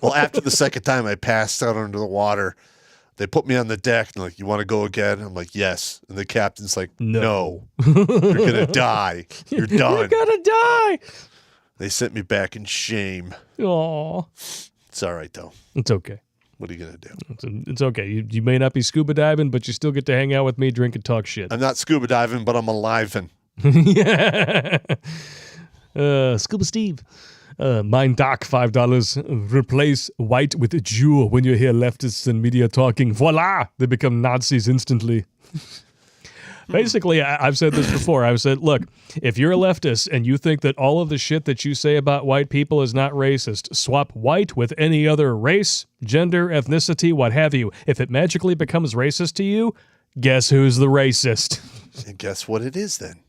[SPEAKER 1] Well, after the second time I passed out under the water, they put me on the deck and like, you want to go again? I'm like, yes. And the captain's like, no. You're going to die. You're done.
[SPEAKER 2] You're going to die.
[SPEAKER 1] They sent me back in shame.
[SPEAKER 2] Aw.
[SPEAKER 1] It's all right, though.
[SPEAKER 2] It's okay.
[SPEAKER 1] What are you going to do?
[SPEAKER 2] It's okay. You may not be scuba diving, but you still get to hang out with me, drink, and talk shit.
[SPEAKER 1] I'm not scuba diving, but I'm aliving.
[SPEAKER 2] Yeah. Scuba Steve. Mind Doc, $5. Replace white with Jew when you hear leftists and media talking. Voila! They become Nazis instantly. Basically, I've said this before. I've said, look, if you're a leftist and you think that all of the shit that you say about white people is not racist, swap white with any other race, gender, ethnicity, what have you. If it magically becomes racist to you, guess who's the racist?
[SPEAKER 1] And guess what it is then?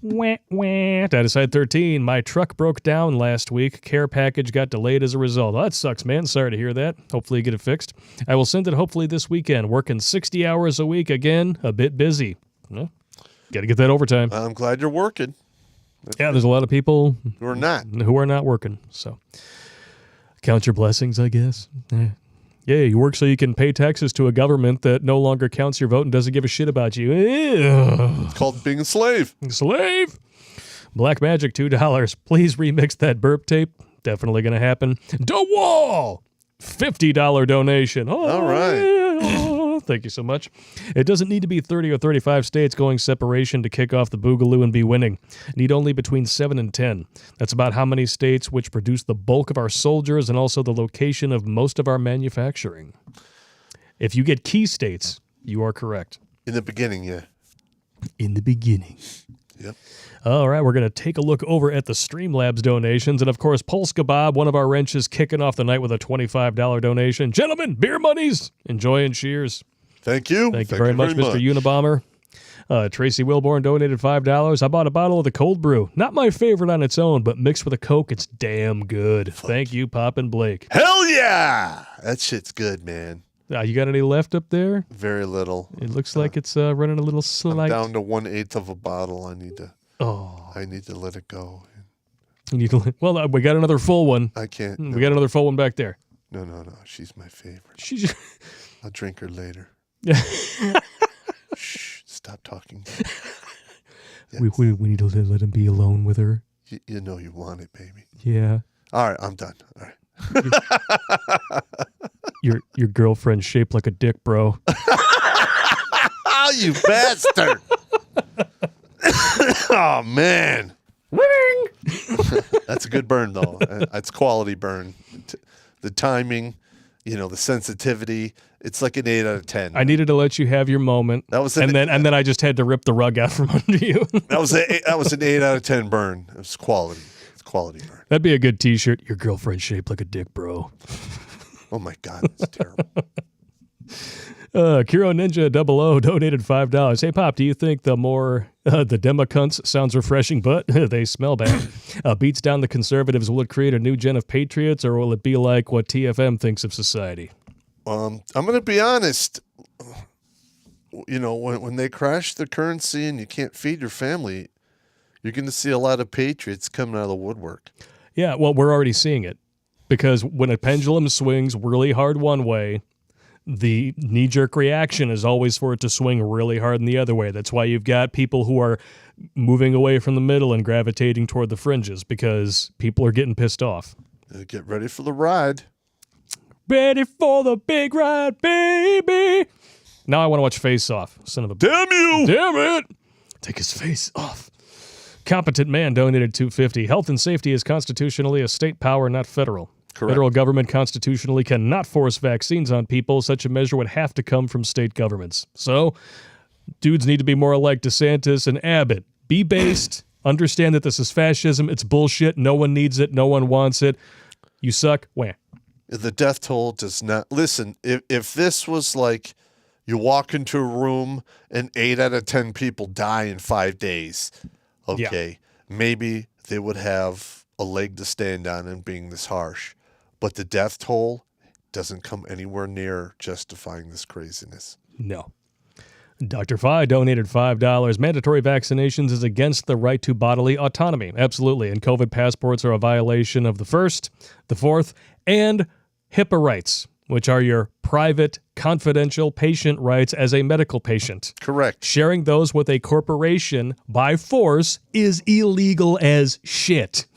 [SPEAKER 2] Wah, wah. Data side 13. My truck broke down last week. Care package got delayed as a result. Oh, that sucks, man. Sorry to hear that. Hopefully you get it fixed. I will send it hopefully this weekend. Working 60 hours a week again. A bit busy. Well, got to get that overtime.
[SPEAKER 1] I'm glad you're working.
[SPEAKER 2] Yeah, there's a lot of people
[SPEAKER 1] who are not
[SPEAKER 2] working. So count your blessings, I guess. Yeah, you work so you can pay taxes to a government that no longer counts your vote and doesn't give a shit about you.
[SPEAKER 1] It's called being a slave.
[SPEAKER 2] Slave. Black Magic, $2. Please remix that burp tape. Definitely going to happen. DeWall, $50 donation. Oh,
[SPEAKER 1] all right.
[SPEAKER 2] Oh, thank you so much. It doesn't need to be 30 or 35 states going separation to kick off the boogaloo and be winning. Need only between 7 and 10. That's about how many states which produce the bulk of our soldiers and also the location of most of our manufacturing. If you get key states, you are correct.
[SPEAKER 1] In the beginning, yeah.
[SPEAKER 2] In the beginning.
[SPEAKER 1] Yep.
[SPEAKER 2] All right, we're going to take a look over at the Streamlabs donations. And, of course, Polska Bob, one of our wrenches, kicking off the night with a $25 donation. Gentlemen, beer monies. Enjoy and cheers.
[SPEAKER 1] Thank you.
[SPEAKER 2] Thank you very much, Mr. Unabomber. Tracy Wilborn donated $5. I bought a bottle of the cold brew. Not my favorite on its own, but mixed with a Coke, it's damn good. Thank you, Pop and Blake.
[SPEAKER 1] Hell yeah! That shit's good, man.
[SPEAKER 2] You got any left up there?
[SPEAKER 1] Very little.
[SPEAKER 2] It looks like it's running a little slight.
[SPEAKER 1] I'm down to 1/8 of a bottle. I need to let it go.
[SPEAKER 2] You need to. Well, we got another full one.
[SPEAKER 1] I can't.
[SPEAKER 2] We got another full one back there.
[SPEAKER 1] No. She's my favorite.
[SPEAKER 2] She's.
[SPEAKER 1] I'll drink her later. Shh. Stop talking. Yes.
[SPEAKER 2] We need to let him be alone with her.
[SPEAKER 1] You know you want it, baby.
[SPEAKER 2] Yeah.
[SPEAKER 1] All right, I'm done. All right.
[SPEAKER 2] Your girlfriend's shaped like a dick, bro.
[SPEAKER 1] Oh, you bastard! Oh man, that's a good burn though. It's quality burn. The timing, the sensitivity. It's like an 8 out of 10.
[SPEAKER 2] I needed to let you have your moment.
[SPEAKER 1] That was
[SPEAKER 2] and then I just had to rip the rug out from under you.
[SPEAKER 1] That was an 8 out of 10 burn. It was quality. It's quality burn.
[SPEAKER 2] That'd be a good T-shirt. Your girlfriend's shaped like a dick, bro.
[SPEAKER 1] Oh my God, it's terrible.
[SPEAKER 2] Kiro Ninja 00 donated $5. Hey, Pop, do you think the Democunts sounds refreshing, but they smell bad, beats down the conservatives? Will it create a new gen of patriots, or will it be like what TFM thinks of society?
[SPEAKER 1] I'm going to be honest. When they crash the currency and you can't feed your family, you're going to see a lot of patriots coming out of the woodwork.
[SPEAKER 2] Yeah, well, we're already seeing it. Because when a pendulum swings really hard one way, the knee-jerk reaction is always for it to swing really hard in the other way. That's why you've got people who are moving away from the middle and gravitating toward the fringes, because people are getting pissed off.
[SPEAKER 1] Get ready for the ride.
[SPEAKER 2] Ready for the big ride, baby. Now I want to watch Face Off. Son of a...
[SPEAKER 1] Damn you!
[SPEAKER 2] Damn it! Take his face off. Competent Man donated $250. Health and safety is constitutionally a state power, not federal.
[SPEAKER 1] Correct.
[SPEAKER 2] Federal government constitutionally cannot force vaccines on people. Such a measure would have to come from state governments. So, dudes need to be more like DeSantis and Abbott. Be based. Understand that this is fascism. It's bullshit. No one needs it. No one wants it. You suck. Wah.
[SPEAKER 1] The death toll does not... Listen, if this was like you walk into a room and 8 out of 10 people die in 5 days, okay, maybe they would have a leg to stand on and being this harsh. But the death toll doesn't come anywhere near justifying this craziness.
[SPEAKER 2] No. Dr. Phi donated $5. Mandatory vaccinations is against the right to bodily autonomy. Absolutely. And COVID passports are a violation of the First, the Fourth, and HIPAA rights, which are your private, confidential patient rights as a medical patient.
[SPEAKER 1] Correct.
[SPEAKER 2] Sharing those with a corporation by force is illegal as shit.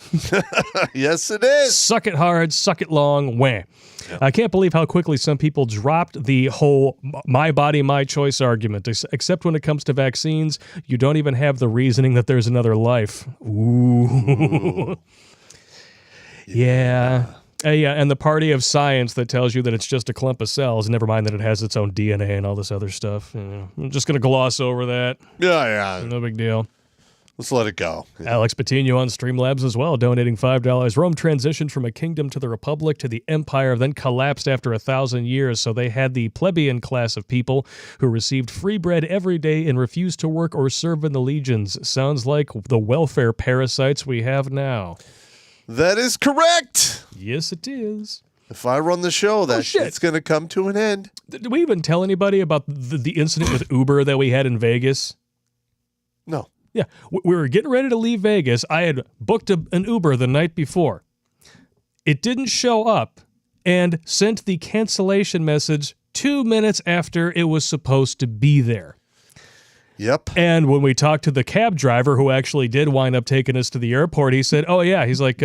[SPEAKER 1] Yes, it is.
[SPEAKER 2] Suck it hard, suck it long, wham. Yeah. I can't believe how quickly some people dropped the whole my body, my choice argument, except when it comes to vaccines. You don't even have the reasoning that there's another life. Ooh. Yeah. Yeah, and the party of science that tells you that it's just a clump of cells, never mind that it has its own DNA and all this other stuff. I'm just going to gloss over that.
[SPEAKER 1] Yeah.
[SPEAKER 2] No big deal.
[SPEAKER 1] Let's let it go. Yeah.
[SPEAKER 2] Alex Patino on Streamlabs as well, donating $5. Rome transitioned from a kingdom to the republic to the empire, then collapsed after 1,000 years, so they had the plebeian class of people who received free bread every day and refused to work or serve in the legions. Sounds like the welfare parasites we have now.
[SPEAKER 1] That is correct.
[SPEAKER 2] Yes, it is.
[SPEAKER 1] If I run the show, that shit's going to come to an end.
[SPEAKER 2] Did we even tell anybody about the incident with Uber that we had in Vegas?
[SPEAKER 1] No.
[SPEAKER 2] Yeah, we were getting ready to leave Vegas. I had booked an Uber the night before. It didn't show up and sent the cancellation message 2 minutes after it was supposed to be there.
[SPEAKER 1] Yep.
[SPEAKER 2] And when we talked to the cab driver who actually did wind up taking us to the airport, he said, oh, yeah, he's like,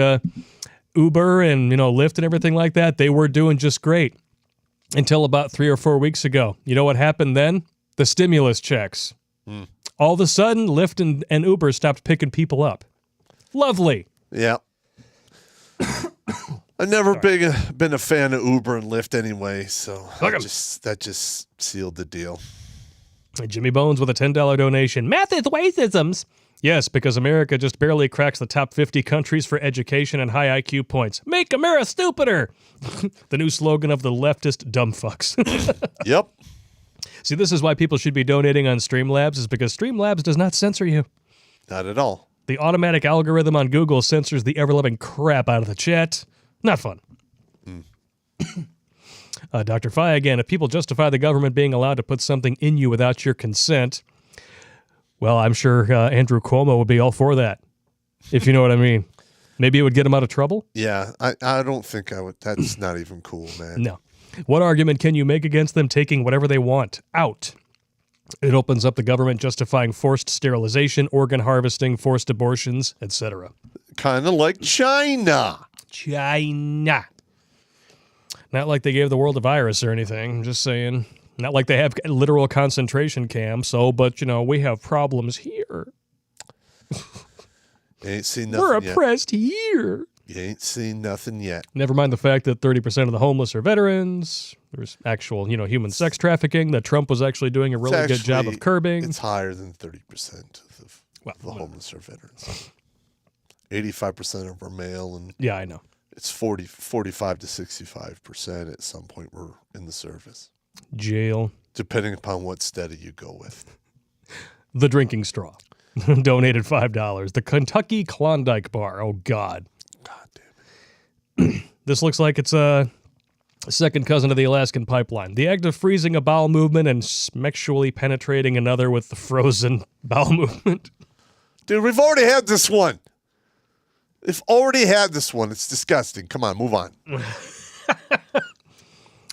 [SPEAKER 2] Uber and, Lyft and everything like that, they were doing just great. until about 3 or 4 weeks ago. You know what happened then? The stimulus checks. All of a sudden, Lyft and Uber stopped picking people up. Lovely.
[SPEAKER 1] Yeah. I've never been a fan of Uber and Lyft anyway, so that just sealed the deal.
[SPEAKER 2] Jimmy Bones with a $10 donation. Math is racisms. Yes, because America just barely cracks the top 50 countries for education and high IQ points. Make America stupider. The new slogan of the leftist dumb fucks.
[SPEAKER 1] Yep.
[SPEAKER 2] See, this is why people should be donating on Streamlabs, is because Streamlabs does not censor you.
[SPEAKER 1] Not at all.
[SPEAKER 2] The automatic algorithm on Google censors the ever-loving crap out of the chat. Not fun. Dr. Fi again, if people justify the government being allowed to put something in you without your consent, well, I'm sure Andrew Cuomo would be all for that, if you know what I mean. Maybe it would get him out of trouble?
[SPEAKER 1] Yeah, I don't think I would. That's not even cool, man.
[SPEAKER 2] No. What argument can you make against them taking whatever they want out? It opens up the government justifying forced sterilization, organ harvesting, forced abortions, etc.
[SPEAKER 1] Kind of like China.
[SPEAKER 2] China. Not like they gave the world a virus or anything. I'm just saying. Not like they have literal concentration camps. But, we have problems here.
[SPEAKER 1] You ain't seen nothing
[SPEAKER 2] We're
[SPEAKER 1] yet.
[SPEAKER 2] oppressed here.
[SPEAKER 1] You ain't seen nothing yet.
[SPEAKER 2] Never mind the fact that 30% of the homeless are veterans. There's actual, human sex trafficking that Trump was actually doing a really good job of curbing.
[SPEAKER 1] It's higher than 30% of the homeless are veterans. 85% of are male, and
[SPEAKER 2] yeah, I know.
[SPEAKER 1] It's 45 to 65% at some point were in the service.
[SPEAKER 2] Jail.
[SPEAKER 1] Depending upon what study you go with.
[SPEAKER 2] The drinking straw. Donated $5. The Kentucky Klondike Bar. Oh, God.
[SPEAKER 1] God damn it.
[SPEAKER 2] This looks like it's a second cousin of the Alaskan pipeline. The act of freezing a bowel movement and sexually penetrating another with the frozen bowel movement.
[SPEAKER 1] Dude, we've already had this one. We've already had this one. It's disgusting. Come on, move on.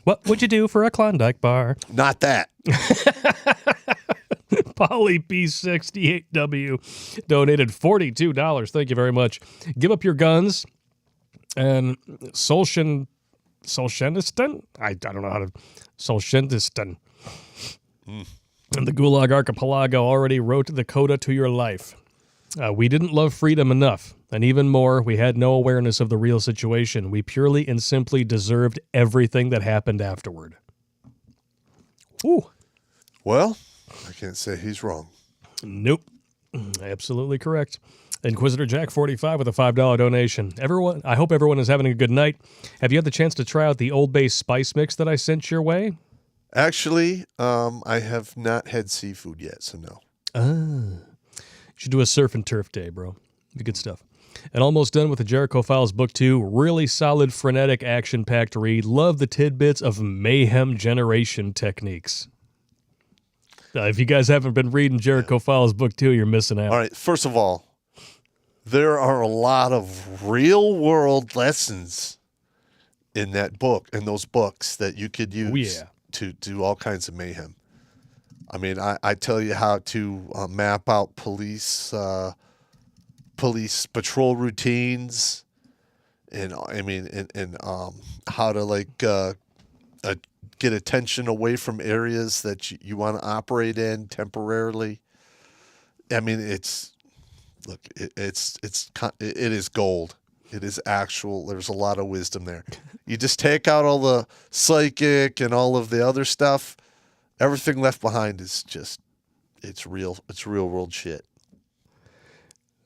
[SPEAKER 2] What would you do for a Klondike bar?
[SPEAKER 1] Not that.
[SPEAKER 2] Polly P68W donated $42. Thank you very much. Give up your guns. And Solzhenitsyn? I don't know how to... Solzhenitsyn. And the Gulag Archipelago already wrote the coda to your life. We didn't love freedom enough. And even more, we had no awareness of the real situation. We purely and simply deserved everything that happened afterward. Ooh.
[SPEAKER 1] Well, I can't say he's wrong.
[SPEAKER 2] Nope. Absolutely correct. Inquisitor Jack 45 with a $5 donation. Everyone, I hope everyone is having a good night. Have you had the chance to try out the Old Bay spice mix that I sent your way?
[SPEAKER 1] Actually, I have not had seafood yet, so no.
[SPEAKER 2] You should do a surf and turf day, bro. Be good stuff. And almost done with the Jericho Files Book 2. Really solid, frenetic, action-packed read. Love the tidbits of mayhem generation techniques. If you guys haven't been reading Jericho Files Book 2, you're missing out.
[SPEAKER 1] All right, first of all, there are a lot of real-world lessons in that book, in those books, that you could use to do all kinds of mayhem. I mean, I tell you how to map out police patrol routines, and I mean, and how to get attention away from areas that you want to operate in temporarily. I mean, it is gold. It is actual. There's a lot of wisdom there. You just take out all the psychic and all of the other stuff. Everything left behind is just, it's real world shit.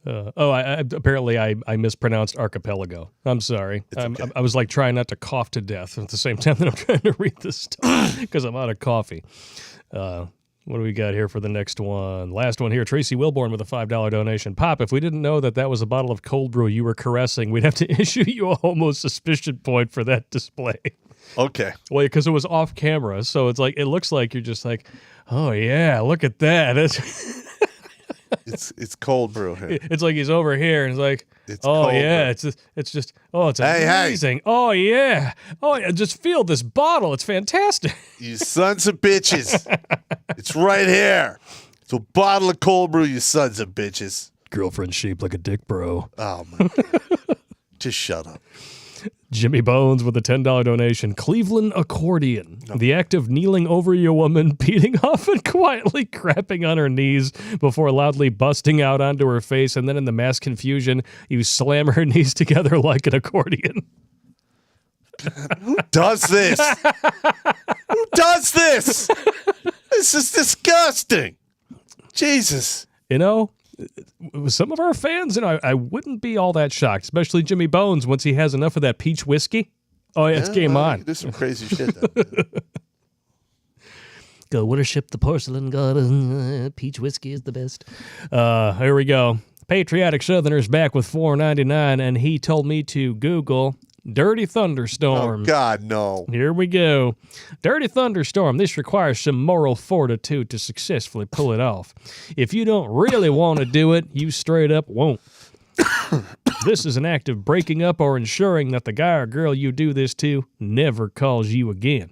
[SPEAKER 2] Apparently I mispronounced archipelago. I'm sorry.
[SPEAKER 1] Okay.
[SPEAKER 2] I was like trying not to cough to death at the same time that I'm trying to read this stuff because I'm out of coffee. What do we got here for the next one? Last one here. Tracy Wilborn with a $5 donation. Pop, if we didn't know that was a bottle of cold brew you were caressing, we'd have to issue you a homo suspicion point for that display.
[SPEAKER 1] Okay.
[SPEAKER 2] Well, because it was off camera, so it's like it looks like you're just like, oh yeah, look at that.
[SPEAKER 1] It's cold brew here.
[SPEAKER 2] It's like he's over here and he's like, oh yeah,
[SPEAKER 1] brew.
[SPEAKER 2] it's just amazing. Hey. Oh yeah, just feel this bottle. It's fantastic.
[SPEAKER 1] You sons of bitches. It's right here. It's a bottle of cold brew, you sons of bitches.
[SPEAKER 2] Girlfriend shaped like a dick, bro.
[SPEAKER 1] Oh my God. Just shut up.
[SPEAKER 2] Jimmy Bones with a $10 donation. Cleveland accordion. The act of kneeling over your woman, beating off and quietly crapping on her knees before loudly busting out onto her face, and then in the mass confusion, you slam her knees together like an accordion.
[SPEAKER 1] Who does this? Who does this? This is disgusting. Jesus.
[SPEAKER 2] You know, some of our fans, I wouldn't be all that shocked, especially Jimmy Bones, once he has enough of that peach whiskey. Oh, yeah, it's game on.
[SPEAKER 1] Do some crazy shit, though.
[SPEAKER 6] Go worship the porcelain god. Peach whiskey is the best.
[SPEAKER 2] Here we go. Patriotic Southerner's back with $4.99, and he told me to Google Dirty Thunderstorm.
[SPEAKER 1] Oh, God, no.
[SPEAKER 2] Here we go. Dirty Thunderstorm. This requires some moral fortitude to successfully pull it off. If you don't really want to do it, you straight up won't. This is an act of breaking up or ensuring that the guy or girl you do this to never calls you again.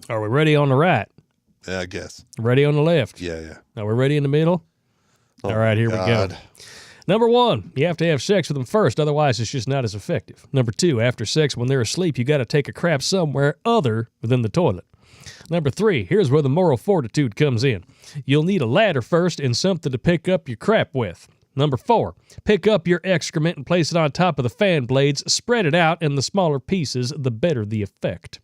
[SPEAKER 2] Are we ready on the right?
[SPEAKER 1] Yeah, I guess.
[SPEAKER 2] Ready on the left?
[SPEAKER 1] Yeah.
[SPEAKER 2] Are we ready in the middle?
[SPEAKER 1] Oh,
[SPEAKER 2] all right, here we go. Number 1, you have to have sex with them first, otherwise it's just not as effective. Number 2, after sex, when they're asleep, you got to take a crap somewhere other than the toilet. Number 3, here's where the moral fortitude comes in. You'll need a ladder first and something to pick up your crap with. Number 4, pick up your excrement and place it on top of the fan blades. Spread it out, and the smaller pieces, the better the effect.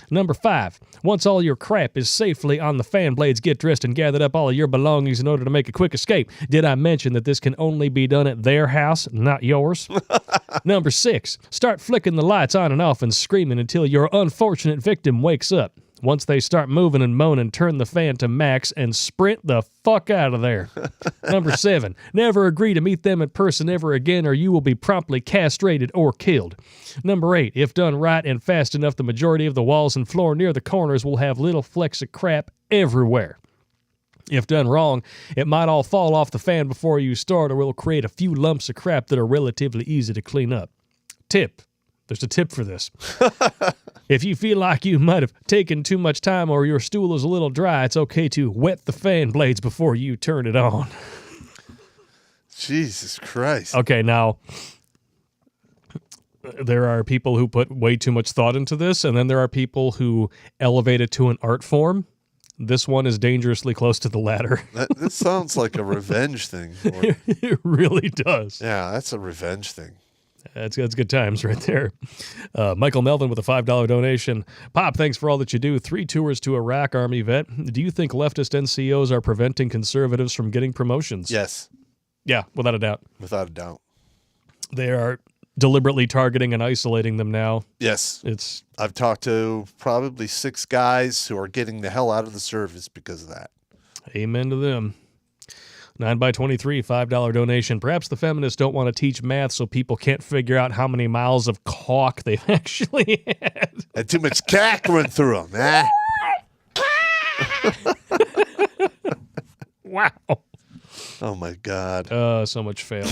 [SPEAKER 2] Number 5, once all your crap is safely on the fan blades, get dressed and gathered up all of your belongings in order to make a quick escape. Did I mention that this can only be done at their house, not yours? Number 6, start flicking the lights on and off and screaming until your unfortunate victim wakes up. Once they start moving and moaning, turn the fan to max and sprint the fuck out of there. Number 7, never agree to meet them in person ever again or you will be promptly castrated or killed. Number 8, if done right and fast enough, the majority of the walls and floor near the corners will have little flecks of crap everywhere. If done wrong, it might all fall off the fan before you start or it will create a few lumps of crap that are relatively easy to clean up. Tip. There's a tip for this. If you feel like you might have taken too much time or your stool is a little dry, it's okay to wet the fan blades before you turn it on.
[SPEAKER 1] Jesus Christ.
[SPEAKER 2] Okay, now, there are people who put way too much thought into this, and then there are people who elevate it to an art form. This one is dangerously close to the latter.
[SPEAKER 1] This sounds like a revenge thing.
[SPEAKER 2] It really does.
[SPEAKER 1] Yeah, that's a revenge thing.
[SPEAKER 2] That's good times right there. Michael Melvin with a $5 donation. Pop, thanks for all that you do. 3 tours to Iraq, Army vet. Do you think leftist NCOs are preventing conservatives from getting promotions?
[SPEAKER 1] Yes.
[SPEAKER 2] Yeah, without a doubt.
[SPEAKER 1] Without a doubt.
[SPEAKER 2] They are deliberately targeting and isolating them now.
[SPEAKER 1] Yes.
[SPEAKER 2] It's.
[SPEAKER 1] I've talked to probably 6 guys who are getting the hell out of the service because of that.
[SPEAKER 2] Amen to them. 9x23, $5 donation. Perhaps the feminists don't want to teach math so people can't figure out how many miles of caulk they've actually had.
[SPEAKER 1] And too much cack run through them,
[SPEAKER 2] Wow.
[SPEAKER 1] Oh, my God.
[SPEAKER 2] So much fail.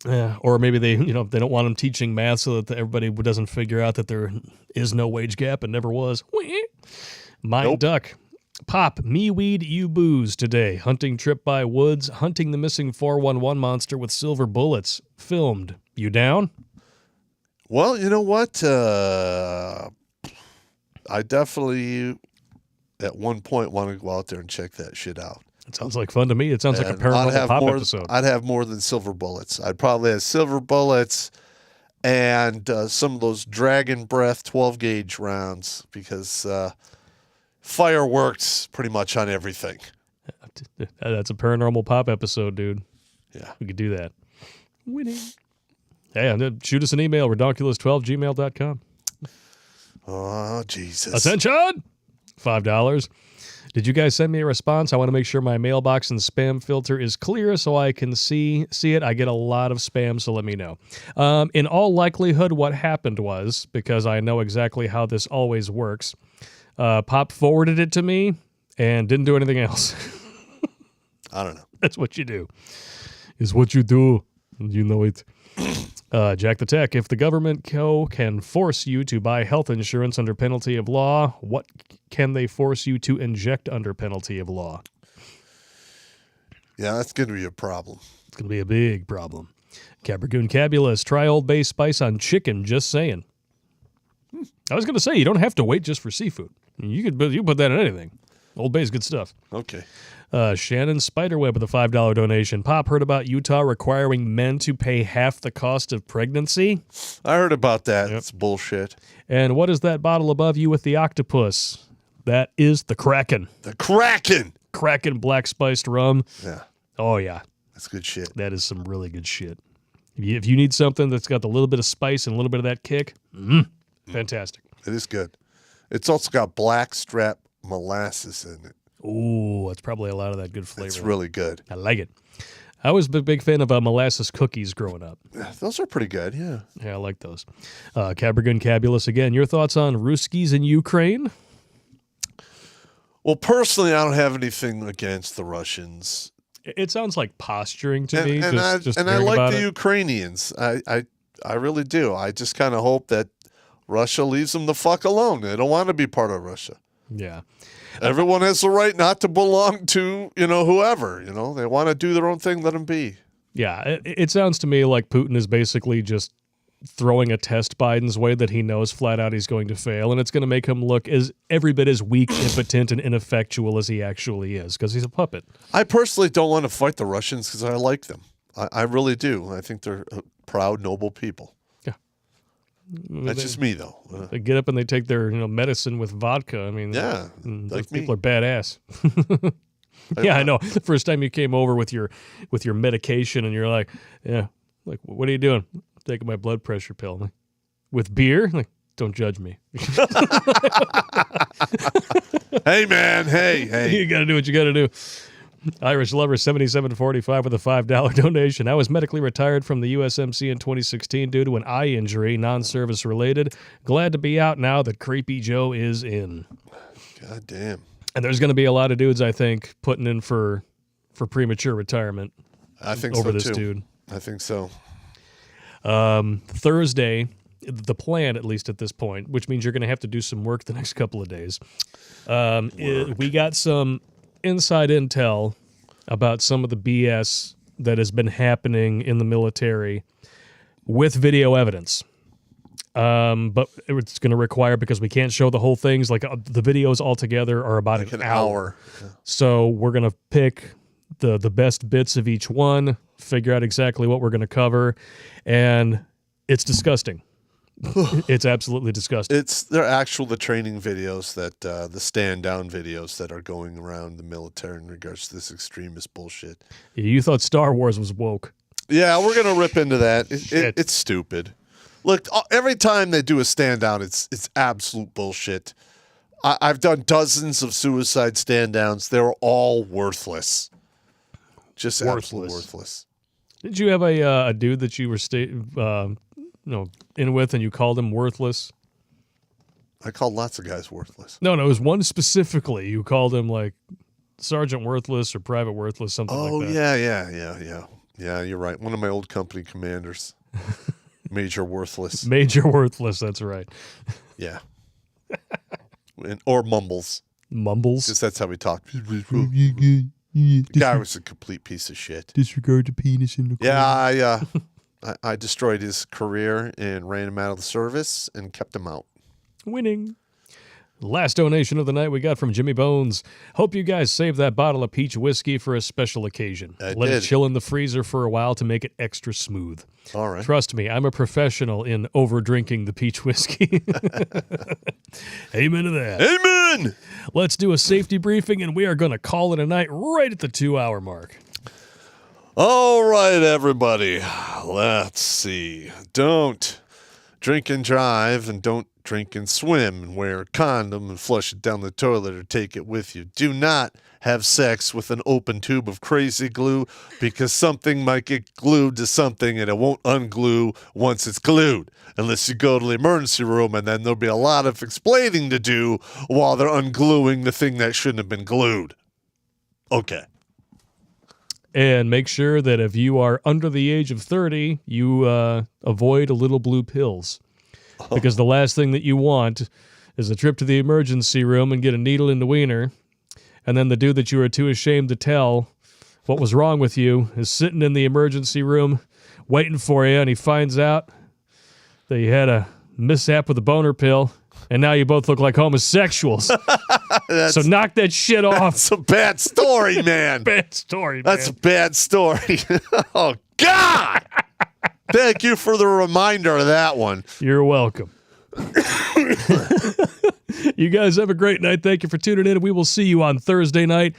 [SPEAKER 2] Yeah, or maybe they don't want them teaching math so that everybody doesn't figure out that there is no wage gap and never was. Mind duck. Pop, me weed, you booze today. Hunting trip by woods, hunting the missing 411 monster with silver bullets. Filmed. You down?
[SPEAKER 1] Well, you know what? I definitely, at one point, want to go out there and check that shit out.
[SPEAKER 2] It sounds like fun to me. It sounds like a paranormal Pop episode.
[SPEAKER 1] I'd have more than silver bullets. I'd probably have silver bullets and some of those Dragon Breath 12-gauge rounds because fireworks pretty much on everything.
[SPEAKER 2] That's a paranormal Pop episode, dude.
[SPEAKER 1] Yeah.
[SPEAKER 2] We could do that. Winning. Hey, and then shoot us an email, redonkulous12gmail.com.
[SPEAKER 1] Oh, Jesus.
[SPEAKER 2] Attention! $5. Did you guys send me a response? I want to make sure my mailbox and spam filter is clear so I can see it. I get a lot of spam, so let me know. In all likelihood, what happened was, because I know exactly how this always works, Pop forwarded it to me and didn't do anything else.
[SPEAKER 1] I don't know.
[SPEAKER 2] That's what you do. Is what you do. You know it. Jack the Tech, if the government can force you to buy health insurance under penalty of law, what can they force you to inject under penalty of law?
[SPEAKER 1] Yeah, that's going to be a problem.
[SPEAKER 2] It's going to be a big problem. Cabergoon-cabulous, try Old Bay spice on chicken, just saying. I was going to say, you don't have to wait just for seafood. You could put that in anything. Old Bay's good stuff.
[SPEAKER 1] Okay.
[SPEAKER 2] Shannon Spiderweb with a $5 donation. Pop, heard about Utah requiring men to pay half the cost of pregnancy?
[SPEAKER 1] I heard about that. It's bullshit.
[SPEAKER 2] And what is that bottle above you with the octopus? That is the Kraken.
[SPEAKER 1] The Kraken!
[SPEAKER 2] Kraken black spiced rum.
[SPEAKER 1] Yeah.
[SPEAKER 2] Oh, yeah.
[SPEAKER 1] That's good shit.
[SPEAKER 2] That is some really good shit. If you need something that's got a little bit of spice and a little bit of that kick, fantastic.
[SPEAKER 1] It is good. It's also got blackstrap molasses in it.
[SPEAKER 2] Ooh, that's probably a lot of that good flavor.
[SPEAKER 1] It's really good.
[SPEAKER 2] I like it. I was a big fan of molasses cookies growing up.
[SPEAKER 1] Those are pretty good, yeah.
[SPEAKER 2] Yeah, I like those. Cabergoon-cabulous again. Your thoughts on Ruskies in Ukraine?
[SPEAKER 1] Well, personally, I don't have anything against the Russians.
[SPEAKER 2] It sounds like posturing to me.
[SPEAKER 1] And I
[SPEAKER 2] hearing
[SPEAKER 1] like
[SPEAKER 2] about
[SPEAKER 1] the
[SPEAKER 2] it.
[SPEAKER 1] Ukrainians. I really do. I just kind of hope that Russia leaves them the fuck alone. They don't want to be part of Russia.
[SPEAKER 2] Yeah.
[SPEAKER 1] Everyone has the right not to belong to, whoever. They want to do their own thing. Let them be.
[SPEAKER 2] Yeah, it sounds to me like Putin is basically just throwing a test Biden's way that he knows flat out he's going to fail, and it's going to make him look as every bit as weak, impotent, and ineffectual as he actually is, because he's a puppet.
[SPEAKER 1] I personally don't want to fight the Russians because I like them. I really do. I think they're proud, noble people.
[SPEAKER 2] Yeah.
[SPEAKER 1] That's just me, though.
[SPEAKER 2] They get up and they take their medicine with vodka. I mean,
[SPEAKER 1] Yeah,
[SPEAKER 2] those
[SPEAKER 1] like me.
[SPEAKER 2] people are badass. Yeah, I know. The first time you came over with your medication and you're like, what are you doing? Taking my blood pressure pill. I'm like, with beer? Like, don't judge me.
[SPEAKER 1] Hey, man. Hey.
[SPEAKER 2] You got to do what you got to do. Irish Lover 7745 with a $5 donation. I was medically retired from the USMC in 2016 due to an eye injury, non-service related. Glad to be out now that Creepy Joe is in.
[SPEAKER 1] God damn.
[SPEAKER 2] And there's going to be a lot of dudes, I think, putting in for premature retirement.
[SPEAKER 1] I think
[SPEAKER 2] over
[SPEAKER 1] so,
[SPEAKER 2] this
[SPEAKER 1] too.
[SPEAKER 2] dude.
[SPEAKER 1] I think so.
[SPEAKER 2] Thursday, the plan, at least at this point, which means you're going to have to do some work the next couple of days. We got some inside intel about some of the BS that has been happening in the military with video evidence. But it's going to require, because we can't show the whole things, like the videos altogether are about
[SPEAKER 1] Like
[SPEAKER 2] an
[SPEAKER 1] an
[SPEAKER 2] hour.
[SPEAKER 1] hour. Yeah.
[SPEAKER 2] So we're going to pick the best bits of each one, figure out exactly what we're going to cover, and it's disgusting. It's absolutely disgusting.
[SPEAKER 1] The training videos that the stand down videos that are going around the military in regards to this extremist bullshit.
[SPEAKER 2] You thought Star Wars was woke.
[SPEAKER 1] Yeah, we're gonna rip into that. It's stupid. Look, every time they do a stand down, it's absolute bullshit. I've done dozens of suicide stand downs. They're all worthless. Just absolutely worthless.
[SPEAKER 2] Did you have a dude that you were in with and you called him worthless?
[SPEAKER 1] I called lots of guys worthless.
[SPEAKER 2] No, it was one specifically. You called him like Sergeant Worthless or Private Worthless, something like that.
[SPEAKER 1] Yeah, you're right. One of my old company commanders. Major Worthless.
[SPEAKER 2] Major Worthless, that's right.
[SPEAKER 1] Yeah. Or Mumbles.
[SPEAKER 2] Mumbles?
[SPEAKER 1] Because that's how we talk. The guy was a complete piece of shit.
[SPEAKER 2] Disregard the penis in the
[SPEAKER 1] Yeah, I destroyed his career and ran him out of the service and kept him out.
[SPEAKER 2] Winning. Last donation of the night we got from Jimmy Bones. Hope you guys saved that bottle of peach whiskey for a special occasion. Let it chill in the freezer for a while to make it extra smooth.
[SPEAKER 1] All right.
[SPEAKER 2] Trust me, I'm a professional in over-drinking the peach whiskey. Amen to that.
[SPEAKER 1] Amen!
[SPEAKER 2] Let's do a safety briefing, and we are going to call it a night right at the 2-hour mark.
[SPEAKER 1] All right, everybody. Let's see. Don't drink and drive, and don't drink and swim, and wear a condom and flush it down the toilet or take it with you. Do not have sex with an open tube of crazy glue, because something might get glued to something and it won't unglue once it's glued, unless you go to the emergency room, and then there'll be a lot of explaining to do while they're ungluing the thing that shouldn't have been glued. Okay.
[SPEAKER 2] And make sure that if you are under the age of 30, you avoid little blue pills. Because the last thing that you want is a trip to the emergency room and get a needle in the wiener, and then the dude that you were too ashamed to tell what was wrong with you is sitting in the emergency room waiting for you, and he finds out that you had a mishap with a boner pill, and now you both look like homosexuals. So knock that shit off.
[SPEAKER 1] That's a bad story, man.
[SPEAKER 2] Bad story, man.
[SPEAKER 1] That's a bad story. Oh, God. Thank you for the reminder of that one.
[SPEAKER 2] You're welcome. You guys have a great night. Thank you for tuning in. We will see you on Thursday night.